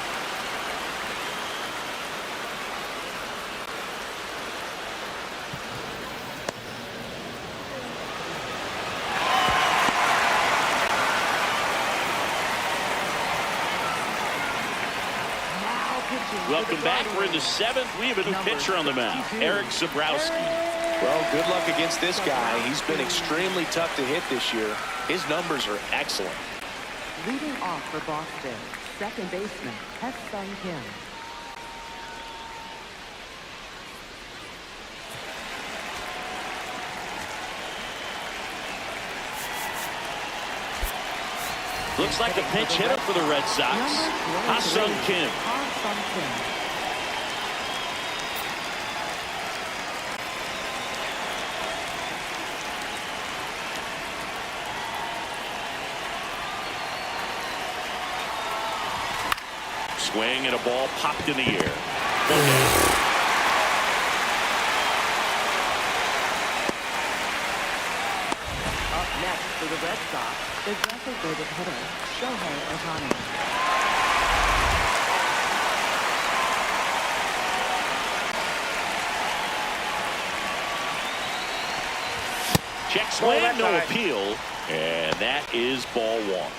Welcome back. We're in the seventh. We have a new pitcher on the mound, Eric Zabrowski. Well, good luck against this guy. He's been extremely tough to hit this year. His numbers are excellent. Leading off for Boston, second baseman, Sung Kim. Looks like a pinch hitter for the Red Sox, Ha-Sung Kim. Swing and a ball popped in the air. Up next for the Red Sox, the designated hitter, Shohei Ohtani. Check swing, no appeal, and that is ball one.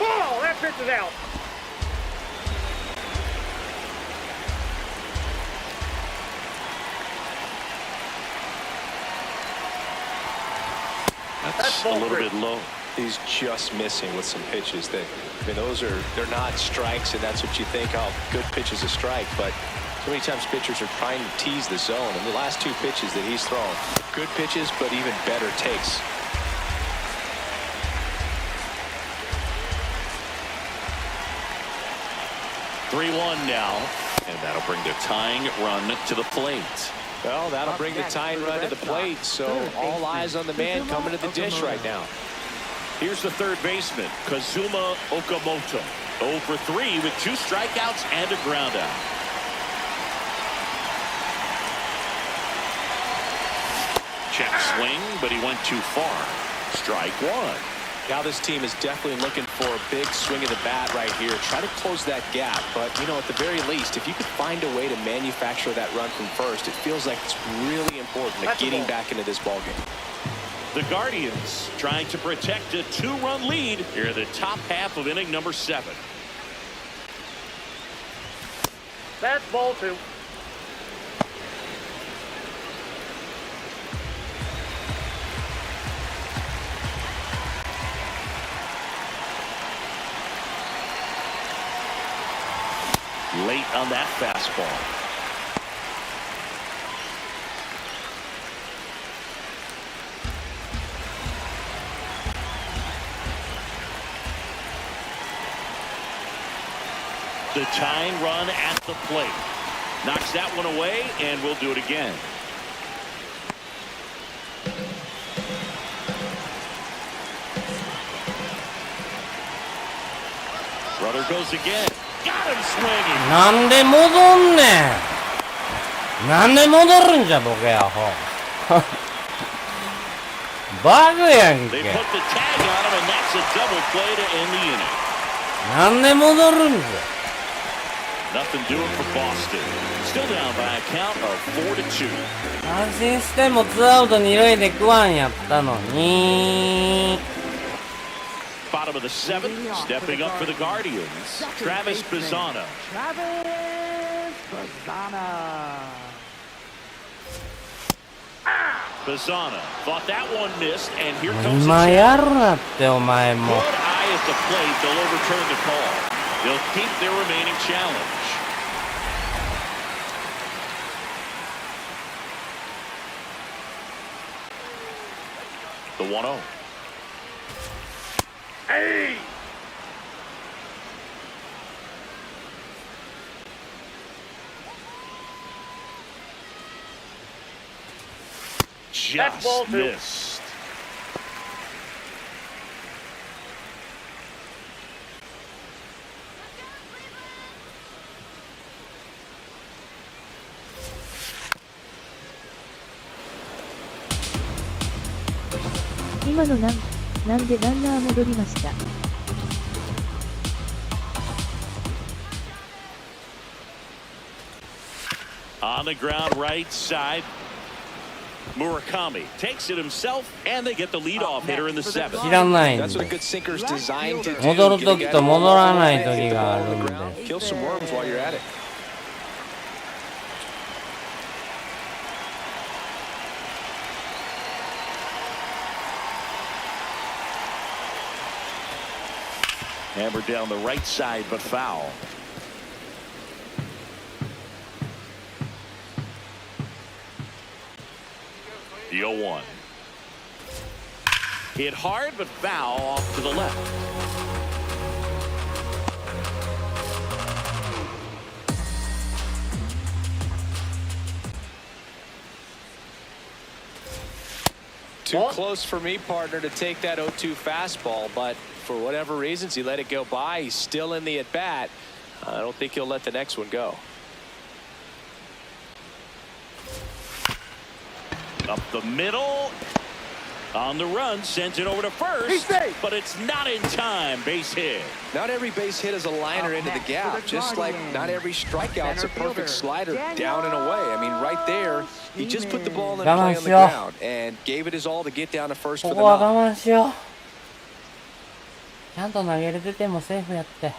Oh, that pitch is out. That's a little bit low. He's just missing with some pitches that, I mean, they're not strikes, and that's what you think, oh, good pitch is a strike, but so many times pitchers are trying to tease the zone, and the last two pitches that he's thrown, good pitches, but even better takes. Three-one now, and that'll bring the tying run to the plate. Well, that'll bring the tying run to the plate, so all eyes on the man coming to the dish right now. Here's the third baseman, Kazuma Okamoto. 0 for 3 with 2 strikeouts and a ground out. Check swing, but he went too far. Strike one. Now this team is definitely looking for a big swing of the bat right here. Try to close that gap, but, you know, at the very least, if you could find a way to manufacture that run from first, it feels like it's really important to getting back into this ballgame. The Guardians trying to protect a 2-run lead here in the top half of inning number 7. That's ball 2. Late on that fastball. The tying run at the plate. Knocks that one away, and we'll do it again. Brother goes again. Got him swinging. なんで戻んねん。なんで戻るんじゃボケアホ。バグやんけ。 They put the tag on him, and that's a double play to end the inning. なんで戻るんじゃ。 Nothing doing for Boston. Still down by a count of 4-2. 安心しても2アウト2塁で食わんやったのに。 Bottom of the 7th, stepping up for the Guardians, Travis Bazzana. Bazzana thought that one missed, and here comes the 今 check. やるなってお前も。 Good eye at the plate. They'll overturn the call. They'll keep their remaining challenge. The 1-0. Hey! Just missed. 今のなんでランナー戻りました。On the ground right side, Murakami takes it himself, and they get the leadoff hitter in the seventh. 知らないん That's what a で good sinker's designed to do. 戻る時と戻らない時があるんで Kill some worms while you're at it. Hammered down the right side, but foul. The 0-1. Hit hard, but foul off to the left. Too close for me, partner, to take that 0-2 fastball, but for whatever reasons, he let it go by. He's still in the at-bat. I don't think he'll let the next one go. Up the middle. On the run, sends it over to first, but it's not in time. Base hit. Not every base hit is a liner into the gap, just like not every strikeout's a perfect slider down and away. I mean, right there, he just put the ball in play on the ground and gave it his all to get down to first for こ the こは knock. 我慢しよう。ちゃんと投げれててもセーフやって。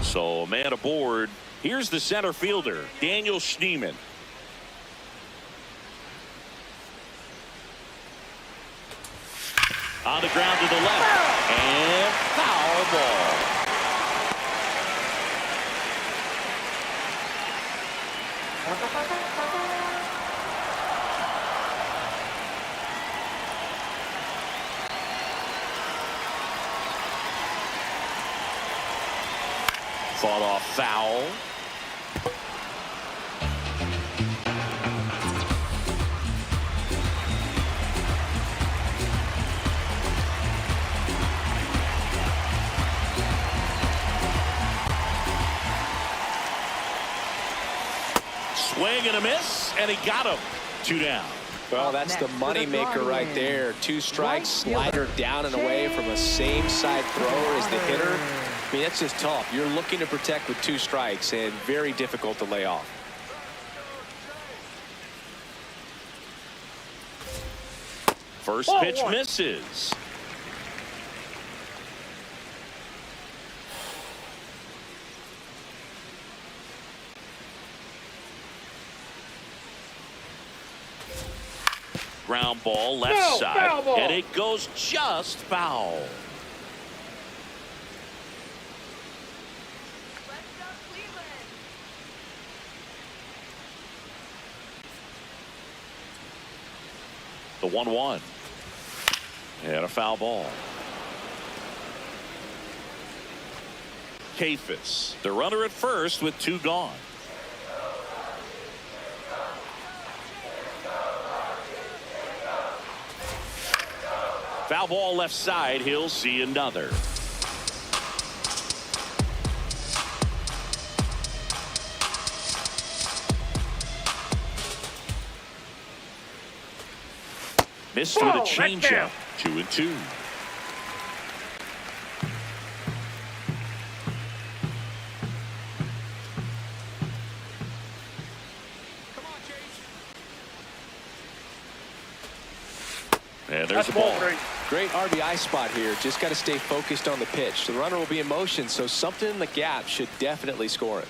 So, a man aboard. Here's the center fielder, Daniel Schneemann. On the ground to the left, and foul ball. Fought off foul. Swing and a miss, and he got him. 2 down. Well, that's the money maker right there. 2 strikes, slider down and away from a same side thrower as the hitter. I mean, that's just tough. You're looking to protect with 2 strikes and very difficult to lay off. First pitch misses. Ground ball left side, and it goes just foul. The 1-1. And a foul ball. Kafis, the runner at first with 2 gone. Foul ball left side. He'll see another. Missed with a changeup. 2-2. And there's the ball. Great RBI spot here. Just got to stay focused on the pitch. The runner will be in motion, so something in the gap should definitely score it.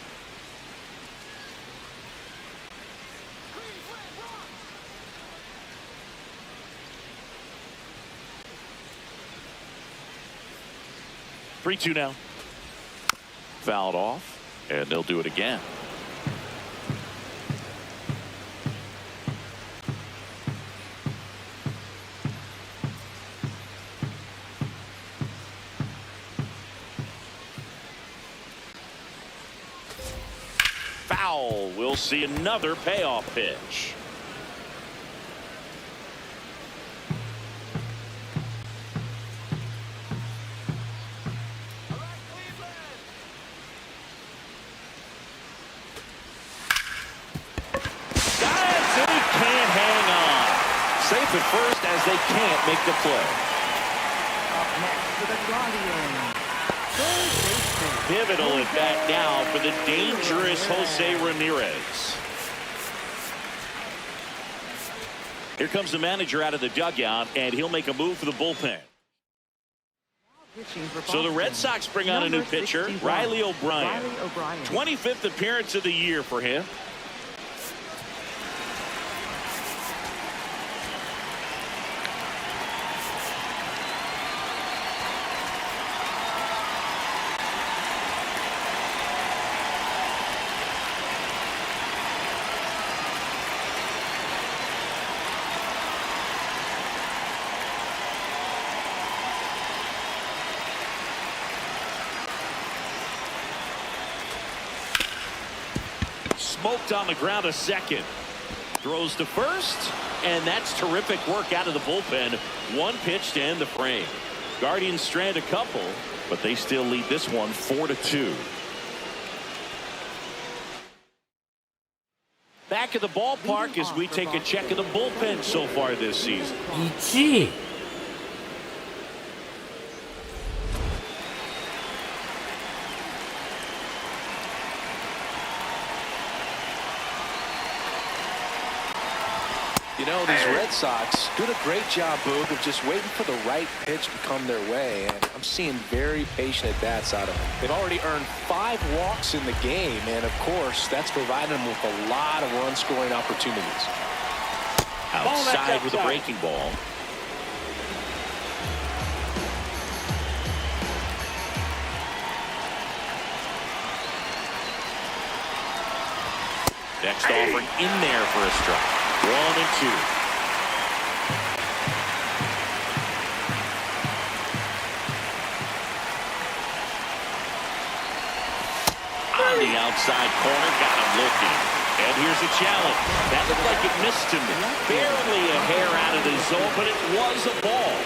Three, 2 now. Fouled off, and they'll do it again. Foul. We'll see another payoff pitch. safe at first as they can't make the play. Up next for the Guardians. Pivotal at bat now for the dangerous Jose Ramirez. Here comes the manager out of the dugout, and he'll make a move for the bullpen. So the Red Sox bring on a new pitcher, Riley O'Brien. 25th appearance of the year for him. Smoked on the ground a second. Throws to first, and that's terrific work out of the bullpen. One pitch to end the frame. Guardians strand a couple, but they still lead this one 4-2. Back at the ballpark as we take a check of the bullpen so far this season. 1位。You know, these Red Sox doing a great job, Boog, of just waiting for the right pitch to come their way, and I'm seeing very patient at-bats out of them. They've already earned 5 walks in the game, and of course, that's providing them with a lot of run-scoring opportunities. Outside with a breaking ball. Next offering in there for a strike. 1-2. On the outside corner, got him looking. And here's a challenge. That looked like it missed him. Barely a hair out of the zone, but it was a ball.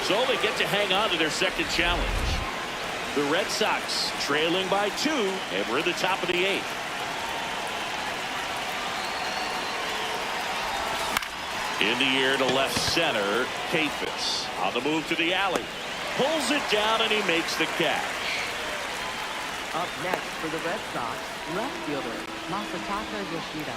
So they get to hang on to their second challenge. The Red Sox trailing by 2, and we're at the top of the 8th. In the air to left center, Capus on the move to the alley. Pulls it down and he makes the catch. Up next for the Red Sox, left fielder Masataka Yoshida.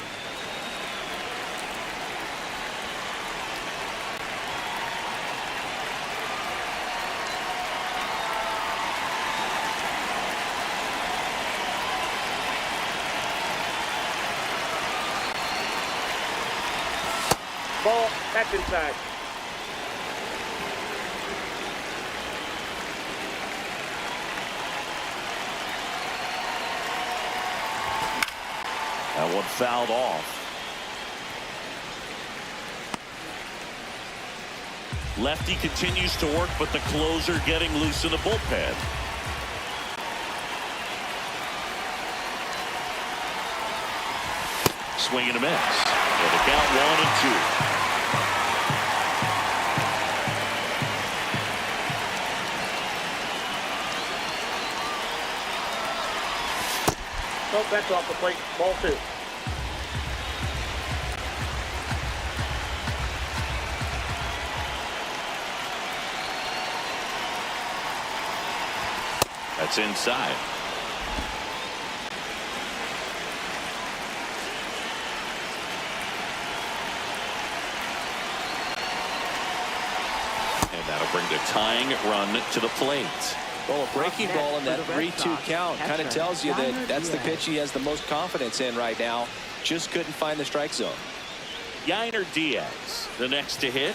Ball, that's inside. That one fouled off. Lefty continues to work, but the closer getting loose in the bullpen. Swing and a miss. And the count 1-2. Nope, that's off the plate. Ball 2. That's inside. And that'll bring the tying run to the plate. Well, a breaking ball in that 3-2 count kind of tells you that that's the pitch he has the most confidence in right now. Just couldn't find the strike zone. Yainer Diaz, the next to hit.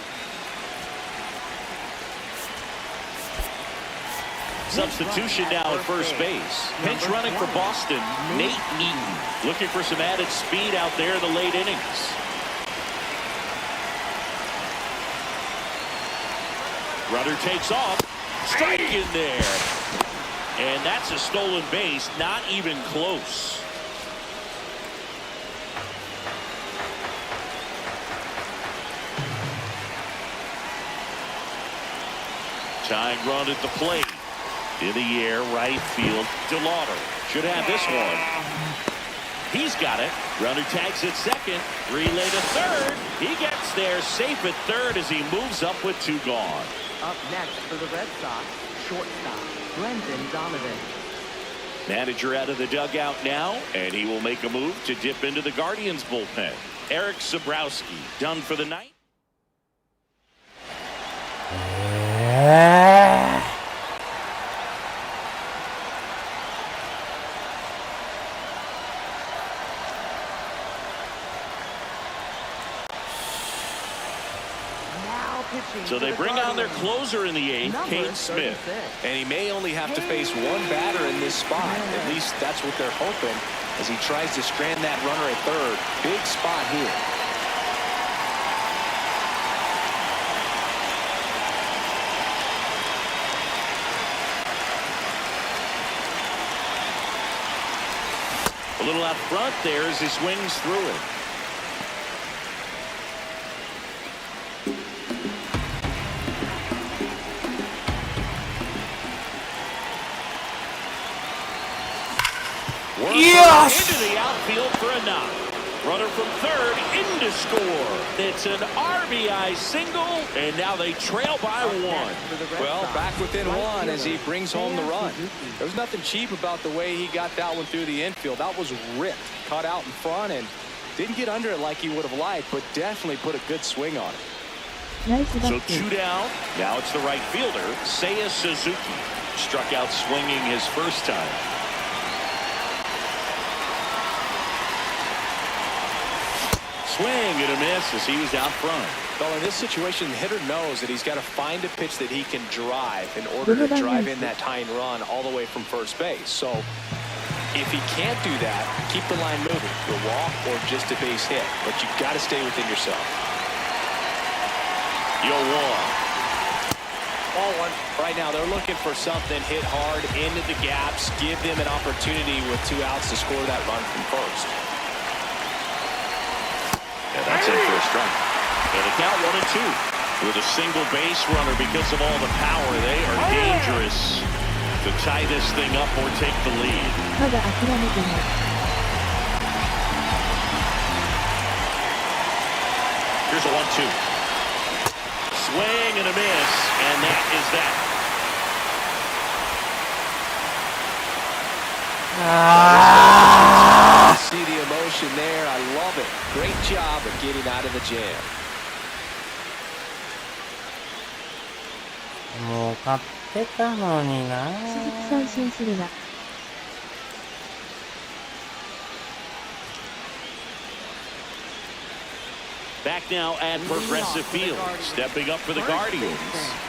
Substitution now at first base. Pinch running for Boston, Nate Eaton. Looking for some added speed out there in the late innings. Runner takes off. Strike in there. And that's a stolen base, not even close. Tying run at the plate. In the air, right field. DeLauder should have this one. He's got it. Runner tags at second. Relay to third. He gets there safe at third as he moves up with 2 gone. Up next for the Red Sox, shortstop, Brendan Donovan. Manager out of the dugout now, and he will make a move to dip into the Guardians bullpen. Eric Sabrowski done for the night. So they bring on their closer in the 8th, Kane Smith. And he may only have to face one batter in this spot. At least that's what they're hoping as he tries to strand that runner at third. Big spot here. A little out front there as he swings through it. Yes! Into the outfield for a knock. Runner from third in to score. It's an RBI single, and now they trail by 1. Well, back within 1 as he brings home the run. There was nothing cheap about the way he got that one through the infield. That was ripped, caught out in front, and didn't get under it like he would have liked, but definitely put a good swing on it. So 2 down. Now it's the right fielder, Seiya Suzuki. Struck out swinging his first time. Swing and a miss as he was out front. Well, in this situation, the hitter knows that he's got to find a pitch that he can drive in order to drive in that tying run all the way from first base. So if he can't do that, keep the line moving, the walk or just a base hit. But you've got to stay within yourself. You'll walk. Ball 1. Right now, they're looking for something hit hard into the gaps, give them an opportunity with 2 outs to score that run from first. And that's it for a strike. And the count 1-2. With a single base runner because of all the power, they are dangerous to tie this thing up or take the lead. Here's a 1-2. Swing and a miss, and that is that. See the emotion there. I love it. Great job of getting out of the jam. もう勝ってたのにな。鈴木三振するな。Back now at Progressive Field. Stepping up for the Guardians,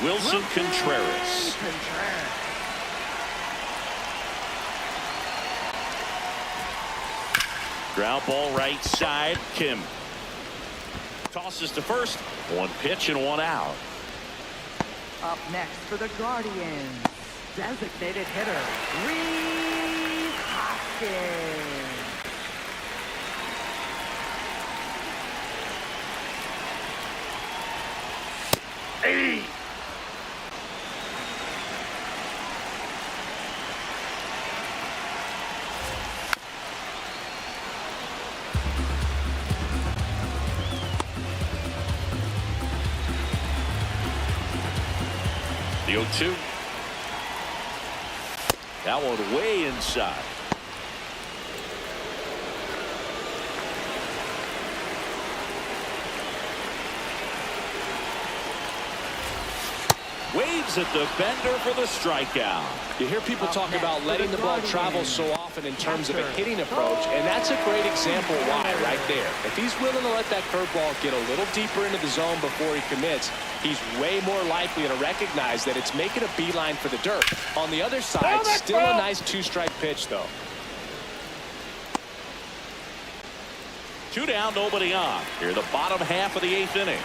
Wilson Contreras. Ground ball right side, Kim. Tosses to first. 1 pitch and 1 out. Up next for the Guardians, designated hitter, Reed Hoskins. Hey! The 0-2. That one way inside. Waves at the bender for the strikeout. You hear people talk about letting the ball travel so often in terms of a hitting approach, and that's a great example why right there. If he's willing to let that curveball get a little deeper into the zone before he commits, he's way more likely to recognize that it's making a beeline for the dirt. On the other side, still a nice 2-strike pitch, though. 2 down, nobody on. Here the bottom half of the 8th inning.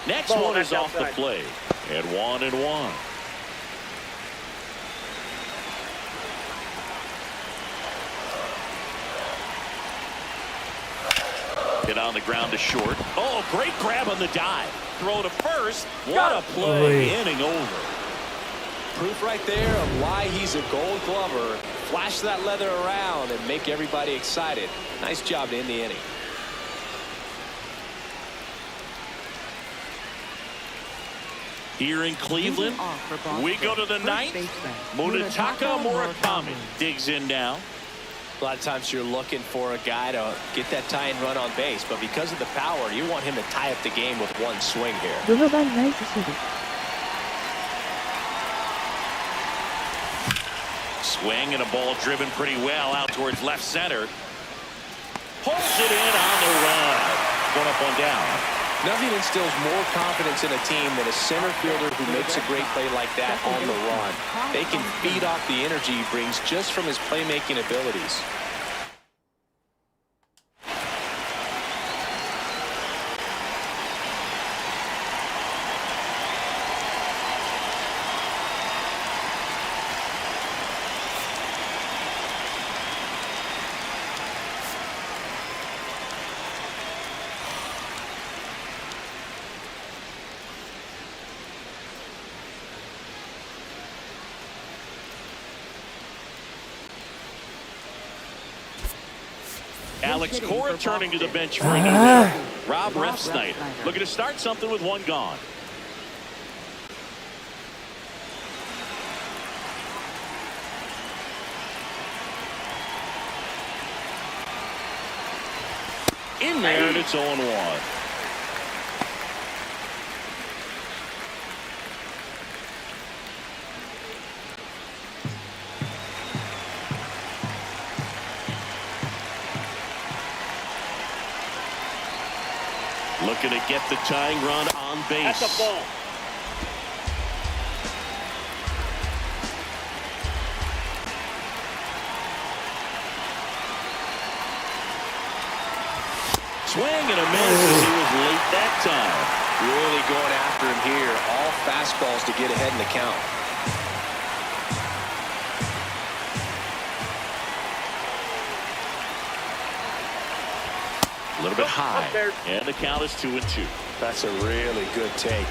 Next one is off the plate. And 1-1. Hit on the ground to short. Oh, great grab on the dive. Throw to first. What a play. Inning over. Proof right there of why he's a Gold Glover. Slash that leather around and make everybody excited. Nice job to end the inning. Here in Cleveland, we go to the ninth. Munetaka Murakami digs in now. A lot of times you're looking for a guy to get that tying run on base, but because of the power, you want him to tie up the game with one swing here. ドノバンナイス守備。 Swing and a ball driven pretty well out towards left center. Pulls it in on the run. One up, one down. Nothing instills more confidence in a team than a center fielder who makes a great play like that on the run. They can feed off the energy he brings just from his playmaking abilities. Alex Cora turning to the bench for a new man. Rob Refsnyder looking to start something with one gone. In there, and it's 0-1. Looking to get the tying run on base. That's a ball. Swing and a miss as he was late that time. Really going after him here. All fastballs to get ahead in the count. A little bit high, and the count is 2-2. That's a really good take.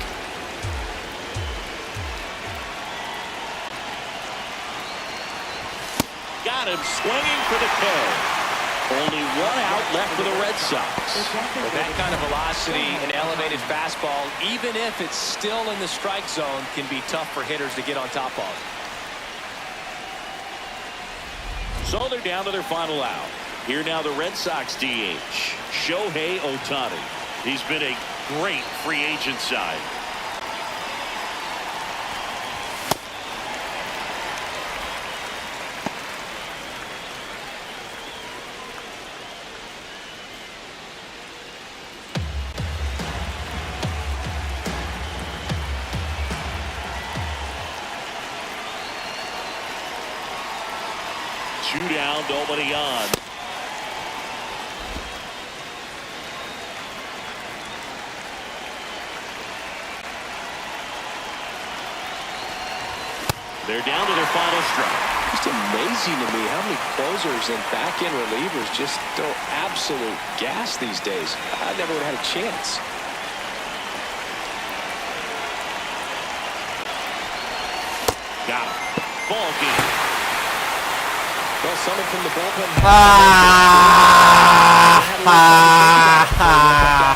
Got him swinging for the kill. Only one out left for the Red Sox. With that kind of velocity, an elevated fastball, even if it's still in the strike zone, can be tough for hitters to get on top of. So they're down to their final out. Here now the Red Sox DH, Shohei Ohtani. He's been a great free agent side. Two down, nobody on. They're down to their final strike. Just amazing to me how many closers and back-end relievers just throw absolute gas these days. I never would have had a chance. Got him. Ball game. Well, someone from the bullpen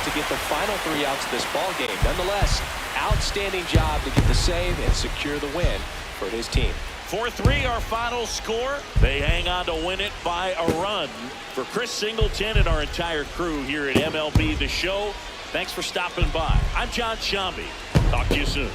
to get the final 3 outs of this ball game. Nonetheless, outstanding job to get the save and secure the win for his team. 4-3 our final score. They hang on to win it by a run. For Chris Singleton and our entire crew here at MLB The Show, thanks for stopping by. I'm John Shambi. Talk to you soon.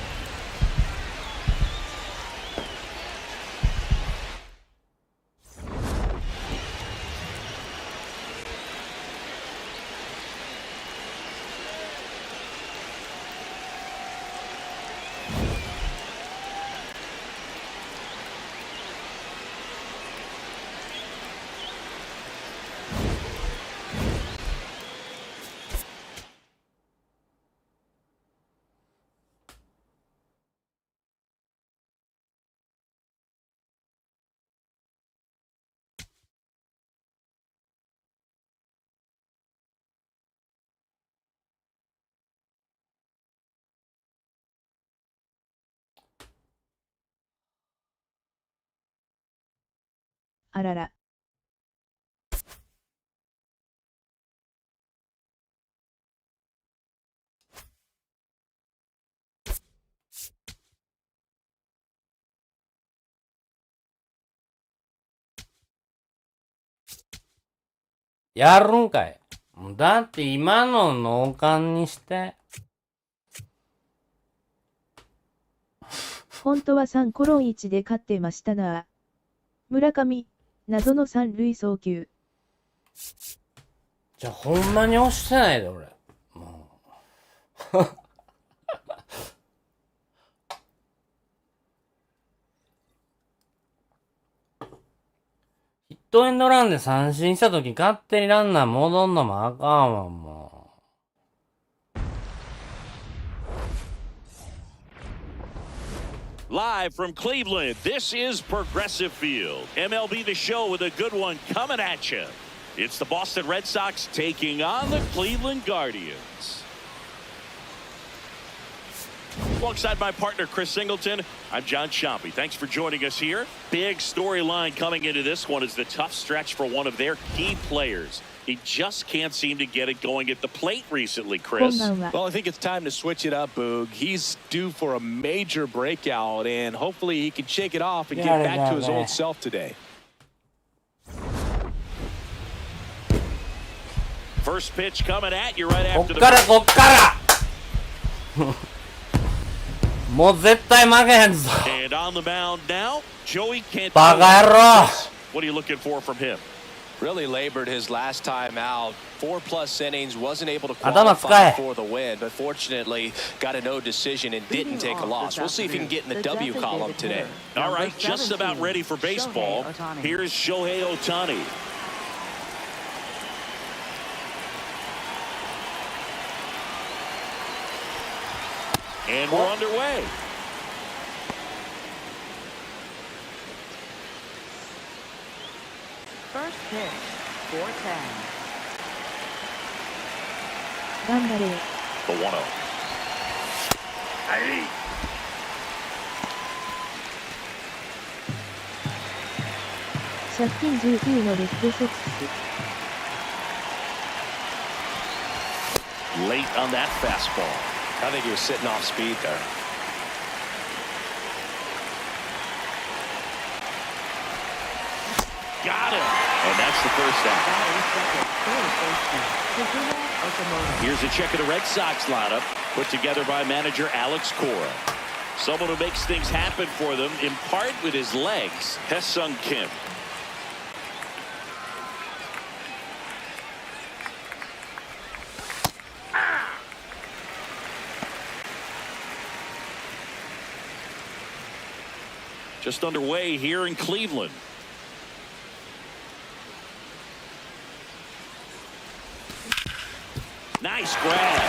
あらら。やるんかい。だって今の脳幹にして。本当は3コロン1で勝ってましたな。村上、謎の三塁送球。じゃあほんまに押してないで俺。もう。ヒットエンドランで三振したとき勝手にランナー戻んのもあかんわ、もう。Live from Cleveland, this is Progressive Field. MLB The Show with a good one coming at you. It's the Boston Red Sox taking on the Cleveland Guardians. Alongside my partner, Chris Singleton, I'm John Sciampi. Thanks for joining us here. Big storyline coming into this one is the tough stretch for one of their key players. He just can't seem to get it going at the plate recently, Chris. Well, I think it's time to switch it up, Boog. He's due for a major breakout, and hopefully he can shake it off and get back to his old self today. First pitch coming at you right after the... こっからもう絶対負けへんぞ And on the mound now, Joey can't... バカ野郎 What are you looking for from him? Really labored his last time out. 4+ innings, wasn't able to qualify for the win, but fortunately got a no decision and didn't take a loss. We'll see if he can get in the W column today. All right, just about ready for baseball. Here's Shohei Ohtani. And we're underway. First pitch, 410. 頑張れ。The 1-0. 借金19のレッドソックス。Late on that fastball. I think he was sitting off speed there. Got him. And that's the first out. Here's a check of the Red Sox lineup put together by manager Alex Cora. Someone who makes things happen for them, in part with his legs, Hae-Sung Kim. Just underway here in Cleveland. Nice grab.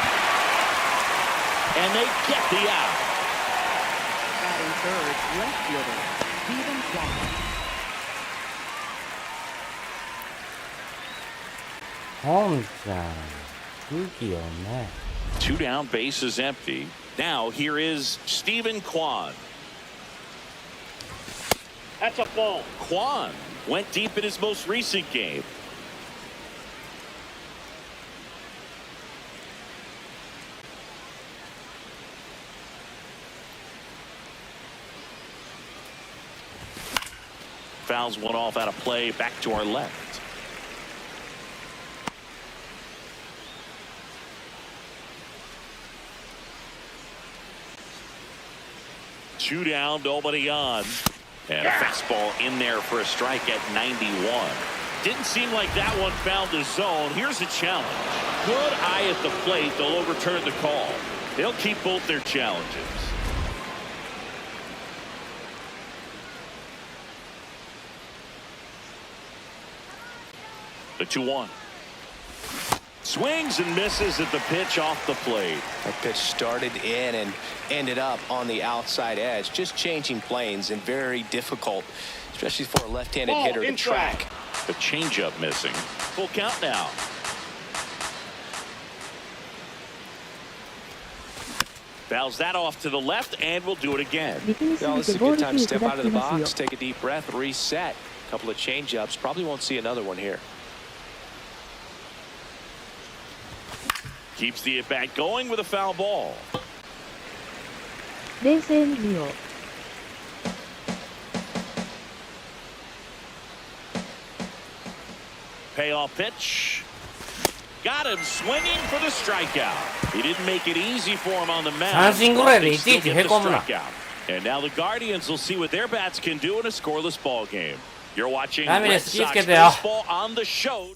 And they get the out. Batting third, left fielder, Stephen Kwan. Two down, bases empty. Now here is Stephen Kwan. That's a ball. Kwan went deep in his most recent game. Fouls one off out of play, back to our left. Two down, nobody on. And a fastball in there for a strike at 91. Didn't seem like that one found the zone. Here's a challenge. Good eye at the plate. They'll overturn the call. They'll keep both their challenges. The 2-1. Swings and misses at the pitch off the plate. That pitch started in and ended up on the outside edge. Just changing planes and very difficult, especially for a left-handed hitter to track. The changeup missing. Full count now. Fouls that off to the left, and we'll do it again. Well, this is a good time to step out of the box, take a deep breath, reset. couple of changeups. Probably won't see another one here. Keeps the at-bat going with a foul ball. 冷静に見よう。Payoff pitch. Got him swinging for the strikeout. He didn't make it easy for him on the mound. 三振ぐらいでThey いち still いち get the へこむな。 strikeout. And now the Guardians will see what their bats can do in a scoreless ball game. You're watching Dame Red skis Sox que te da. baseball on the show.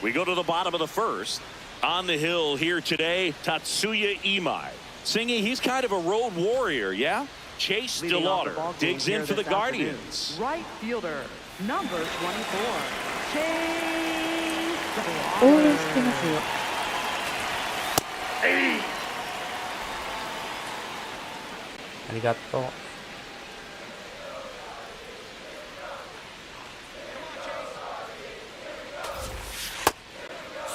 We go to the bottom of the first. On the hill here today, Tatsuya Imai. Singing, he's kind of a road warrior, yeah? Chase DeLauder digs in for the Guardians. Right fielder, number 24, Chase 応援してますよ。ありがとう。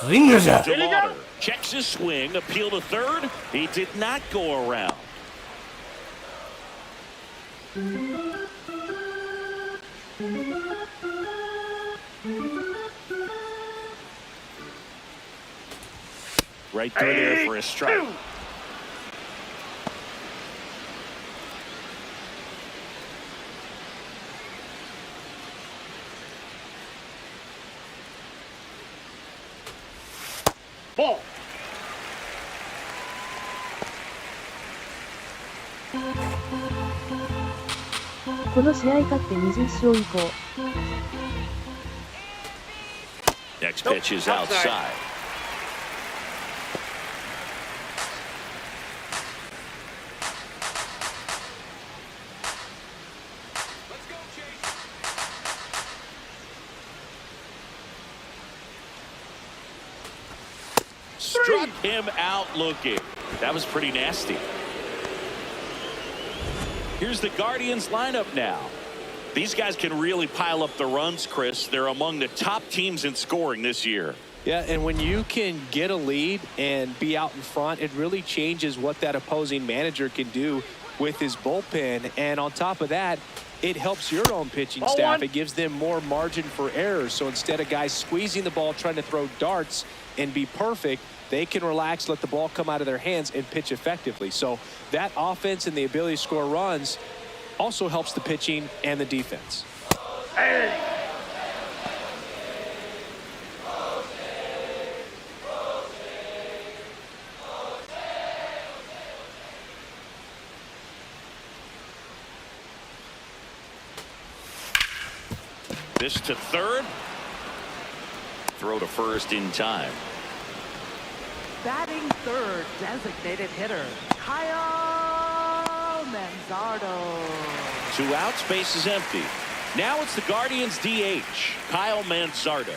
スイングじゃ。 DeLauder checks his swing, appeal to third. He did not go around. Right through there for a strike. Ball. この試合勝って20勝以降。 Next pitch is outside. Struck him out looking. That was pretty nasty. Here's the Guardians lineup now. These guys can really pile up the runs, Chris. They're among the top teams in scoring this year. Yeah, and when you can get a lead and be out in front, it really changes what that opposing manager can do with his bullpen. And on top of that, it helps your own pitching staff. It gives them more margin for errors. So instead of guys squeezing the ball, trying to throw darts and be perfect, they can relax, let the ball come out of their hands, and pitch effectively. So that offense and the ability to score runs also helps the pitching and the defense. This to third. Throw to first in time. batting third, designated hitter, Kyle Manzardo. 2 outs, base is empty. Now it's the Guardians DH, Kyle Manzardo.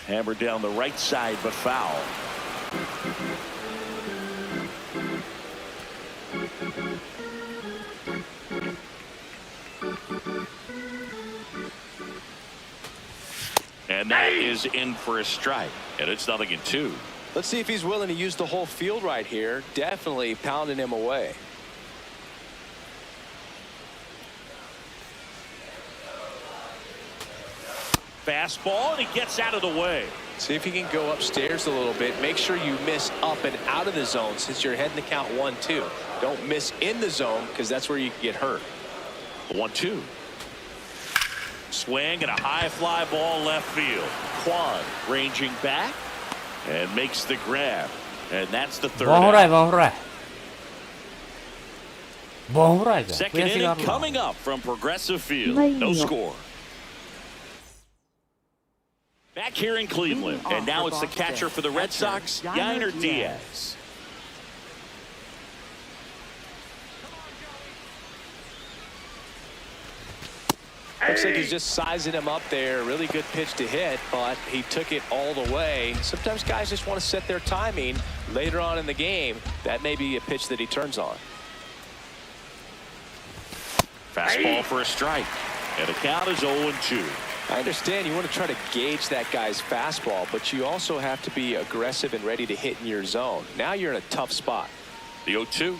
Hammered down the right side, but foul. And that is in for a strike, and it's 0-2. Let's see if he's willing to use the whole field right here. Definitely pounding him away. Fastball, and he gets out of the way. See if he can go upstairs a little bit. Make sure you miss up and out of the zone since you're heading to count 1-2. Don't miss in the zone because that's where you can get hurt. 1-2. Swing and a high fly ball left field. Quan ranging back and makes the grab. And that's the third out. Second inning coming up from Progressive Field. No score. Back here in Cleveland, and now it's the catcher for the Red Sox, Yainer Diaz. Looks like he's just sizing him up there. Really good pitch to hit, but he took it all the way. Sometimes guys just want to set their timing later on in the game. That may be a pitch that he turns on. Fastball for a strike, and the count is 0-2. I understand you want to try to gauge that guy's fastball, but you also have to be aggressive and ready to hit in your zone. Now you're in a tough spot. The 0-2.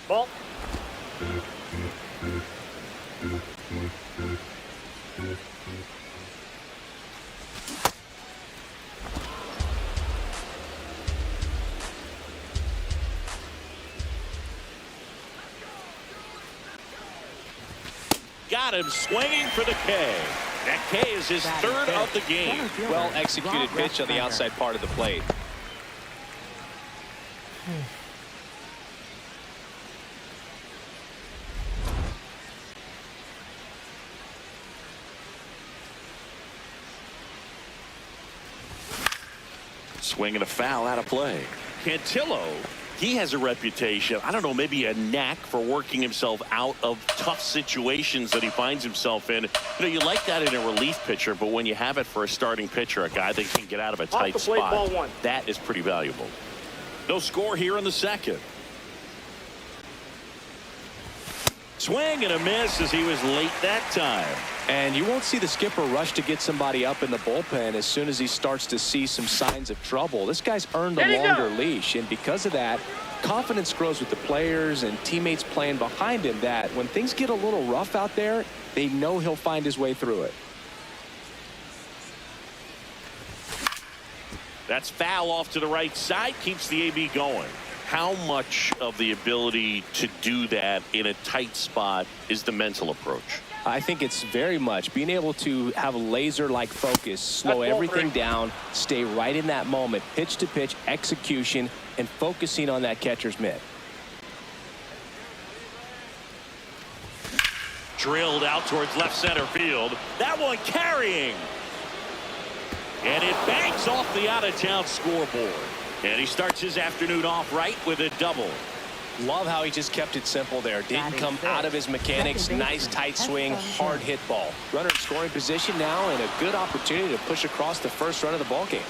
Ball. Got him swinging for the K. That K is his third of the game. Well executed pitch on the outside part of the plate. Swinging a foul out of play. Cantillo, he has a reputation, I don't know, maybe a knack for working himself out of tough situations that he finds himself in. You know, you like that in a relief pitcher, but when you have it for a starting pitcher, a guy that can get out of a tight the plate, spot, ball one. that is pretty valuable. No score here in the second. Swing and a miss as he was late that time. And you won't see the skipper rush to get somebody up in the bullpen as soon as he starts to see some signs of trouble. This guy's earned a longer leash, and because of that, confidence grows with the players and teammates playing behind him that when things get a little rough out there, they know he'll find his way through it. That's foul off to the right side, keeps the AB going. How much of the ability to do that in a tight spot is the mental approach? I think it's very much being able to have a laser-like focus, slow everything down, stay right in that moment, pitch-to-pitch execution, and focusing on that catcher's mitt. Drilled out towards left center field. That one carrying. And it bangs off the out-of-town scoreboard. And he starts his afternoon off right with a double. Love how he just kept it simple there. Didn't come out of his mechanics. Nice tight swing, hard hit ball. Runner in scoring position now and a good opportunity to push across the first run of the ballgame.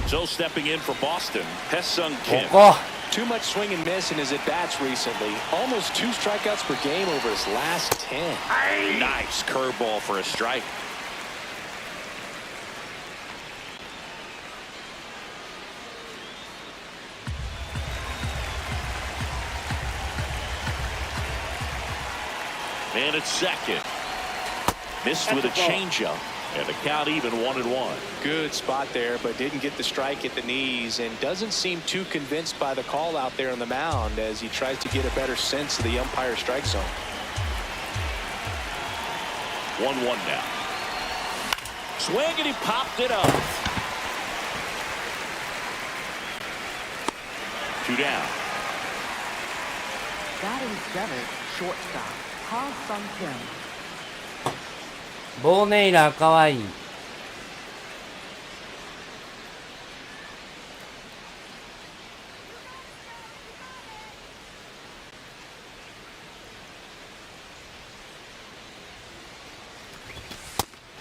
So stepping in for Boston, Hesung Kim. Too much swing and miss in his at-bats recently. Almost 2 strikeouts per game over his last 10. Nice curveball for a strike. And it's second. Missed with a changeup. And the count even 1-1. Good spot there, but didn't get the strike at the knees and doesn't seem too convinced by the call out there on the mound as he tries to get a better sense of the umpire strike zone. 1-1 now. Swing and he popped it up. 2 down. Batting 7th, shortstop, Ha-Sung Kim. ボーネイラーかわいい。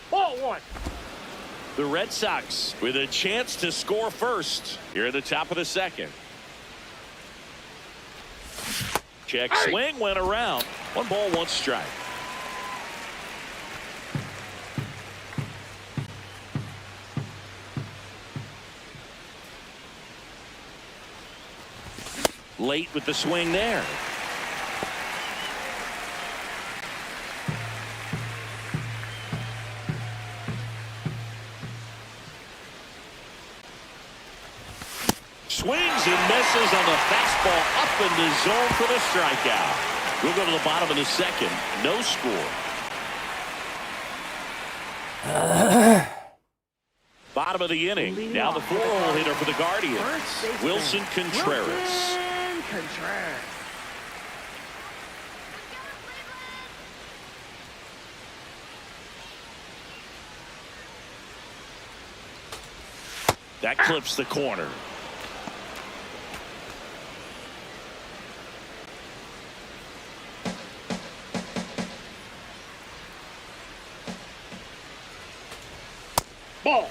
Ball one. The Red Sox with a chance to score first here at the top of the second. Check swing went around. 1 ball, 1 strike. Late with the swing there. Swings and misses on the fastball up in the zone for the strikeout. We'll go to the bottom of the second. No score. Bottom of the inning. Now the 4-hole hitter for the Guardians, Wilson Contreras. That clips the corner. Ball.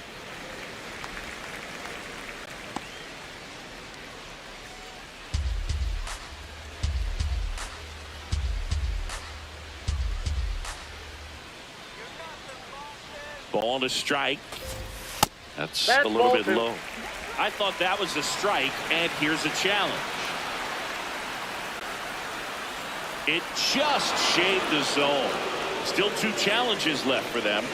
Ball to strike. That's Bad a little ball bit two. low. I thought that was a strike, and here's a challenge. It just shaved the zone. Still 2 challenges left for them.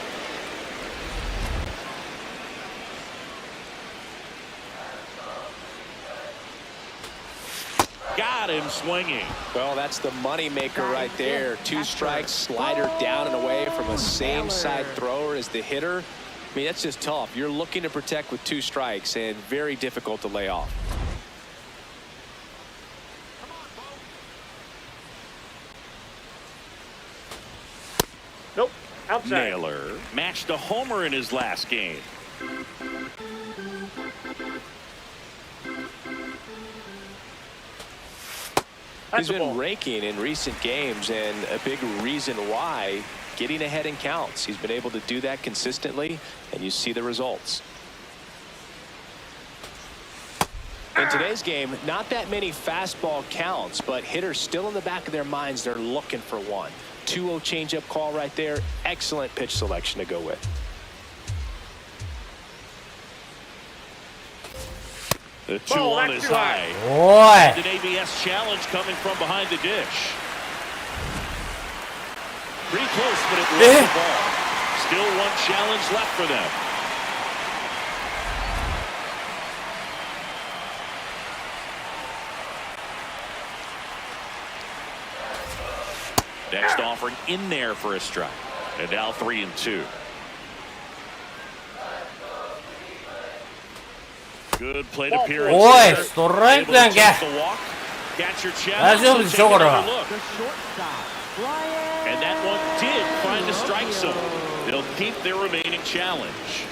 Got him swinging. Well, that's the money maker right there. 2 strikes, slider down and away from a same side thrower as the hitter. I mean, that's just tough. You're looking to protect with 2 strikes and very difficult to lay off. Nope. Outside. Naylor matched a homer in his last game. He's been raking in recent games, and a big reason why, getting ahead in counts. He's been able to do that consistently, and you see the results. In today's game, not that many fastball counts, but hitters still in the back of their minds, they're looking for one. 2-0 changeup call right there. Excellent pitch selection to go with. The 2-1 is high. Boy. An ABS challenge coming from behind the dish. Pretty close, but it lost the ball. Still 1 challenge left for them. Next offering in there for a strike. And now 3-2. Good plate appearance. Boy, strike Able to that take guy. the walk. Got your That's challenge. the Take short another run. look. And that one did find the strike zone. It'll keep their remaining challenge.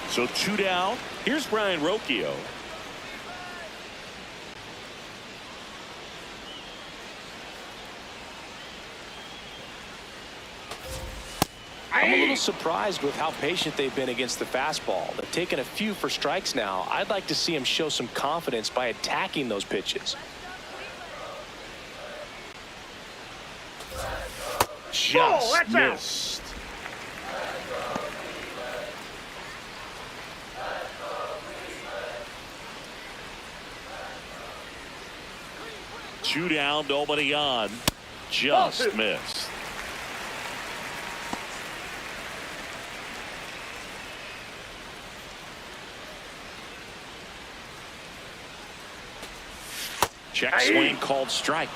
So 2 down. Here's Brian Rocchio. I'm a little surprised with how patient they've been against the fastball. They've taken a few for strikes now. I'd like to see him show some confidence by attacking those pitches. Just missed. Two down, nobody on. Just missed. Check swing called strike.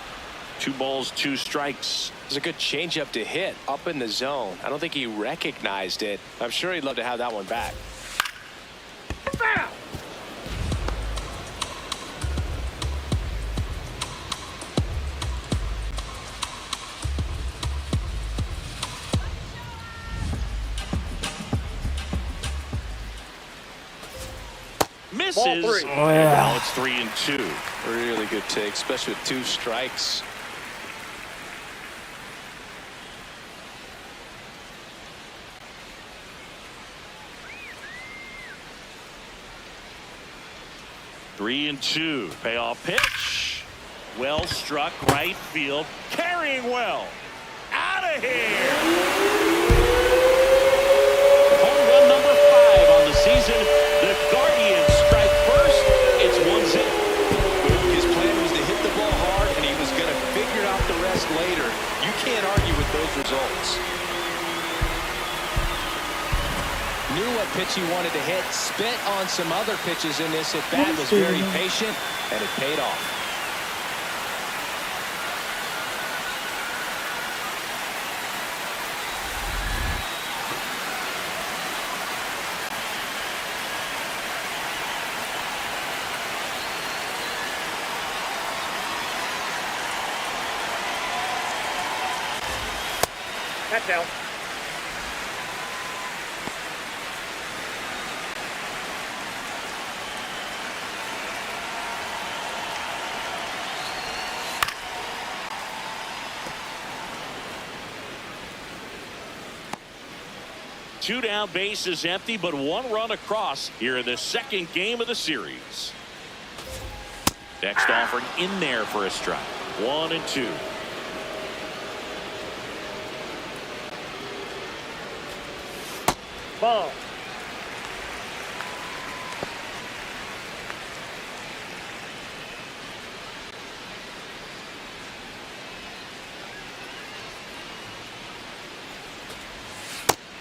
2 balls, 2 strikes. It was a good changeup to hit up in the zone. I don't think he recognized it. I'm sure he'd love to have that one back. Foul. Misses. Oh, yeah. Now it's 3-2. Really good take, especially with 2 strikes. Three and 2. Payoff pitch. Well struck right field. Carrying well. Out of here. Home run number 5 on the season. The Guardians strike first. It's 1-0. His plan was to hit the ball hard, and he was going to figure out the rest later. You can't argue with those results. Knew what pitch he wanted to hit, spent on some other pitches in this at-bat, was very patient, and it paid off. That's out. Two down, base is empty, but 1 run across here in the second game of the series. Next offering in there for a strike. 1 and 2. Ball.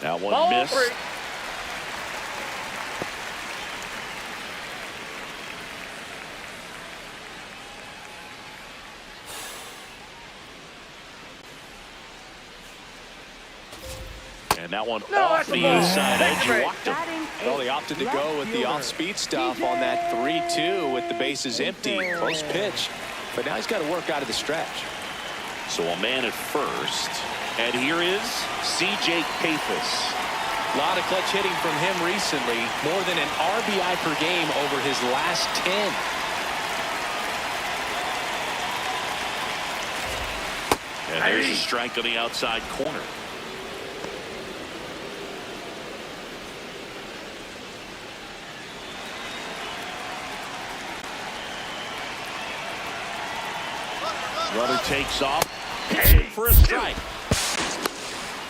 That one Ball missed. 3. And that one No, off that's a the ball. inside edge. Victory. Walked him. Batting Well, they eighth, opted to left go with the fielder. off-speed stuff on that 3-2 with the bases empty. Close pitch. But now he's got to work out of the stretch. So a man at first. And here is C.J. Papis. A lot of clutch hitting from him recently. More than an RBI per game over his last 10. And there's a strike on the outside corner. Runner takes off, pitching for a strike.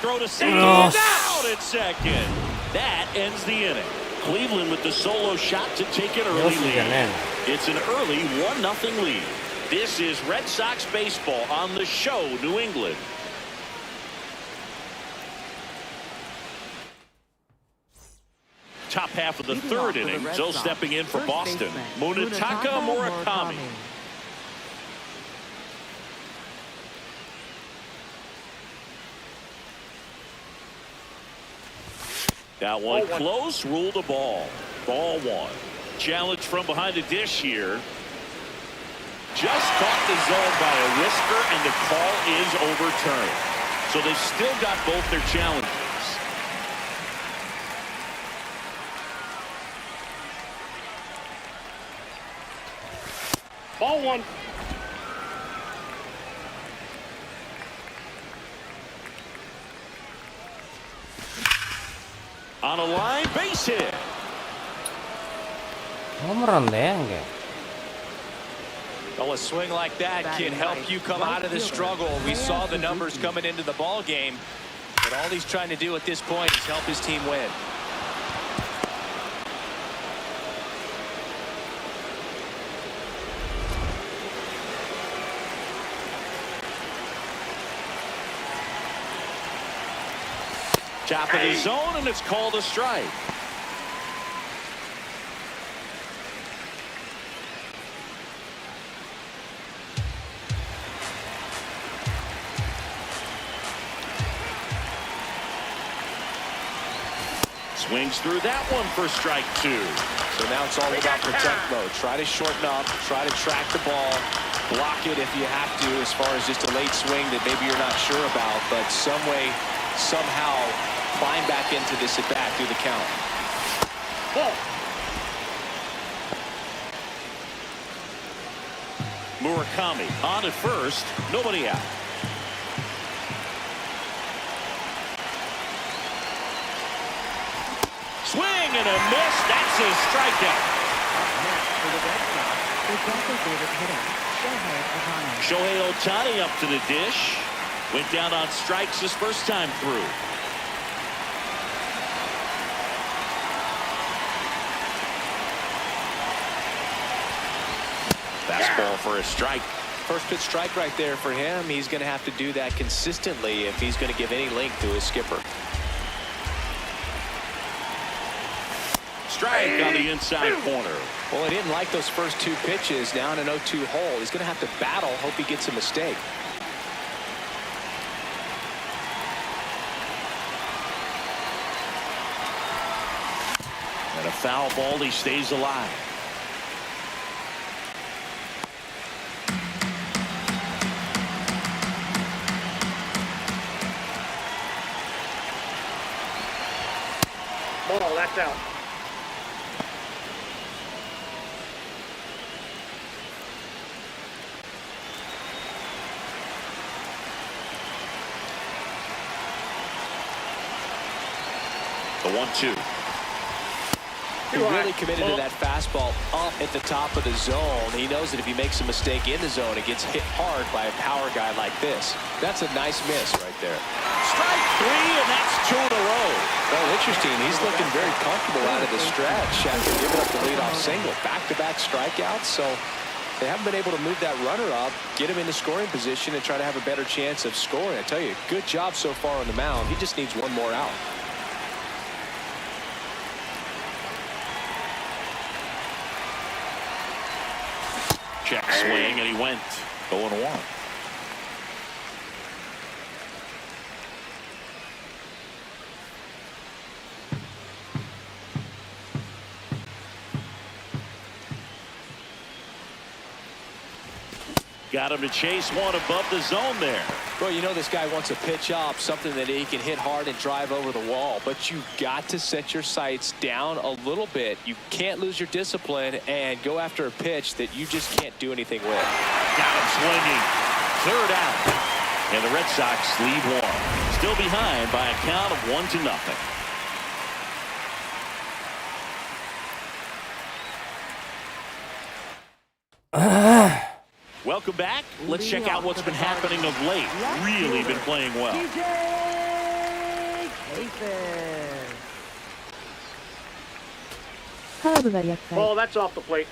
Throw to second, Oh. down at second. That ends the inning. Cleveland with the solo shot to take an early lead. It's an early 1-0 lead. This is Red Sox baseball on the show, New England. Top half of the Leading third off for the inning, Red so Sox, stepping in for first Boston, baseman, Munetaka Murakami. That one Ball one. close, ruled a ball. Ball one. Challenge from behind the dish here. Just caught the zone by a whisker, and the call is overturned. So they've still got both their challenges. Ball 1. On a line, base hit. ホームランでええやんけ。 Well, a swing like that can help you come out of the struggle. We saw the numbers coming into the ball game, but all he's trying to do at this point is help his team win. Top of the zone, and it's called a strike. Swings through that one for strike two. So now it's all about protect mode. Try to shorten up, try to track the ball, block it if you have to, as far as just a late swing that maybe you're not sure about, but some way, somehow climb back into this at bat through the count. Ball. Murakami on at first, nobody out. Swing and a miss. That's his strikeout. For the Red Sox, their second favorite hitter, Shohei Ohtani up to the dish. Went down on strikes his first time through. Fastball for a strike. First pitch strike right there for him. He's going to have to do that consistently if he's going to give any length to his skipper. Strike on the inside corner. Well, he didn't like those first two pitches down an 0-2 hole. He's going to have to battle, hope he gets a mistake. And a foul ball, he stays alive. Ball, that's out. The 1-2. He really committed to that fastball up at the top of the zone. He knows that if he makes a mistake in the zone, it gets hit hard by a power guy like this. That's a nice miss right there. Strike three, and that's two in a row. Well, interesting. He's looking very comfortable out of the stretch after giving up the leadoff single. Back-to-back strikeouts, so they haven't been able to move that runner up, get him in the scoring position, and try to have a better chance of scoring. I tell you, good job so far on the mound. He just needs one more out. Check swing, and he went 0-1. Got him to chase one above the zone there. Well, you know this guy wants a pitch up, something that he can hit hard and drive over the wall. But you've got to set your sights down a little bit. You can't lose your discipline and go after a pitch that you just can't do anything with. Got him swinging. Third out. And the Red Sox lead one. Still behind by a count of 1-0. Welcome back. Let's check out what's been happening of late. Really been playing well. Ball, that's off the plate.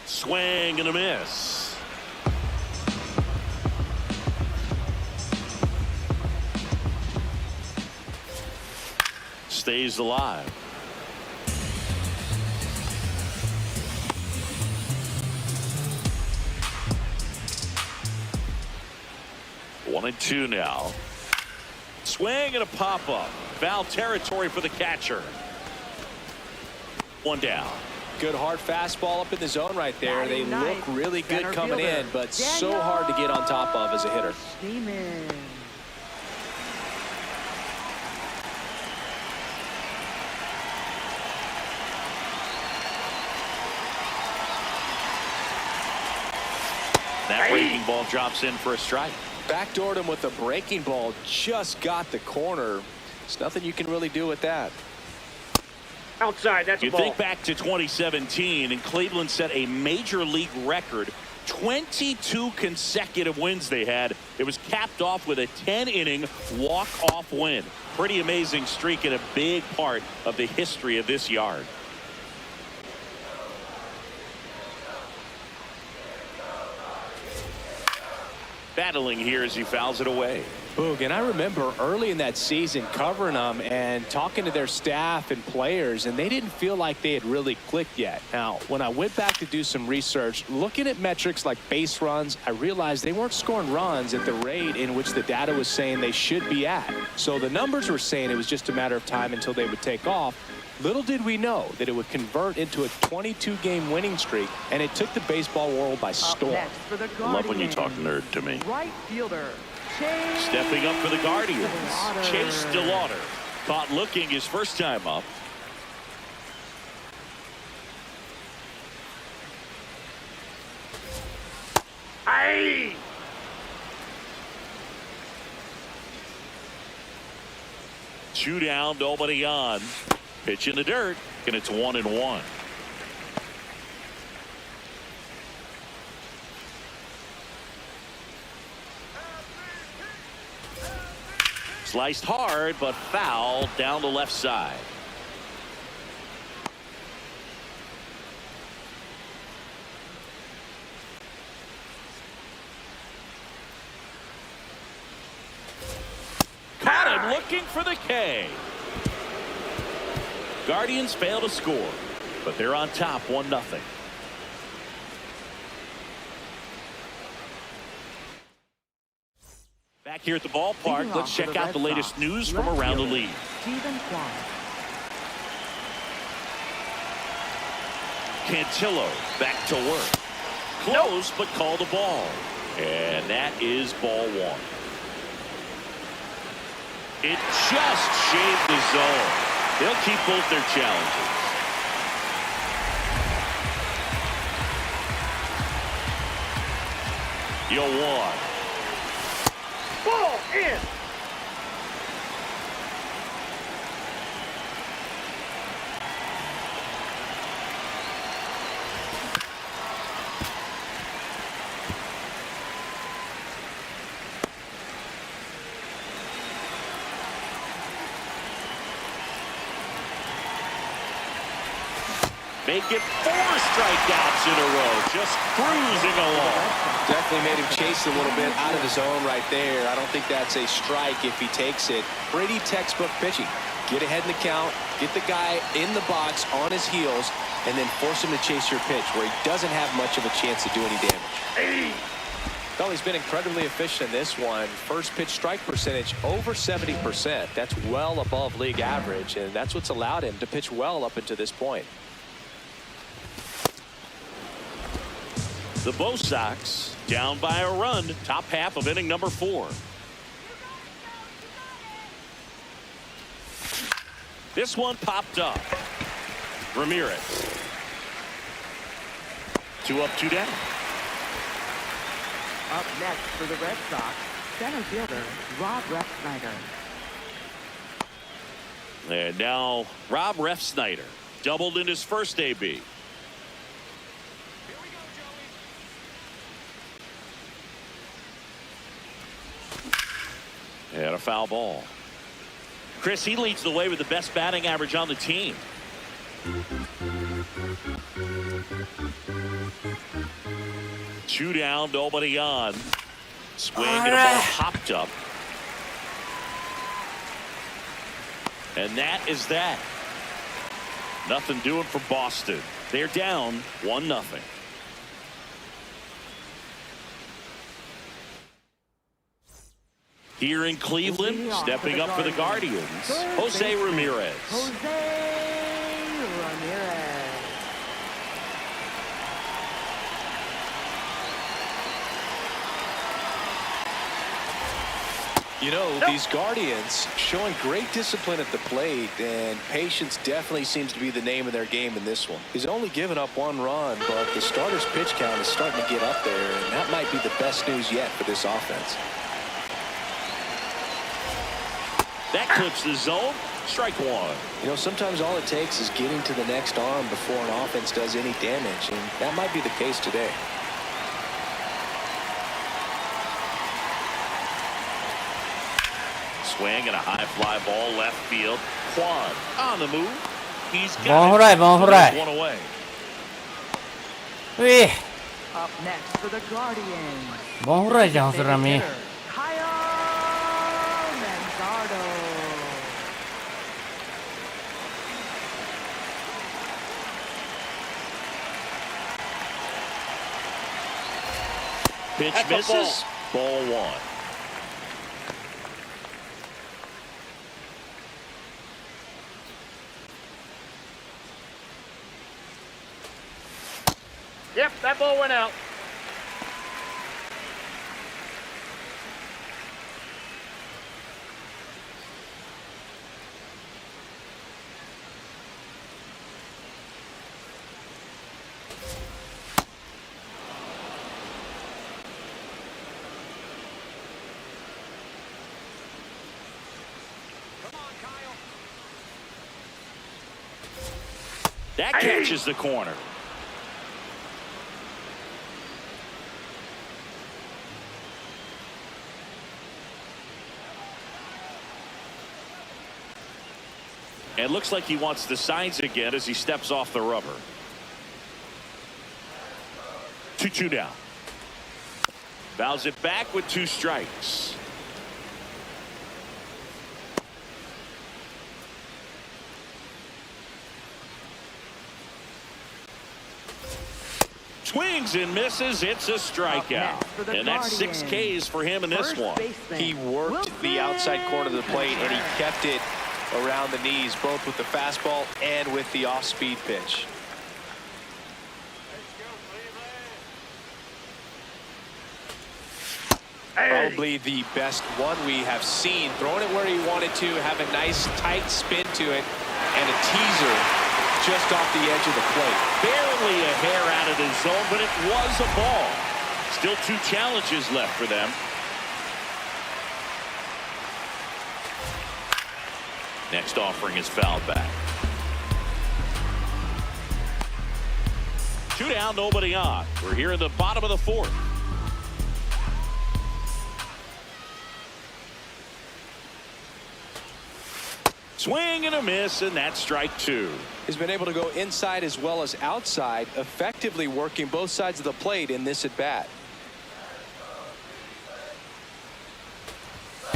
Swing and a miss. Stays alive. One and two now. Swing and a pop-up. Foul territory for the catcher. One down. Good hard fastball up in the zone right there. They look really good coming in, but so hard to get on top of as a hitter. That breaking ball drops in for a strike. Backdoored him with a breaking ball. Just got the corner. There's nothing you can really do with that. Outside, that's a You ball. think back to 2017, and Cleveland set a major league record. 22 consecutive wins they had. It was capped off with a 10-inning walk-off win. Pretty amazing streak and a big part of the history of this yard. Battling here as he fouls it away. Boog, and I remember early in that season covering them and talking to their staff and players, and they didn't feel like they had really clicked yet. Now, when I went back to do some research, looking at metrics like base runs, I realized they weren't scoring runs at the rate in which the data was saying they should be at. So the numbers were saying it was just a matter of time until they would take off. Little did we know that it would convert into a 22-game winning streak, and it took the baseball world by storm. I love when you talk nerd to me. Right fielder. Stepping up for the Guardians, Chase DeLauder. Caught looking his first time up. Aye. Two down, nobody on. Pitch in the dirt, and it's 1-1. Sliced hard, but foul down the left side. Caught him looking for the K. Guardians fail to score, but they're on top 1-0. Back here at the ballpark, let's check out the latest news from around the league. Cantillo back to work. Close, but called a ball. And that is ball one. It just shaved the zone. They'll keep both their challenges. You'll one. Ball in. Make it 4 strikeouts in a row, just cruising along. Definitely made him chase a little bit out of the zone right there. I don't think that's a strike if he takes it. Pretty textbook pitching. Get ahead in the count, get the guy in the box on his heels, and then force him to chase your pitch where he doesn't have much of a chance to do any damage. Well, he's been incredibly efficient in this one. First pitch strike percentage over 70%. That's well above league average, and that's what's allowed him to pitch well up until this point. The Bo Sox down by a run, top half of inning number 4. This one popped up. Ramirez. 2 up, 2 down. Up next for the Red Sox, center fielder Rob Refsnyder. And now Rob Refsnyder doubled in his first AB. And a foul ball. Chris, he leads the way with the best batting average on the team. Two down, nobody on. Swing and a ball popped up. And that is that. Nothing doing for Boston. They're down 1-0. Here in Cleveland, stepping up for the Guardians, Jose Ramirez. Jose Ramirez. You know, these Guardians showing great discipline at the plate, and patience definitely seems to be the name of their game in this one. He's only given up 1 run, but the starter's pitch count is starting to get up there, and that might be the best news yet for this offense. That clips the zone. Strike 1. You know, sometimes all it takes is getting to the next arm before an offense does any damage, and that might be the case today. Swing and a high fly ball left field. Quan on the move. He's got Bon hooray, bon hooray. 1 away. Up next for the Guardians. Bon hooray じゃん、それはみ。Kyle Manzardo. Pitch That's a misses. Ball 1. Yep, that ball went out. That catches the corner. And looks like he wants the signs again as he steps off the rubber. 2-2 down. Fouls it back with 2 strikes. Swings and misses. It's a strikeout. And that's 6 Ks for him in this one. He worked the outside corner of the plate, and he kept it around the knees, both with the fastball and with the off-speed pitch. Probably the best one we have seen. Throwing it where he wanted to, have a nice tight spin to it, and a teaser just off the edge of the plate. Barely a hair out of the zone, but it was a ball. Still 2 challenges left for them. Next offering is fouled back. 2 down, nobody on. We're here in the bottom of the 4th. Swing and a miss, and that's strike 2. He's been able to go inside as well as outside, effectively working both sides of the plate in this at bat.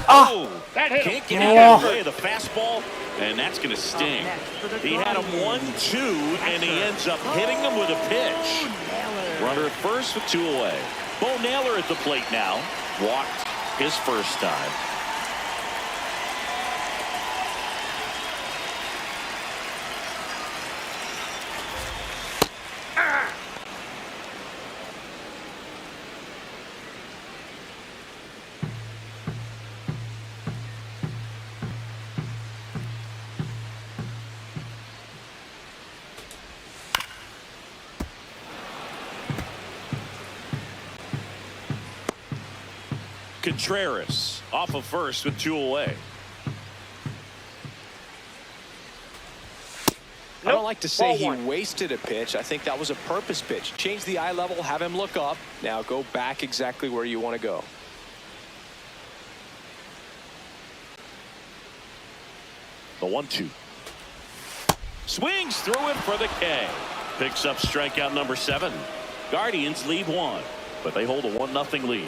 Oh, can't get out of the way of the fastball, and that's going to sting. He had him 1-2, and he ends up hitting him with a pitch. Runner at first with 2 away. Bo Naylor at the plate now. Walked his first time. Contreras off of first with 2 away. I don't like to say he wasted a pitch. I think that was a purpose pitch. Change the eye level, have him look up. Now go back exactly where you want to go. The 1-2. Swings through it for the K. Picks up strikeout number 7. Guardians lead 1, but they hold a 1-0 lead.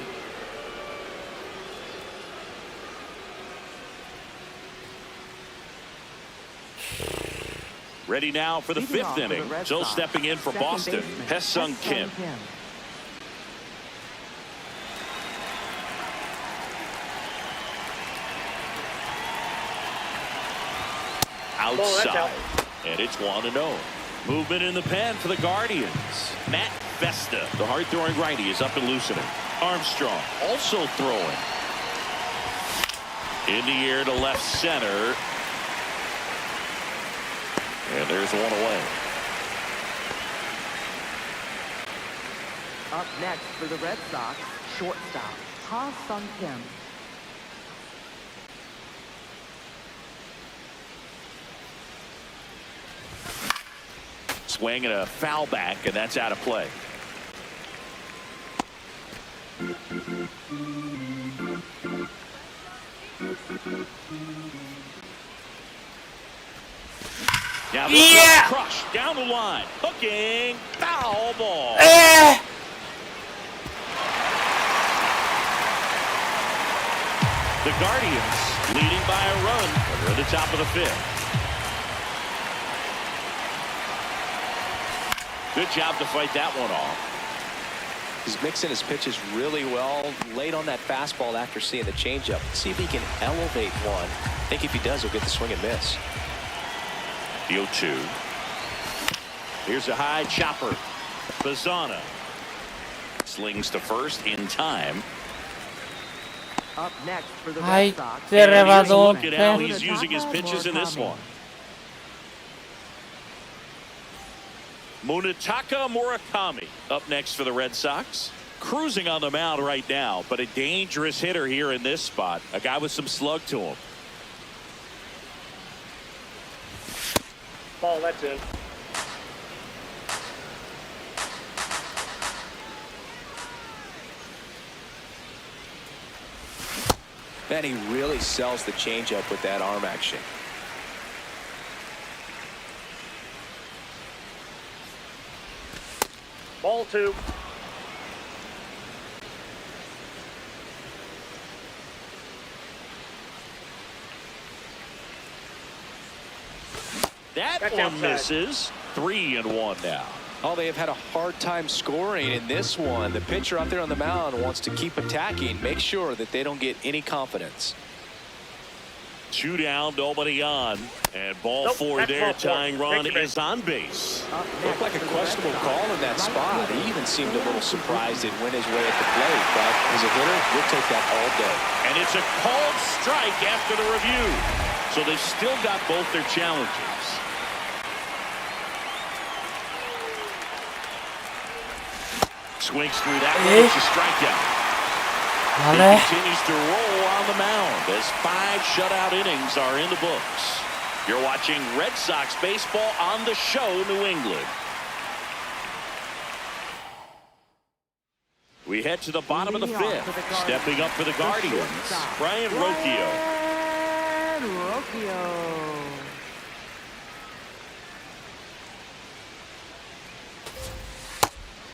Ready now for the 5th inning. So stepping in for Boston, Hye-Sung Kim. Outside, and it's 1-0. Movement in the pen for the Guardians. Matt Vesta, the hard-throwing righty, is up and loosening. Armstrong also throwing. In the air to left center. And there's 1 away. Up next for the Red Sox, shortstop, Hye-Sung Kim. Swing and a foul back, and that's out of play. Now the crush down the line, hooking, foul ball. The Guardians leading by a run. They're at the top of the 5th. Good job to fight that one off. He's mixing his pitches really well. Late on that fastball after seeing the changeup. See if he can elevate one. I think if he does, he'll get the swing and miss. The 0-2. Here's a high chopper. Bazana slings to first in time. Up next for the Ay, Red Sox. se rebasó. Look at how he's using his pitches in this one. Munetaka Murakami up next for the Red Sox. Cruising on the mound right now, but a dangerous hitter here in this spot. A guy with some slug to him. Ball, that's in. Man, he really sells the changeup with that arm action. Ball 2. That That's one outside. misses. 3-1 now. Oh, they have had a hard time scoring in this one. The pitcher out there on the mound wants to keep attacking, make sure that they don't get any confidence. Two down, nobody on. And ball four there, tying run is on base. Looked like a questionable call in that spot. He even seemed a little surprised it went his way at the plate. But as a hitter, we'll take that all day. And it's a called strike after the review. So they've still got both their challenges. Swings through that one, it's a strikeout. He continues to roll on the mound as 5 shutout innings are in the books. You're watching Red Sox baseball on the show, New England. We head to the bottom of the 5th. Stepping up for the Guardians, Brian Rocchio.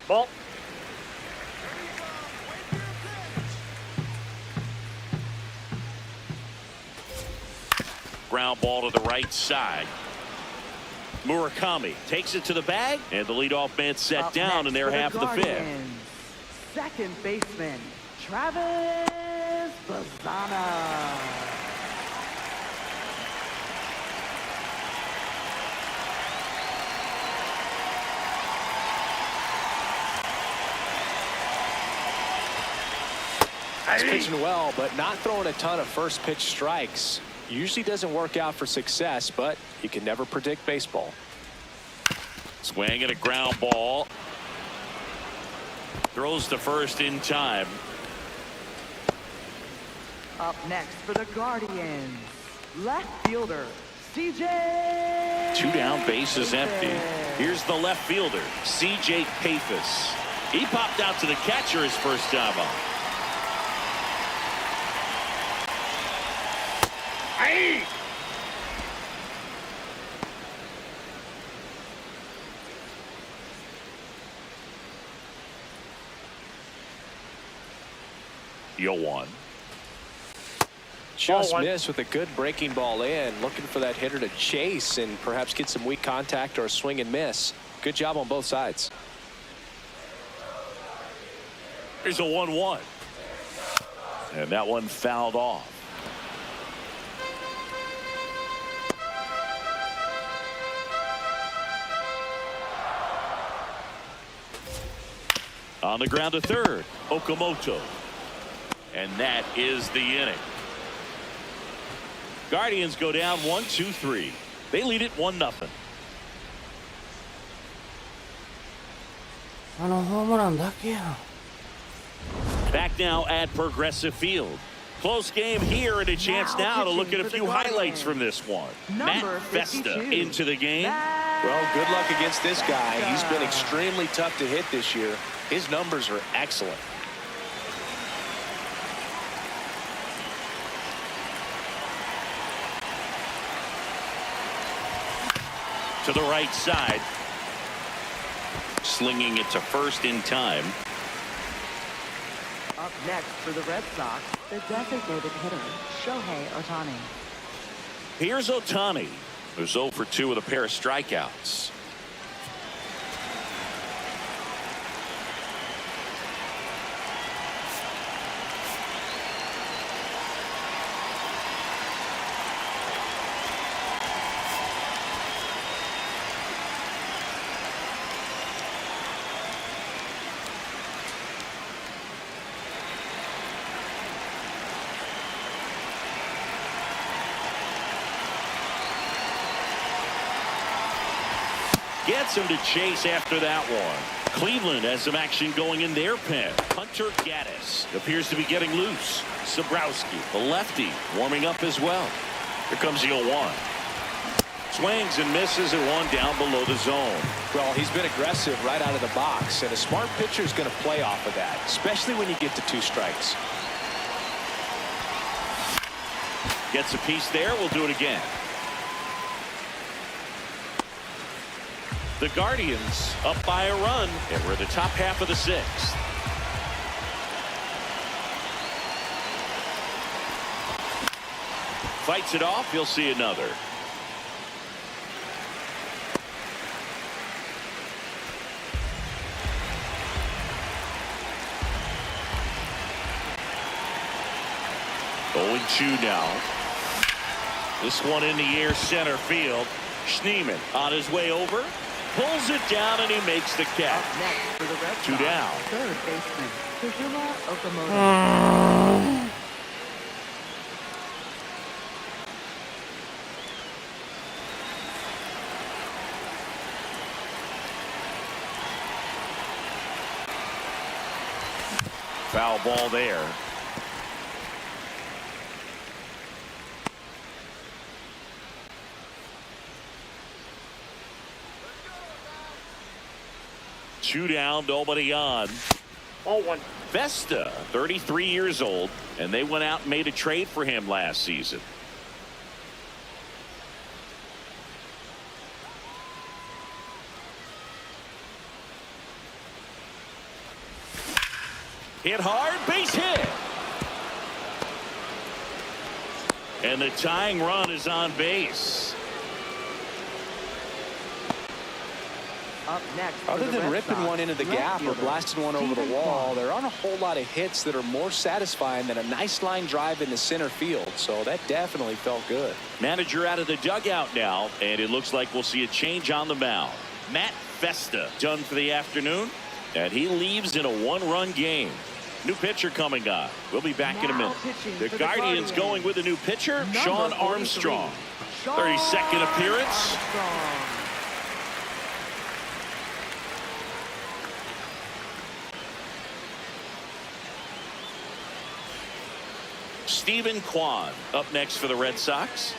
Ball. Ground ball to the right side. Murakami takes it to the bag, and the leadoff man set down in their half of the 5th. Second baseman, Travis Bazzana. He's pitching well, but not throwing a ton of first pitch strikes. Usually doesn't work out for success, but you can never predict baseball. Swing and a ground ball. Throws to first in time. Up next for the Guardians, left fielder, CJ. 2 down, base is empty. Here's the left fielder, CJ Papis. He popped out to the catcher his first time up. Hey! Yo-1. Just missed with a good breaking ball in. Looking for that hitter to chase and perhaps get some weak contact or a swing and miss. Good job on both sides. Here's a 1-1. And that one fouled off. On the ground to third, Okamoto. And that is the inning. Guardians go down 1-2-3. They lead it 1-0. ホームランだけやん。 Back now at Progressive Field. Close game here and a chance now to look at a few highlights from this one. Matt Festa into the game. Well, good luck against this guy. He's been extremely tough to hit this year. His numbers are excellent. To the right side. Slinging it to first in time. Up next for the Red Sox, the designated hitter, Shohei Ohtani. Here's Ohtani, who's 0 for 2 with a pair of strikeouts. Gets him to chase after that one. Cleveland has some action going in their pen. Hunter Gaddis appears to be getting loose. Sabrowski, the lefty, warming up as well. Here comes the 0-1. Swings and misses at one down below the zone. Well, he's been aggressive right out of the box, and a smart pitcher is going to play off of that, especially when you get to 2 strikes. Gets a piece there. We'll do it again. The Guardians up by a run, and we're in the top half of the 6th. Fights it off. You'll see another. Going 2 now. This one in the air center field. Schneemann on his way over. Pulls it down and he makes the catch. Up next for the Red Two Sox, down. third baseman Kazuma Okamoto. Foul ball there. Two down, nobody on. 0-1. Vesta, 33 years old, and they went out and made a trade for him last season. Hit hard, base hit. And the tying run is on base. Up next for Other the than Red ripping Sox, one into the left gap or fielder blasting one over the Stephen wall, Kwan. there aren't a whole lot of hits that are more satisfying than a nice line drive into center field. So that definitely felt good. Manager out of the dugout now, and it looks like we'll see a change on the mound. Matt Vesta done for the afternoon, and he leaves in a one-run game. New pitcher coming on. We'll be back in a Now minute. pitching The for Guardians going with a new pitcher, Number Sean 43, Armstrong. Sean 32nd appearance. Armstrong. Stephen Kwan up next for the Red Sox.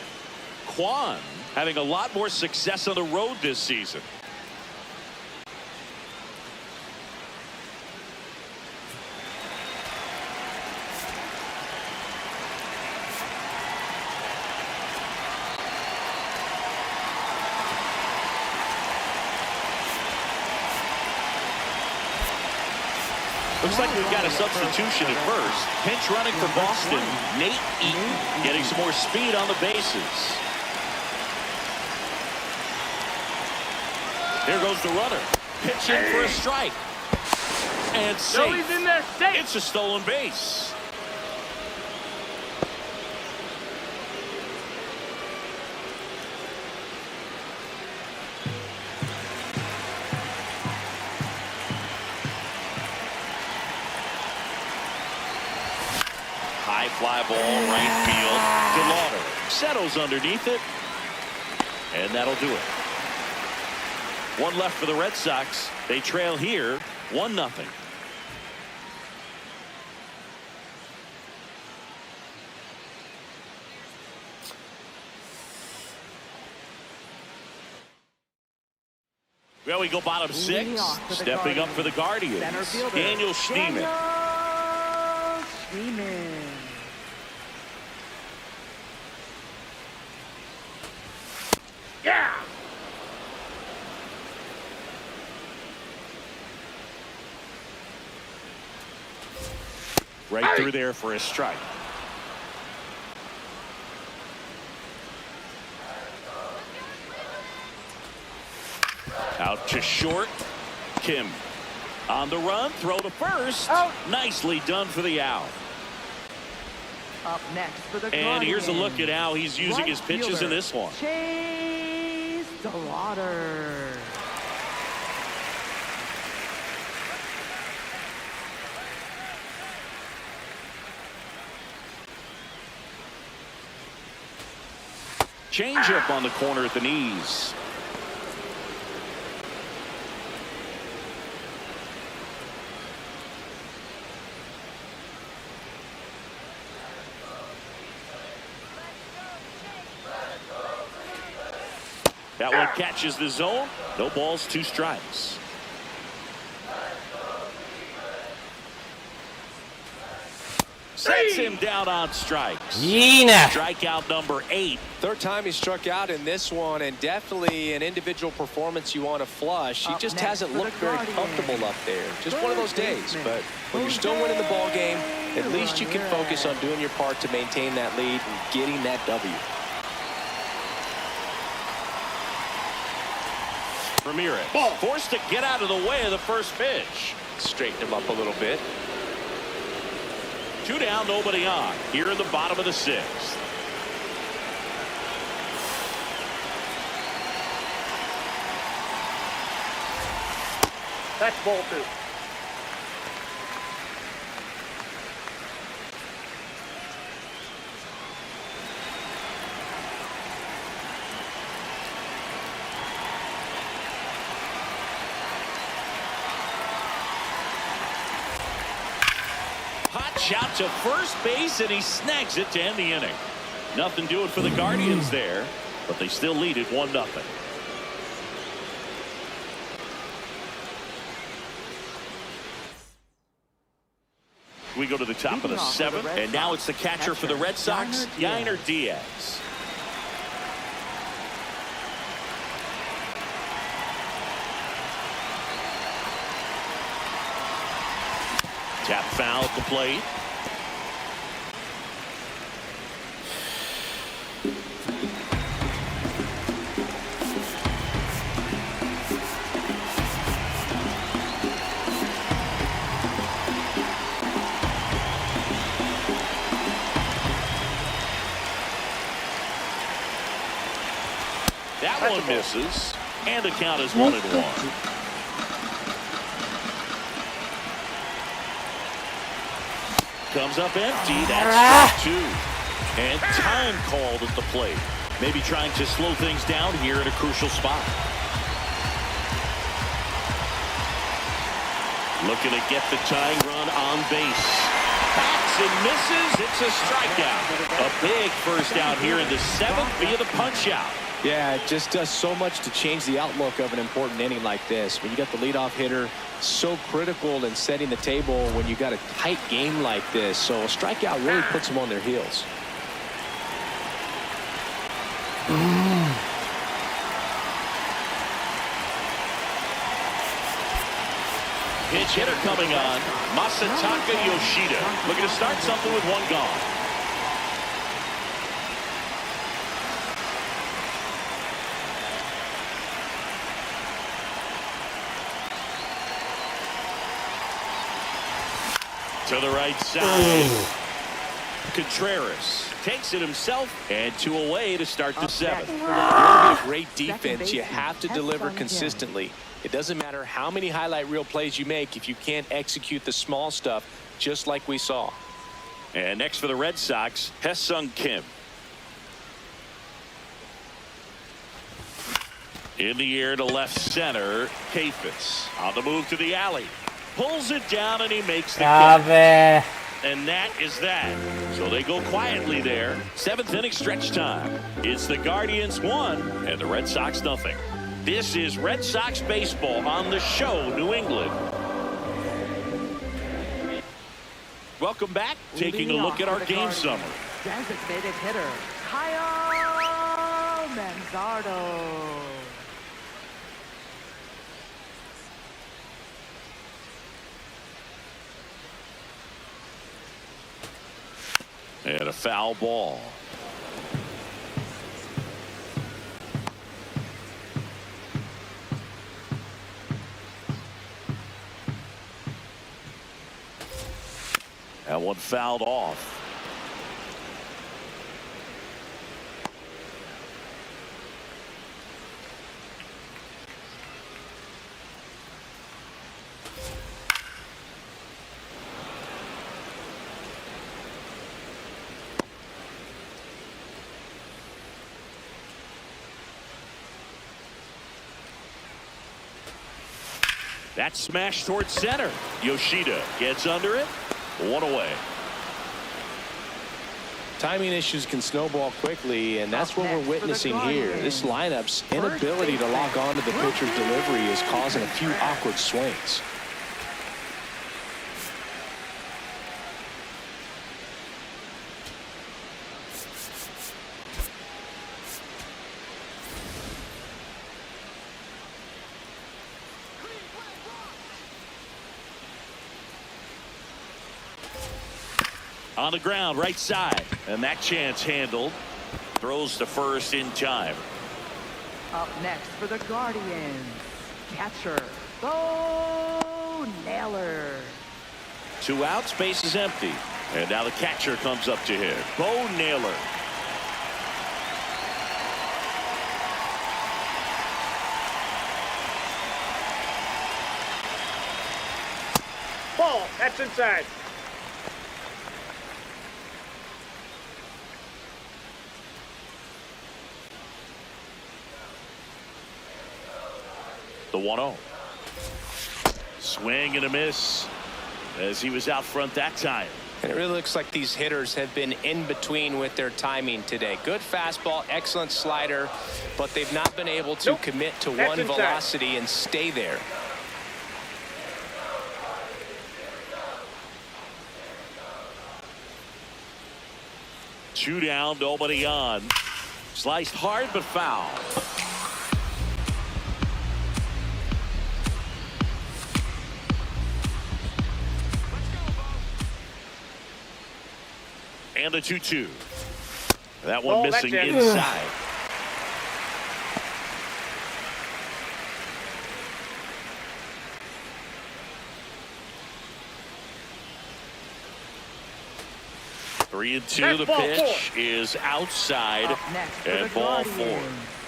Kwan having a lot more success on the road this season. Looks like we've got a substitution at first. Pinch running for Boston, Nate Eaton getting some more speed on the bases. Here goes the runner. Pitching for a strike. And safe. Joey's in there, safe. It's a stolen base. High fly ball, right field. DeLauder settles underneath it. And that'll do it. One left for the Red Sox. They trail here 1-0. Well, we go bottom Leading six. off for the Stepping up for the Guardians. Center fielder, Daniel Schneemann. Daniel Schneemann. Yeah. Right through there for a strike. Out to short. Kim on the run. Throw to first. Out. Nicely done for the out. Up next for the And here's a look at Guardians, how he's using right his pitches in fielder, this one. Chase DeLauder. Change up on the corner at the knees. That one catches the zone. No balls, 2 strikes. Sets him down on strikes. Yine. Strikeout number 8. Third time he struck out in this one, and definitely an individual performance you want to flush. He Up just next hasn't for the looked very Guardians, comfortable up there. Just one of those days. baseman, But when you're still winning the ball game, at least you can Ramirez. focus on doing your part to maintain that lead and getting that W. Ramirez forced to get out of the way of the first pitch. Straighten him up a little bit. 2 down, nobody on. Here in the bottom of the 6th. That's ball 2. Hot shot to first base, and he snags it to end the inning. Nothing doing for the Guardians there, but they still lead it 1-0. We go to the top of the 7th, and now it's the catcher for the Red Sox, Yainer Diaz. Tap foul at the plate. That one misses, and the count is 1-1. Comes up empty. That's strike 2. And time called at the plate. Maybe trying to slow things down here at a crucial spot. Looking to get the tying run on base. Bats and misses. It's a strikeout. A big first out here in the 7th via the punch out. Yeah, it just does so much to change the outlook of an important inning like this. When you got the leadoff hitter, so critical in setting the table when you got a tight game like this. So a strikeout really puts them on their heels. Pitch hitter coming on, Masataka Yoshida. Looking to start something with one gone. To the right side. Contreras takes it himself, and 2 away to start the 7th. You want to be a great defense, you have to deliver consistently. It doesn't matter how many highlight reel plays you make if you can't execute the small stuff, just like we saw. And next for the Red Sox, Hesung Kim. In the air to left center, Kafis on the move to the alley. Pulls it down, and he makes the catch. And that is that. So they go quietly there. 7th inning stretch time. It's the Guardians 1 and the Red Sox nothing. This is Red Sox baseball on the show, New England. Welcome back. Taking a look at our game summary. Designated hitter, Kyle Manzardo. And a foul ball. That one fouled off. That smash towards center. Yoshida gets under it. 1 away. Timing issues can snowball quickly, and that's what we're witnessing here. This lineup's inability to lock onto the pitcher's delivery is causing a few awkward swings. On the ground, right side. And that chance handled. Throws to first in time. Up next for the Guardians, catcher, Bo Naylor. 2 outs, base is empty. And now the catcher comes up to hit. Bo Naylor. Ball. That's inside. The 1-0. Swing and a miss as he was out front that time. And it really looks like these hitters have been in between with their timing today. Good fastball, excellent slider, but they've not been able to commit to one velocity and stay there. Two down, nobody on. Sliced hard but foul. And a 2-2. That one missing inside. Three and two. The pitch is outside and ball four.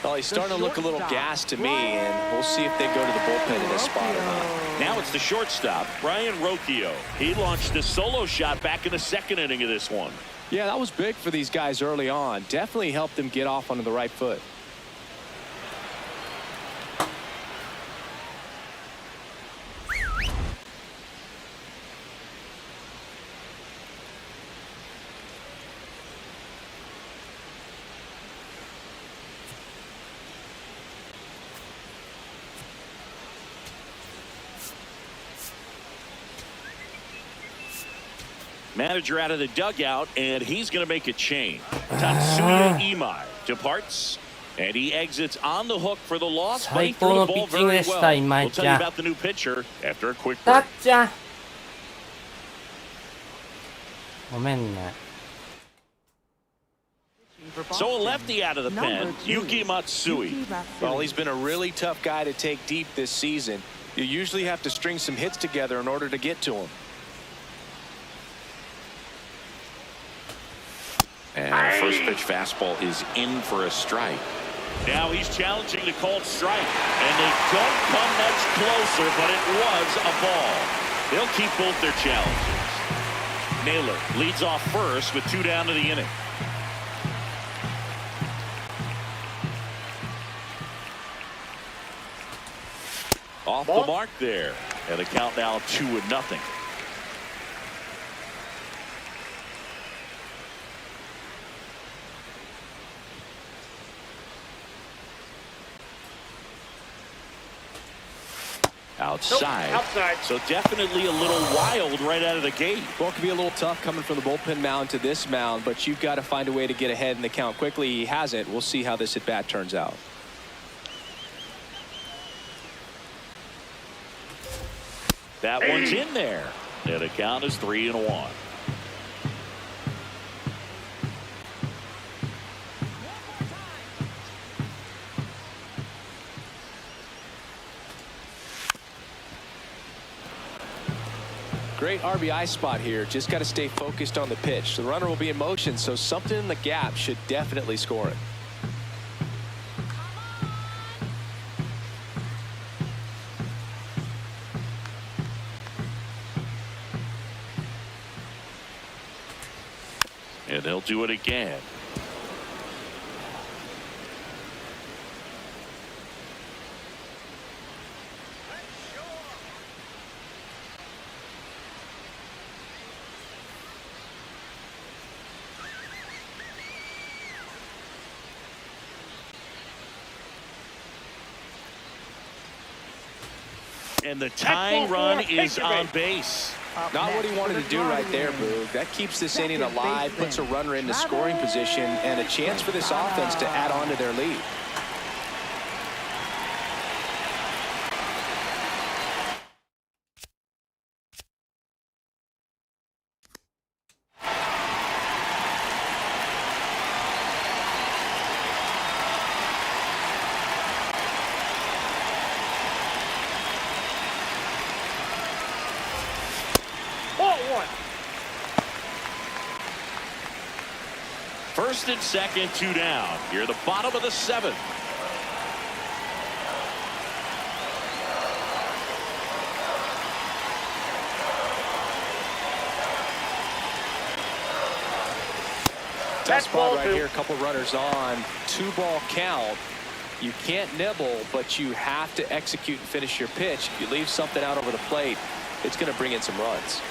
Well, he's starting to look a little gassed to me, and we'll see if they go to the bullpen in this spot or not. Now it's the shortstop, Brian Rocchio. He launched a solo shot back in the second inning of this one. Yeah, that was big for these guys early on. Definitely helped them get off onto the right foot. Manager out of the dugout, and he's going to make a change. Tatsuya Imai departs, and he exits on the hook for the loss, but he threw the ball very well. We'll tell you about the new pitcher after a quick break. ごめんね。 So a lefty out of the pen, Yuki Matsui. Well, he's been a really tough guy to take deep this season. You usually have to string some hits together in order to get to him. And the first pitch fastball is in for a strike. Now he's challenging the called strike, and they don't come much closer, but it was a ball. They'll keep both their challenges. Naylor leads off first with two down to the inning. Off the mark there, and the count now 2-0. Outside. So definitely a little wild right out of the gate. Well, it can be a little tough coming from the bullpen mound to this mound, but you've got to find a way to get ahead in the count quickly. He hasn't. We'll see how this at bat turns out. That one's in there. And the count is 3-1. Great RBI spot here. Just got to stay focused on the pitch. The runner will be in motion, so something in the gap should definitely score it. And they'll do it again. And the tying run is on base. Not what he wanted to do right there, Boog. That keeps this inning alive, puts a runner into scoring position, and a chance for this offense to add on to their lead. First and second, two down. You're the bottom of the seventh. Tough spot ball right two. here. A couple runners on. 2-ball count. You can't nibble, but you have to execute and finish your pitch. If you leave something out over the plate, it's going to bring in some runs.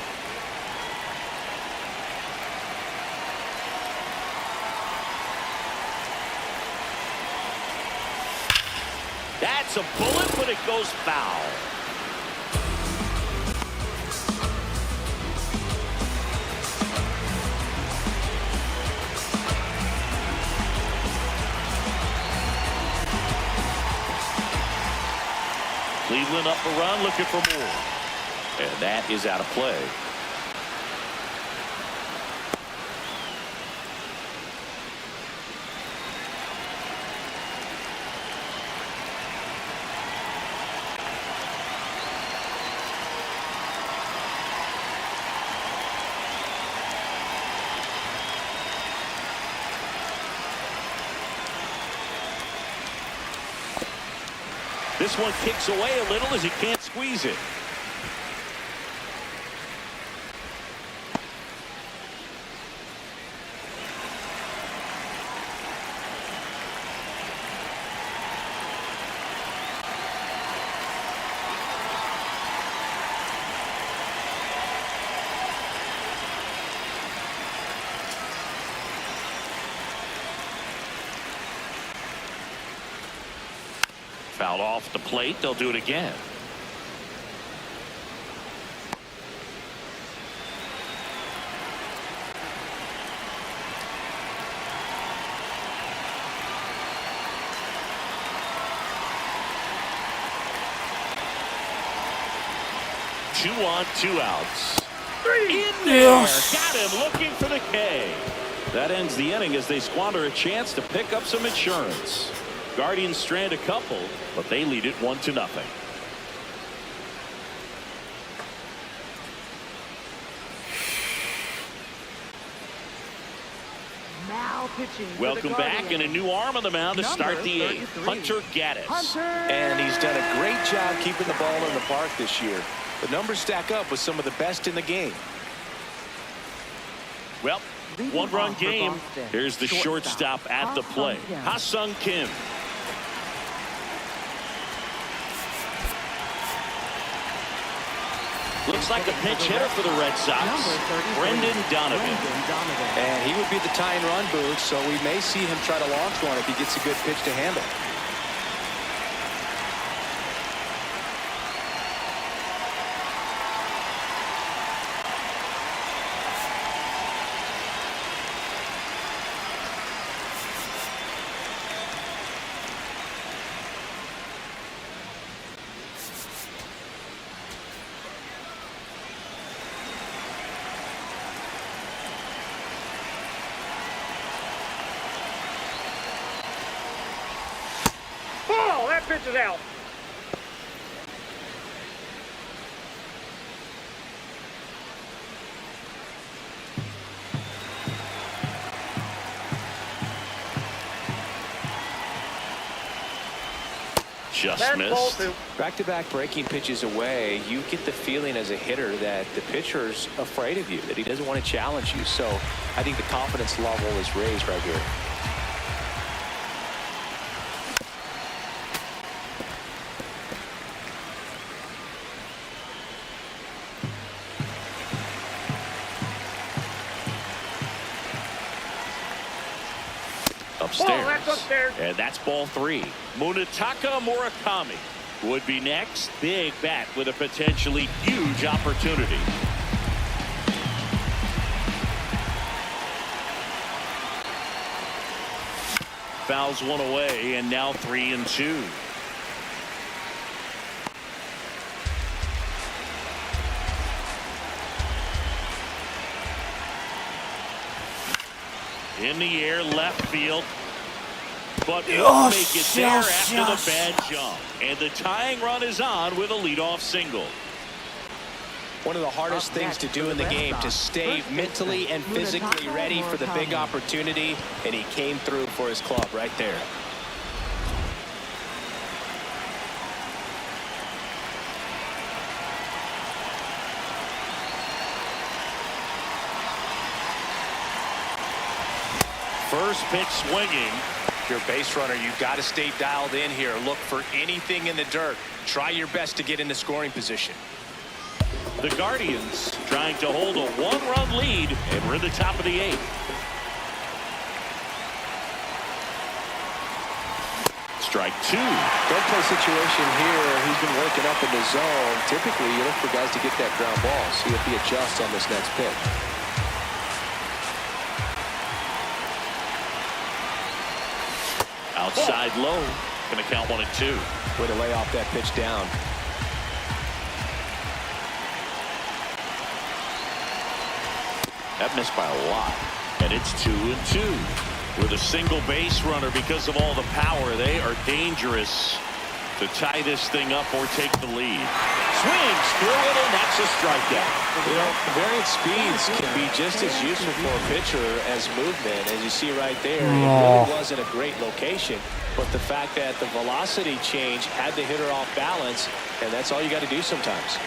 That's a bullet, but it goes foul. Cleveland up a run, looking for more. And that is out of play. This one kicks away a little as he can't squeeze it. Fouled off the plate. They'll do it again. Two on, 2 outs. In there. Got him looking for the K. That ends the inning as they squander a chance to pick up some insurance. Guardians strand a couple, but they lead it 1-0. Now pitching. Welcome back, and a new arm on the mound to start the 8th. Hunter Gaddis. And he's done a great job keeping the ball in the park this year. The numbers stack up with some of the best in the game. Well, one-run game. Here's the shortstop at the plate. Ha-Sung Kim. Looks like a pinch hitter for the Red Sox, Brendan Donovan. And he would be the tying run booth, so we may see him try to launch one if he gets a good pitch to handle. Ball! That pitch is out. Just That's ball missed. 2. Back-to-back breaking pitches away, you get the feeling as a hitter that the pitcher's afraid of you, that he doesn't want to challenge you. So I think the confidence level is raised right here. Upstairs. Ball, that's upstairs. And that's ball 3. Munetaka Murakami would be next. Big bat with a potentially huge opportunity. Fouls one away, and now 3-2. In the air, left field. But won't make it there after the bad jump. And the tying run is on with a leadoff single. One of the hardest things to do in the game, to stay mentally and physically ready for the big opportunity, and he came through for his club right there. First pitch swinging. If you're a base runner, you've got to stay dialed in here. Look for anything in the dirt. Try your best to get into scoring position. The Guardians trying to hold a one-run lead, and we're in the top of the 8th. Strike 2. Don't play situation here. He's been working up in the zone. Typically, you look for guys to get that ground ball. See if he adjusts on this next pitch. Outside low. Going to count 1 and 2. Way to lay off that pitch down. That missed by a lot. And it's 2 and 2. With a single base runner, because of all the power, they are dangerous to tie this thing up or take the lead. Swings through it, and that's a strikeout. You know, variant speeds can be just as useful for a pitcher as movement. As you see right there, it really wasn't a great location. But the fact that the velocity change had the hitter off balance, and that's all you got to do sometimes.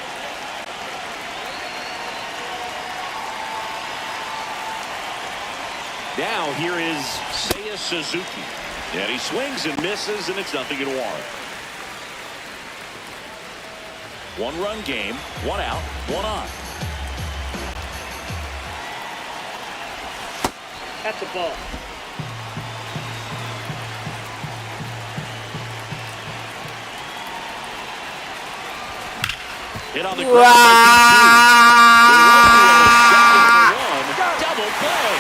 Now here is Seiya Suzuki. And he swings and misses, and it's 0-1. 1-run game, 1 out, 1 on. That's a ball. Hit on the ground. By double play.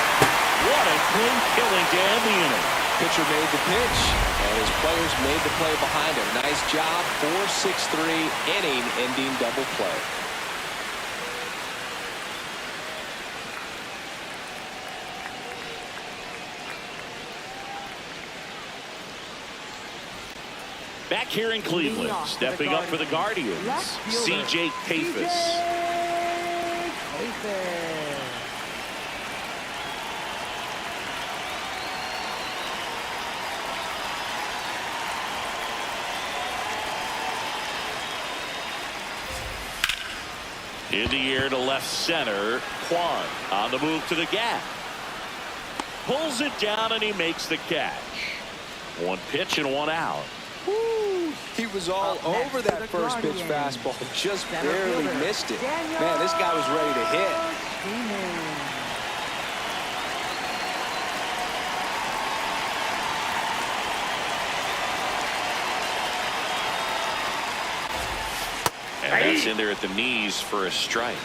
What a clean killing to end the inning. Pitcher made the pitch, and his players made the play behind him. Nice job, 4-6-3 inning ending double play. Back here in Cleveland, stepping up for the Guardians, C.J. Kafis. In the air to left center, Kwan on the move to the gap. Pulls it down and he makes the catch. 1 pitch and 1 out. Woo. He was all over that first pitch fastball, just barely missed it. Man, this guy was ready to hit. And that's in there at the knees for a strike.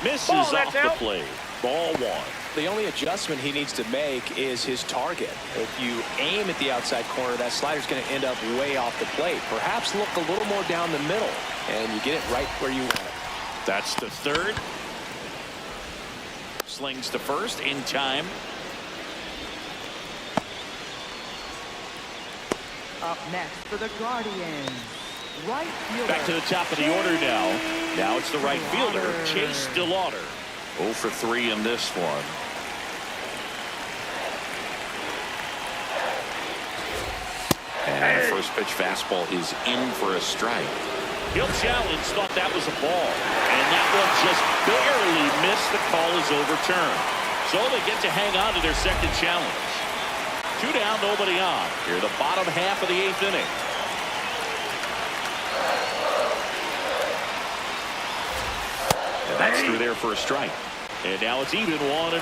Misses off the plate. Ball 1. The only adjustment he needs to make is his target. If you aim at the outside corner, that slider's going to end up way off the plate. Perhaps look a little more down the middle, and you get it right where you want it. That's the third. Slings to first in time. Up next for the Guardians, right fielder. Back to the top of the order now. Now it's the right fielder, Chase DeLauder. 0 for 3 in this one. And the first pitch fastball is in for a strike. He'll challenge, thought that was a ball. And that one just barely missed. The call is overturned. So they get to hang on to their second challenge. 2 down, nobody on. Here, the bottom half of the 8th inning. And that's through there for a strike. And now it's even 1-1.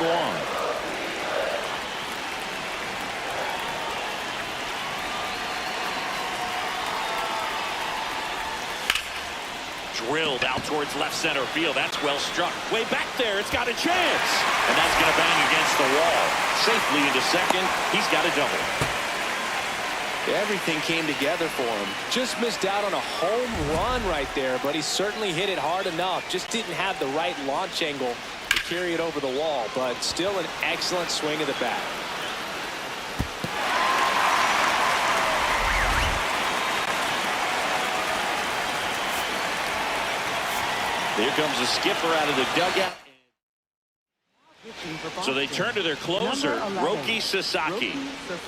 Drilled out towards left center field. That's well struck. Way back there. It's got a chance. And that's going to bang against the wall. Safely into second. He's got a double. Everything came together for him. Just missed out on a home run right there, but he certainly hit it hard enough. Just didn't have the right launch angle to carry it over the wall, but still an excellent swing of the bat. Here comes the skipper out of the dugout. So they turn to their closer, Roki Sasaki.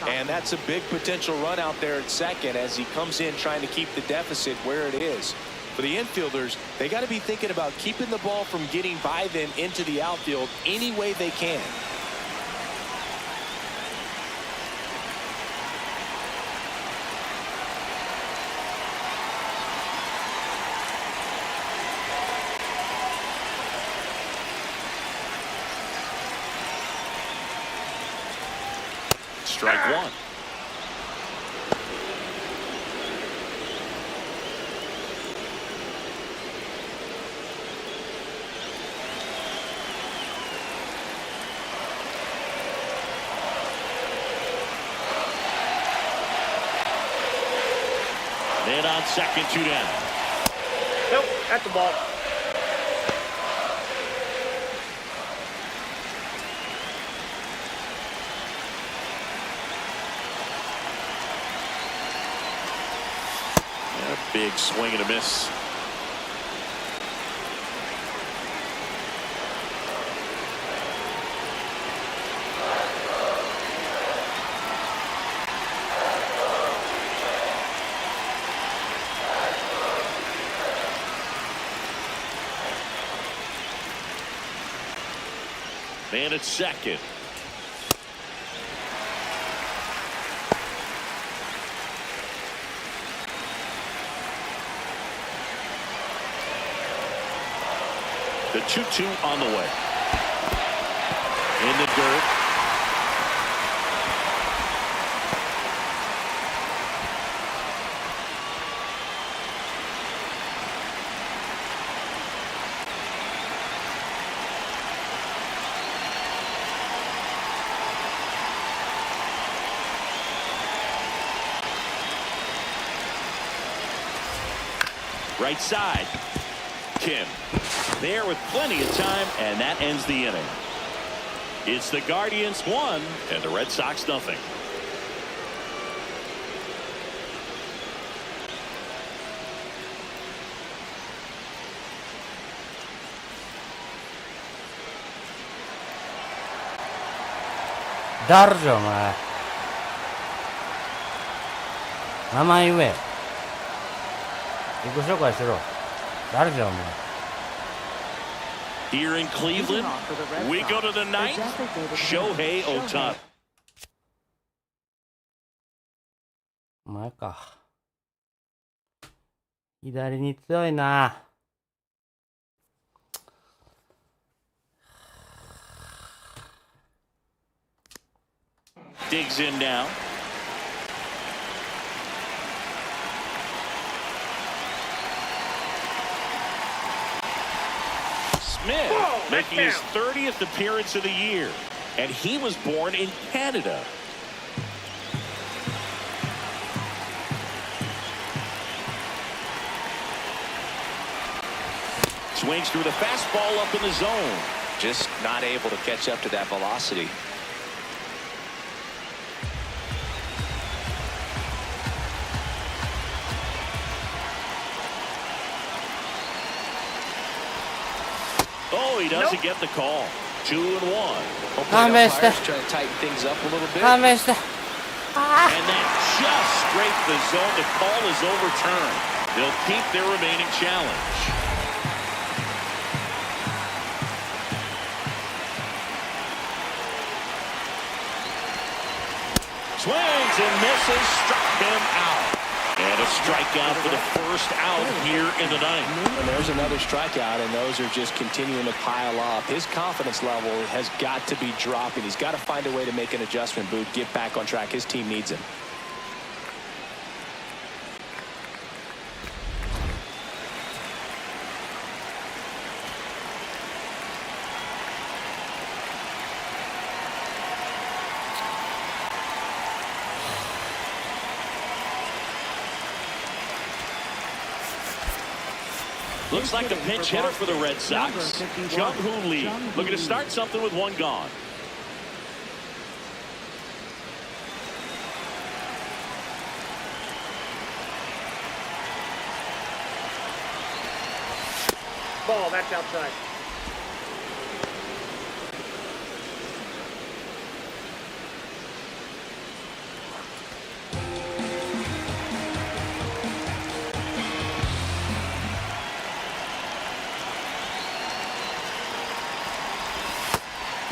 And that's a big potential run out there at second as he comes in trying to keep the deficit where it is. For the infielders, they got to be thinking about keeping the ball from getting by them into the outfield any way they can. Strike one. Man on second, 2 down. Nope, at the ball. Big swing and a miss. Man at second. The 2-2 on the way. In the dirt. Right side. Kim. There with plenty of time, and that ends the inning. It's the Guardians 1 and the Red Sox nothing.誰じゃお前。名前言え。自己紹介しろ。誰じゃお前。Here in Cleveland, we go to the ninth. Shohei Ohtani. お前か。左に強いな。Digs in now. Smith making his 30th appearance of the year, and he was born in Canada. Swings through the fastball up in the zone. Just not able to catch up to that velocity. Oh, he doesn't get the call. 2-1. Trying to tighten things up a little bit. And that just scraped the zone. The call is overturned. They'll keep their remaining challenge. Swings and misses, struck him out. And a strikeout for the first out here in the ninth. And there's another strikeout, and those are just continuing to pile up. His confidence level has got to be dropping. He's got to find a way to make an adjustment, Boot, get back on track. His team needs him. Looks like a pinch hitter for the Red Sox. Jung-Hoo Lee looking to start something with one gone. Ball, that's outside.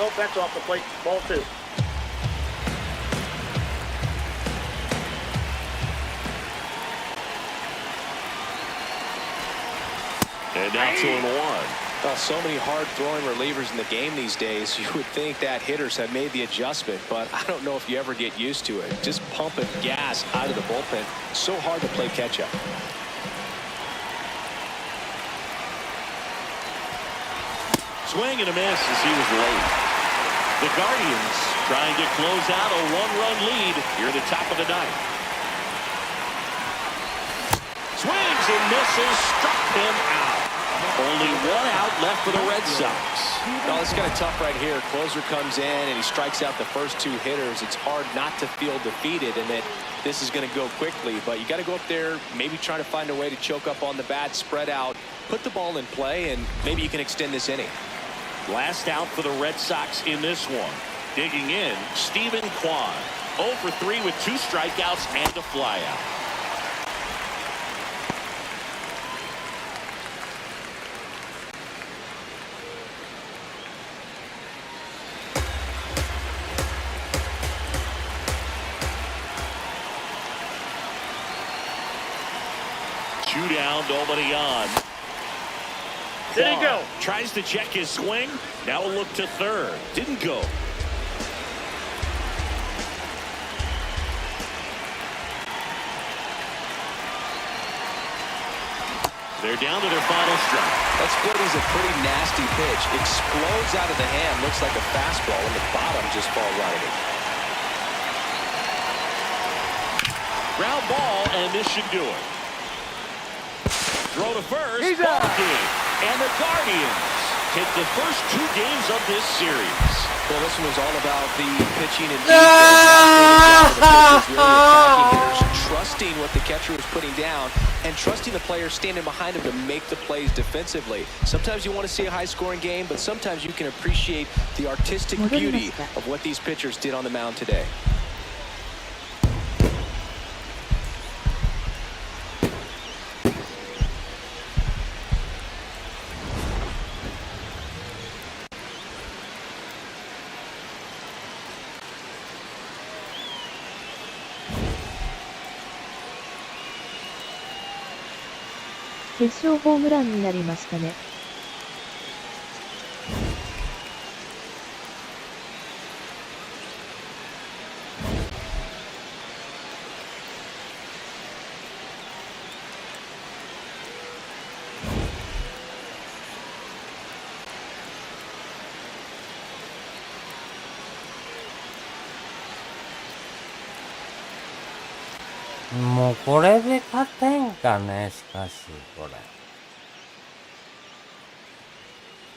Nope, that's off the plate. Ball 2. And now 2-1. Well, so many hard-throwing relievers in the game these days, you would think that hitters have made the adjustment, but I don't know if you ever get used to it. Just pumping gas out of the bullpen. So hard to play catch-up. Swing and a miss as he was late. The Guardians trying to close out a one-run lead here at the top of the ninth. Swings and misses, struck him out. Only one out left for the Red Sox. Well, it's kind of tough right here. Closer comes in and he strikes out the first two hitters. It's hard not to feel defeated and that this is going to go quickly, but you got to go up there, maybe trying to find a way to choke up on the bat, spread out, put the ball in play, and maybe you can extend this inning. Last out for the Red Sox in this one. Digging in, Steven Kwan. 0 for 3 with 2 strikeouts and a flyout. Two down, nobody on. Did he go? Tries to check his swing. Now a look to third. Didn't go. They're down to their final strike. That split is a pretty nasty pitch. Explodes out of the hand. Looks like a fastball, and the bottom just falls right at it. Ground ball, and this should do it. Throw to first. He's ball out. game. And the Guardians take the first 2 games of this series. Well, this one was all about the pitching and defense. Really hitters, trusting what the catcher was putting down and trusting the players standing behind him to make the plays defensively. Sometimes you want to see a high-scoring game, but sometimes you can appreciate the artistic beauty of what these pitchers did on the mound today. 決勝ホームランになりましたね。もうこれで勝てんかね、しかし、こ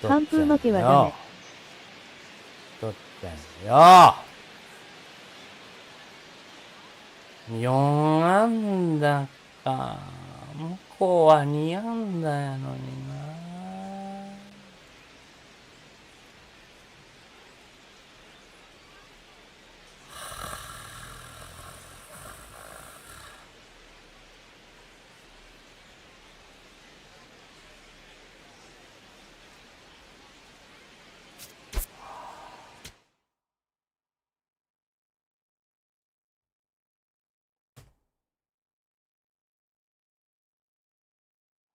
れ。完封負けはダメ。取ってんよ。4安打か。向こうは2安打やのにな。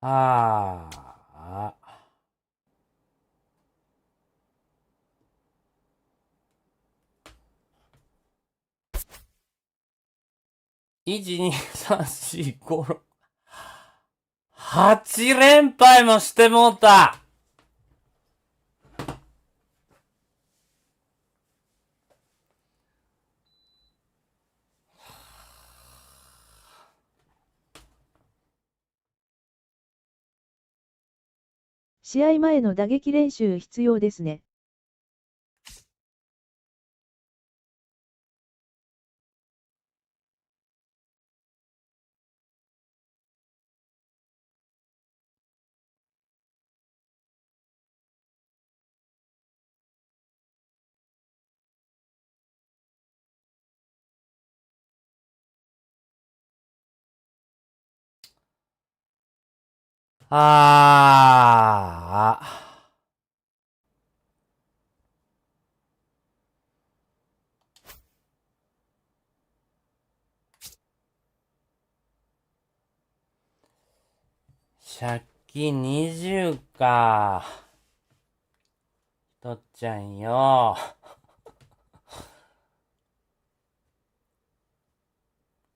ああ。1、2、3、4、5、6。8連敗もしてもうた。試合前の打撃練習必要ですね。ああ。借金20か。とっちゃんよ。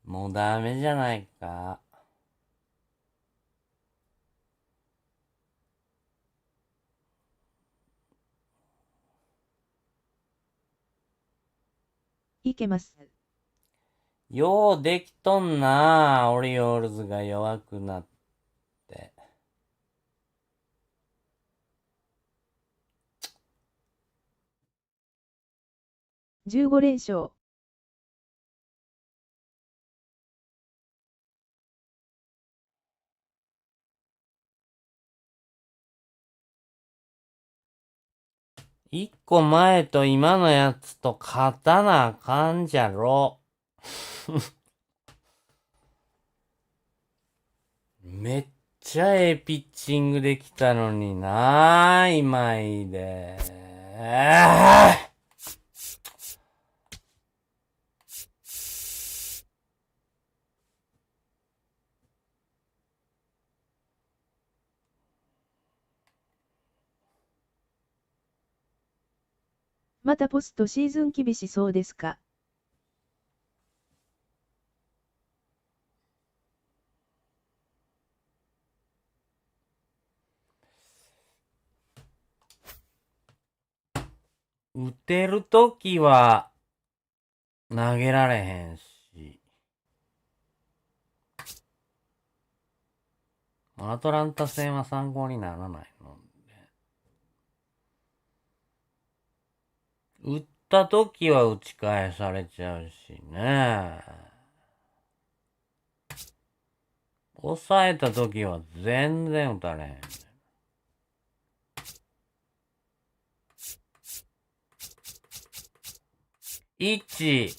もうダメじゃないか。いけます。ようできとんな、オリオールズが弱くなって。15連勝。一個前と今のやつと勝たなあかんじゃろ。めっちゃええピッチングできたのにな、今井で。またポストシーズン厳しそうですか。打てるときは投げられへんし。アトランタ戦は参考にならないので。打ったときは打ち返されちゃうしね。抑えたときは全然打たれへん。1、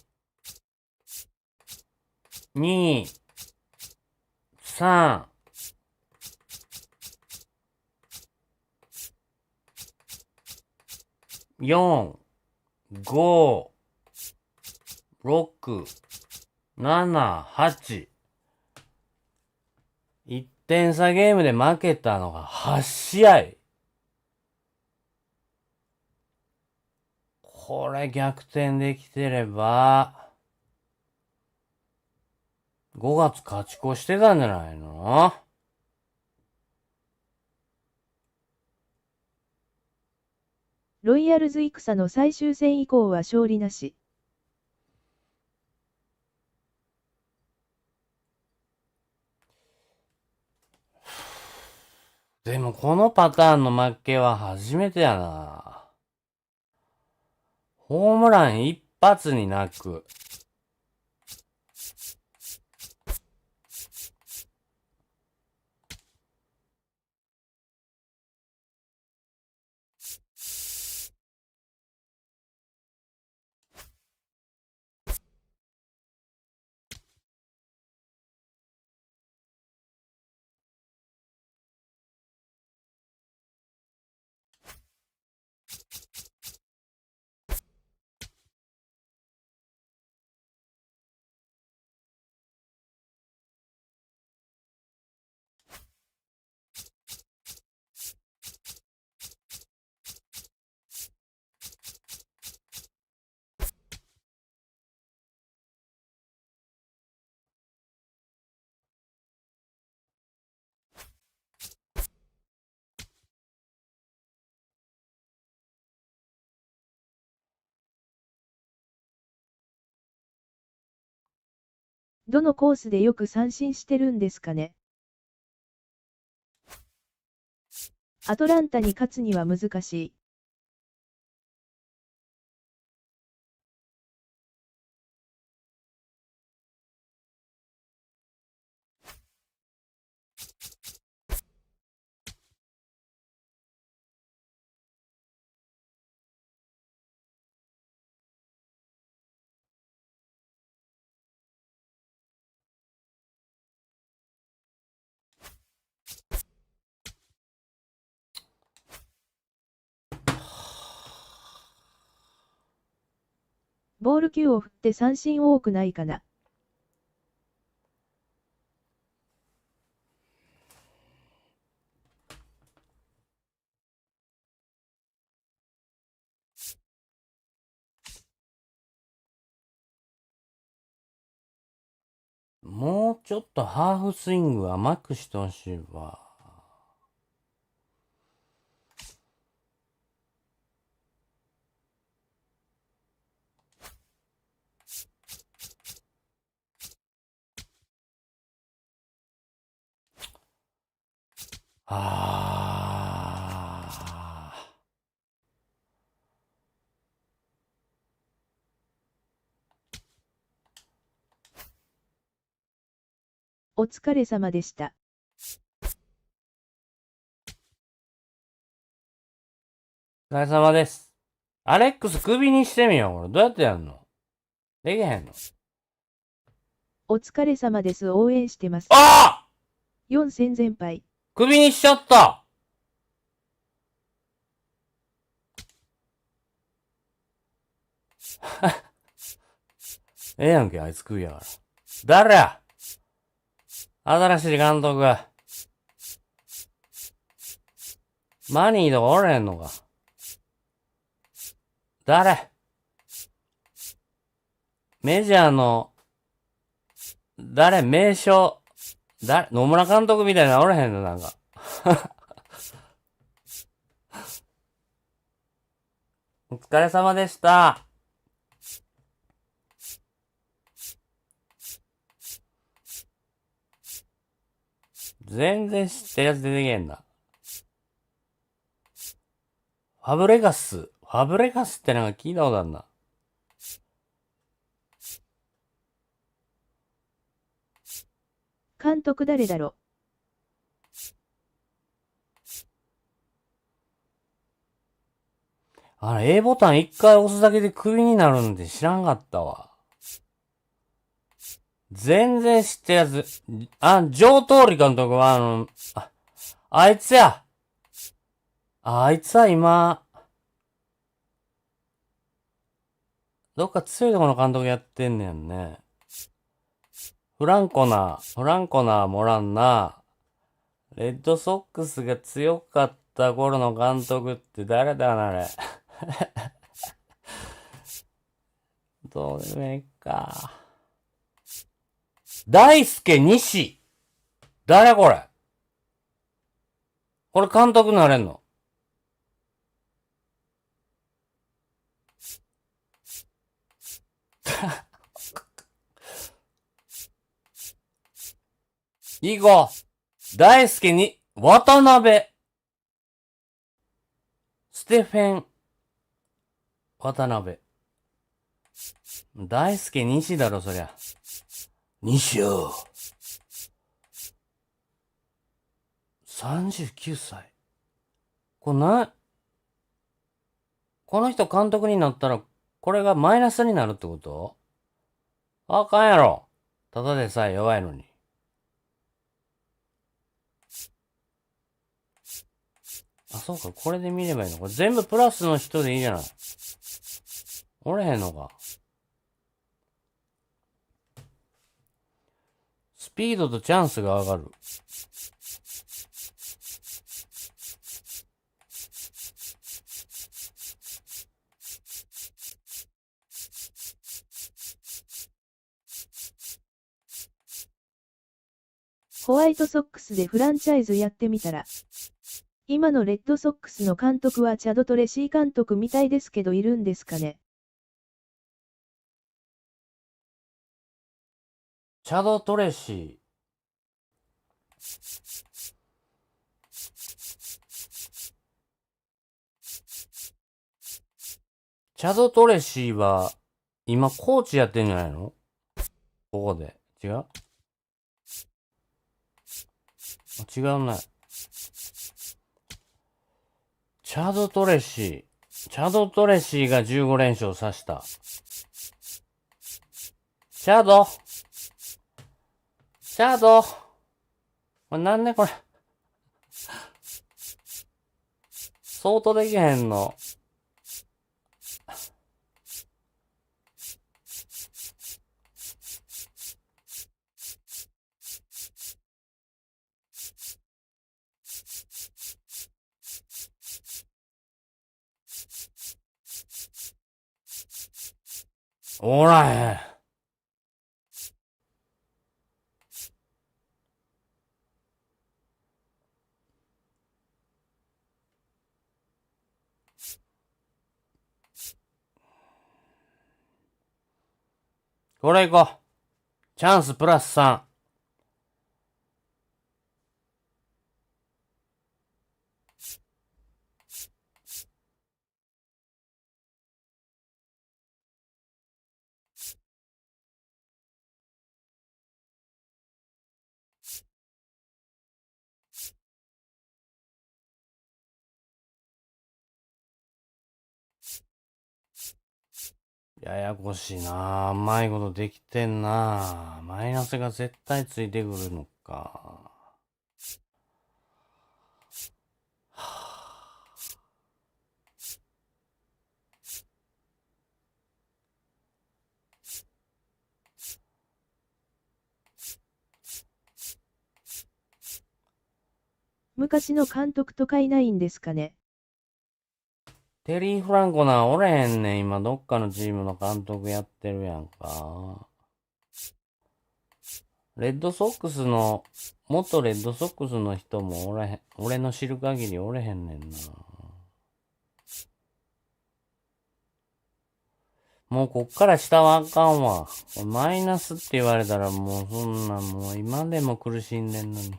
2、3、4、5、6、7、8。1点差ゲームで負けたのが8試合。これ逆転できてれば、5月勝ち越してたんじゃないの？ロイヤルズ戦の最終戦以降は勝利なし。でもこのパターンの負けは初めてやな。ホームラン一発になく。どのコースでよく三振してるんですかね。アトランタに勝つには難しい。ボール球を振って三振多くないかな。もうちょっとハーフスイング甘くしてほしいわ。お疲れ様でした。お疲れ様です。アレックスクビにしてみよう。これどうやってやんの？できへんの？お疲れ様です。応援してます。あ4戦全敗。クビにしちゃったええやんけ、あいつクビやから。誰や新しい監督が。マニーとかおれへんのか。誰メジャーの、名称、野村監督みたいなのおれへんのなんか。お疲れ様でした。全然知ってるやつ出てけんな。ファブレガスってなんか聞いたことあるな。監督誰だろ？あれ、A ボタン一回押すだけでクビになるんで知らんかったわ。全然知ってるやつ。上通り監督はあいつや。あいつは今、どっか強いところの監督やってんねんね。フランコナーもらんな。レッドソックスが強かった頃の監督って誰だな、あれ。どうでもいいか。大輔西。誰これ？これ監督になれんの？いい子。大輔に、渡辺。ステフェン。渡辺。大輔西だろ、そりゃ。西よ。39歳。この人監督になったら、これがマイナスになるってこと？あかんやろ。ただでさえ弱いのに。あ、そうか。これで見ればいいの？これ全部プラスの人でいいじゃない。おれへんのか。スピードとチャンスが上がる。ホワイトソックスでフランチャイズやってみたら。今のレッドソックスの監督はチャド・トレシー監督みたいですけどいるんですかね。チャド・トレシー。チャド・トレシーは、今コーチやってんじゃないの？ここで。違う？違うね。チャド・トレシーが15連勝さした。チャドこれなんでこれ。相当できへんの。おらへん。これ行こう。チャンスプラス3。ややこしいなぁ。うまいことできてんなぁ。マイナスが絶対ついてくるのか。昔の監督とかいないんですかね。テリー・フランコなおれへんねん。今、どっかのチームの監督やってるやんか。レッドソックスの、元レッドソックスの人もおれへん。俺の知る限りおれへんねんな。もうこっから下はあかんわ。マイナスって言われたらもうそんなもう今でも苦しんでんのに。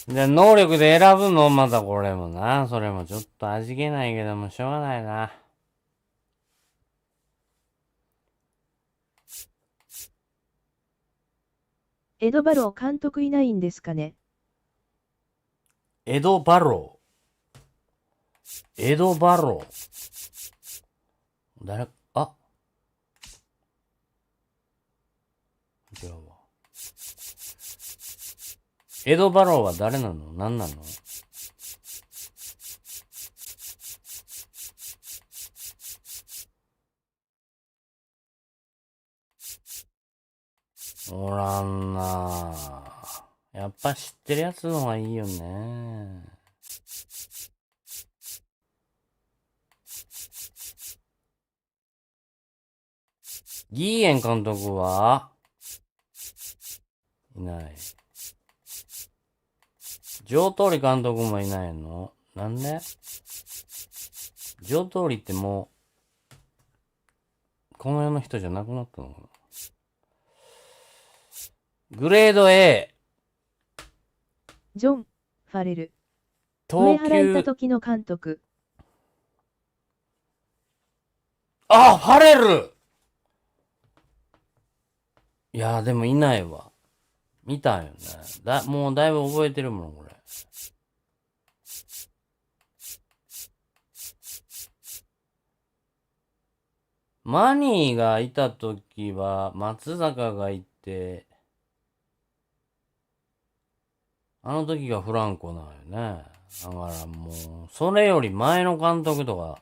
じゃあ能力で選ぶのまたこれもな。それもちょっと味気ないけどもしょうがないな。エドバロー監督いないんですかね。エドバロー。エドバロー。誰、あ。違うわ。エドバローは誰なの？何なの？おらんなぁ。やっぱ知ってるやつの方がいいよね。ギーエン監督はいない。上通り監督もいないの？なんで？上通りってもう、この世の人じゃなくなったのかな？グレード A。ジョン・ファレル。投上原いた球。時の監督。あ、ファレル！いやーでもいないわ。見たんよね。もうだいぶ覚えてるもん、これ。マニーがいたときは、松坂がいて、あの時がフランコなんよね。だからもう、それより前の監督とか、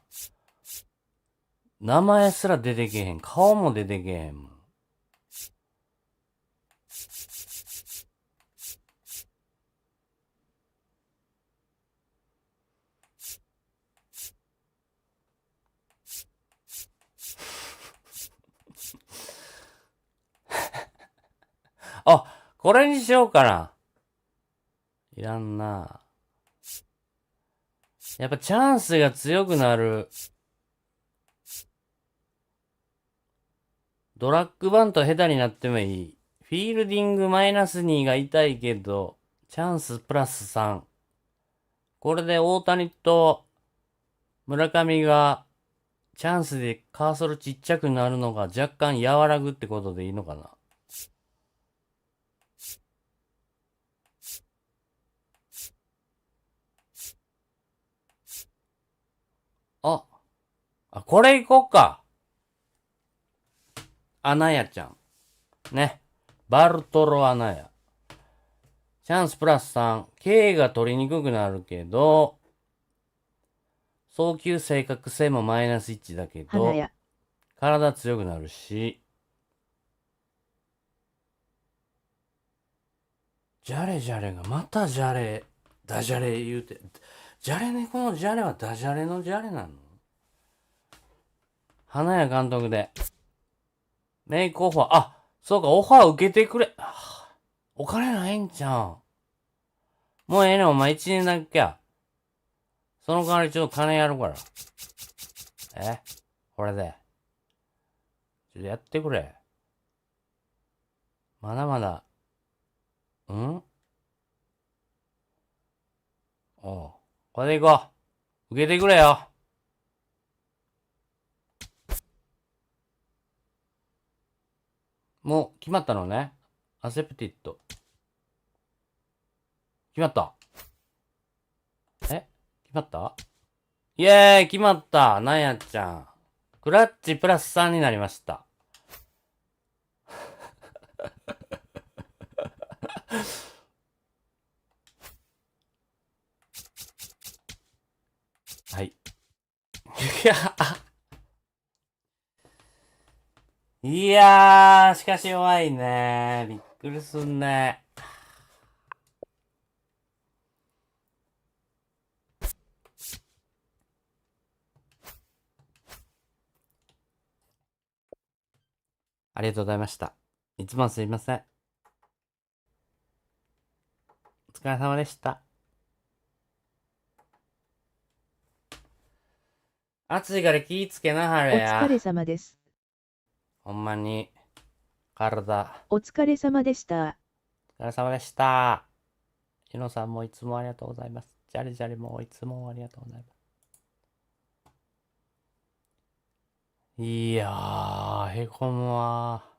名前すら出てけへん。顔も出てけへんもん。あ、これにしようかな。いらんな。やっぱチャンスが強くなる。ドラッグバント下手になってもいい。フィールディングマイナス2が痛いけど、チャンスプラス3。これで大谷と村上がチャンスでカーソルちっちゃくなるのが若干和らぐってことでいいのかな。これいこっか。アナヤちゃん。ね。バルトロアナヤ。チャンスプラス3。K が取りにくくなるけど、送球正確性もマイナス1だけど、体強くなるし、じゃれじゃれが、またじゃれ、ダジャレ言うて、じゃれ猫のじゃれはダジャレのじゃれなの？花屋監督で。メイクオファー。あ、そうか、オファー受けてくれ。お金ないんちゃうん。もうええねん、お前1年だけや。その代わりちょっと金やるから。これで。ょっとやってくれ。まだまだ。おう。これでいこう。受けてくれよ。もう決まったのね。アセプティッド。決まった。決まった？イエーイ決まった。なんやっちゃん。クラッチプラス3になりました。はい。いやー、しかし弱いね。びっくりすんね。ありがとうございました。いつもすいません。お疲れ様でした。暑いから気ぃつけなはおれや。疲れ様です。ほんまに。体。お疲れ様でした。お疲れ様でした。ひのさんもいつもありがとうございます。ジャリジャリもいつもありがとうございます。いやー、へこむわー。